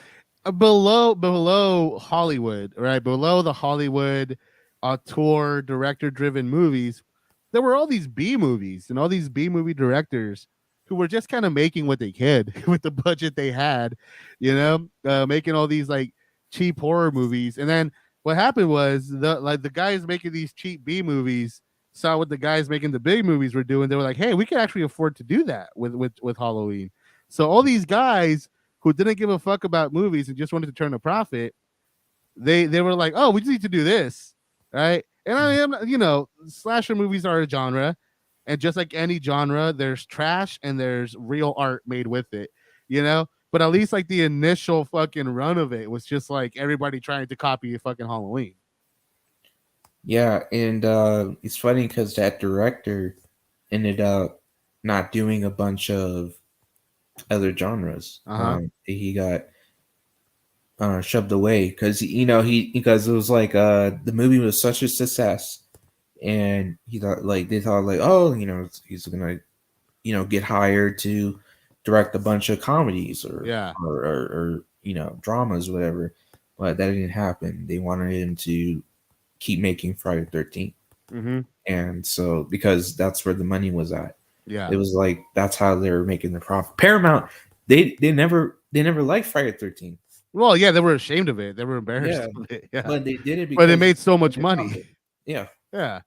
below Hollywood, right? Below the Hollywood auteur director driven movies, there were all these B movies and all these B movie directors who were just kind of making what they could with the budget they had, making all these like cheap horror movies. And then what happened was the guys making these cheap B movies saw what the guys making the big movies were doing. They were like, hey, we can actually afford to do that with Halloween. So all these guys who didn't give a fuck about movies and just wanted to turn a profit, they were like, oh, we just need to do this, right? And I am, slasher movies are a genre, and just like any genre, there's trash and there's real art made with it, you know. But at least like the initial fucking run of it was just like everybody trying to copy a fucking Halloween.
yeah. And it's funny because that director ended up not doing a bunch of other genres.
Uh huh.
He got shoved away because because it was like the movie was such a success, and he thought like they thought like, oh, he's gonna get hired to direct a bunch of comedies
Yeah.
or dramas, whatever. But that didn't happen. They wanted him to keep making Friday the 13th,
Mm-hmm.
and so because that's where the money was at.
Yeah.
It was like that's how they were making the profit. Paramount, they never liked Friday the 13th.
Well, yeah, they were ashamed of it. They were embarrassed
Yeah,
of it. Yeah.
but they did it
But it
because
made so
they
much
made
money.
profit. Yeah,
Yeah.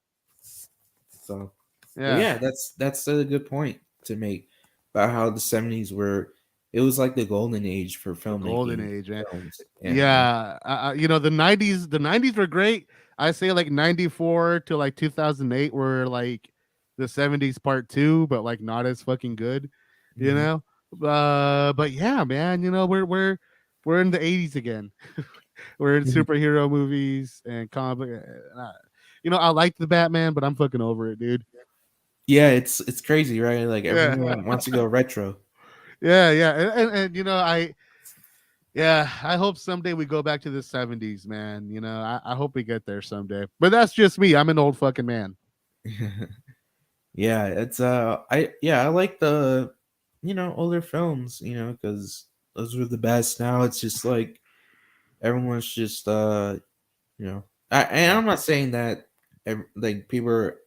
So, but
Yeah,
yeah, that's a good point to make about how the '70s were. It was like the golden age for
the golden
filmmaking
age, man.
films. Yeah,
Yeah, you know, the '90s were great. I say like '94 to like 2008 were like the '70s part two, but like not as fucking good, you
hmm
know. But yeah, man, you know, we're in the '80s again. We're in superhero movies and comic. You know, I like the Batman, but I'm fucking over it, dude.
yeah. It's crazy, right? Like
Yeah,
everyone wants to go retro.
yeah, and you know, I hope someday we go back to the '70s, man. You know, I hope we get there someday. But that's just me. I'm an old fucking man.
Yeah, it's I like the older films, because those were the best. Now it's just like everyone's just and I'm not saying that like people are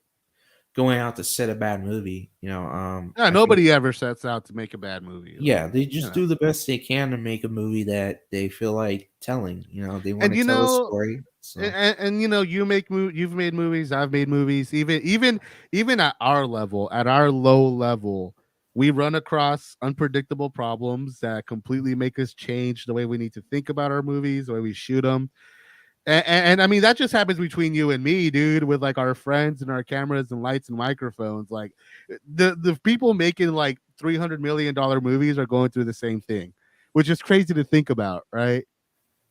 going out to set a bad movie,
Yeah,
I think
nobody ever sets out to make a bad movie.
yeah,
Like,
they
you
just
know,
do the best they can to make a movie that they feel like telling, they want
and
to
you
tell a
know,
story. So,
and you know, you've made movies, I've made movies. Even at our level, at our low level, we run across unpredictable problems that completely make us change the way we need to think about our movies, the way we shoot them. And I mean that just happens between you and me, dude, with like our friends and our cameras and lights and microphones. Like the people making like $300 million movies are going through the same thing, which is crazy to think about, right?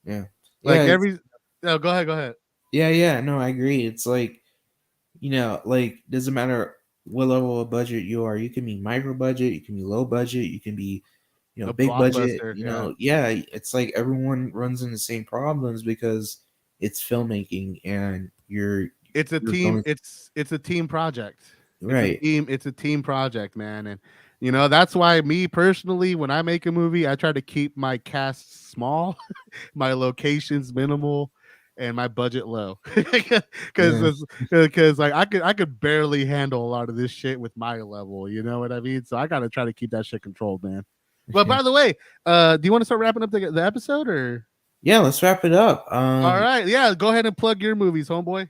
yeah. Yeah,
Like
it's
every no, go ahead.
yeah, no, I agree. It's like like doesn't matter what level of budget you are. You can be micro budget, you can be low budget, you can be
A
big budget.
blockbuster, yeah.
Yeah, it's like everyone runs into the same problems because it's filmmaking and
It's a
you're
team.
going
It's a team project.
right.
It's a team project, man. And you know that's why me personally, when I make a movie, I try to keep my cast small, my locations minimal, and my budget low.
Yeah,
Because like I could barely handle a lot of this shit with my level. You know what I mean? So I gotta try to keep that shit controlled, man. But
yeah,
by the way, do you want to start wrapping up the episode or?
yeah. Let's wrap it up.
All right, yeah, go ahead and plug your movies, homeboy.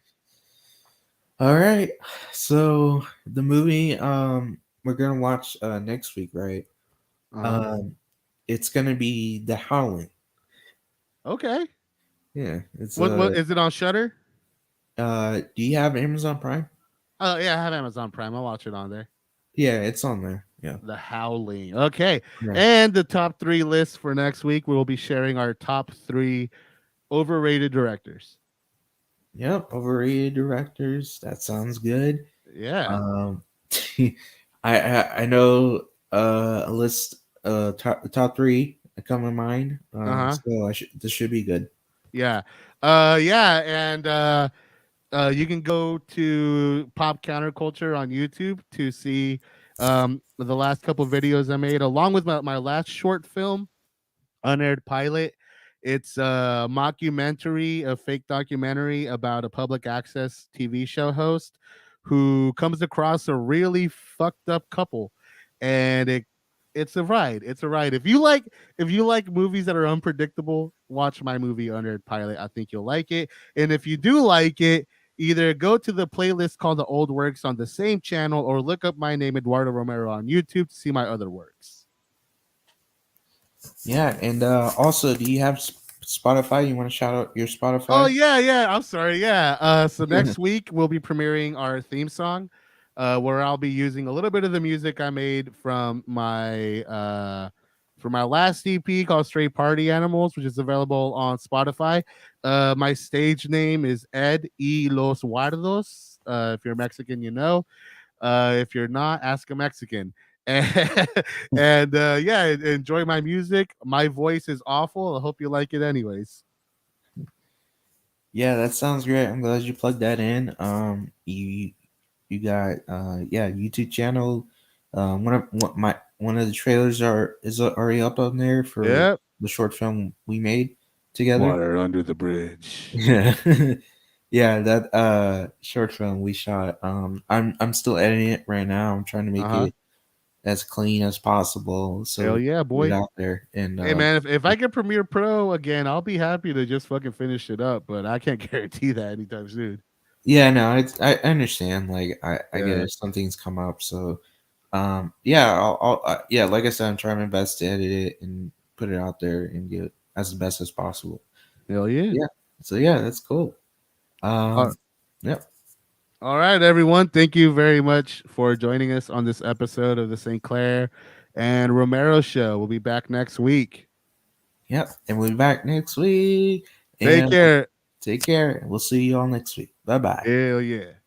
All right. So the movie we're gonna watch next week, right?
Uh-huh.
Um, it's gonna be The Howling.
Okay.
Yeah, it's
What is it on Shutter?
do you have Amazon Prime?
Oh yeah, I have Amazon Prime. I'll watch it on there.
Yeah, it's on there. Yeah.
The Howling. Okay.
Yeah.
And the top three list for next week, we'll be sharing our top three overrated directors.
Yep. Overrated directors. That sounds good.
Yeah.
Um, I know a list top three that come in mind.
Uh-huh.
So this should be good.
Yeah. Yeah, and you can go to Pop Counterculture on YouTube to see the last couple videos I made, along with my last short film, Unaired Pilot. It's a mockumentary, a fake documentary about a public access TV show host who comes across a really fucked up couple, and it's a ride. It's a ride. If you like movies that are unpredictable, watch my movie Unaired Pilot. I think you'll like it. And if you do like it, either go to the playlist called The Old Works on the same channel or look up my name, Eduardo Romero, on YouTube to see my other works.
Yeah, and also, do you have Spotify? You want to shout out your
Oh
Spotify?
yeah. I'm sorry. Yeah. So next week we'll be premiering our theme song, where I'll be using a little bit of the music I made from my last EP called Stray Party Animals, which is available on Spotify. My stage name is Ed Y Los Guardos. If you're Mexican, you know. If you're not, ask a Mexican. And yeah, enjoy my music. My voice is awful. I hope you like it anyways.
Yeah, that sounds great. I'm glad you plugged that in. You got yeah, YouTube channel. One of the trailers is already up on there for
Yep.
the short film we made together.
Water under the bridge.
Yeah. Yeah, that short film we shot. I'm still editing it right now. I'm trying to make
Uh-huh.
it as clean as possible so
Hell
we
yeah,
can get it
boy.
out there. And
Hey man, if I get Premiere Pro again, I'll be happy to just fucking finish it up, but I can't guarantee that anytime soon.
Yeah, no, I understand. Like I get
Yeah,
it. Some things come up, so yeah, yeah, like I said, I'm trying my best to edit it and put it out there and get it as the best as possible.
hell yeah.
Yeah, so yeah, that's cool.
Uh,
Yep,
all right, everyone. Thank you very much for joining us on this episode of the St. Clair and Romero Show. We'll be back next week.
yep, and we'll be back next week.
Take
And
care.
take care. We'll see you all next week. Bye bye.
Hell yeah.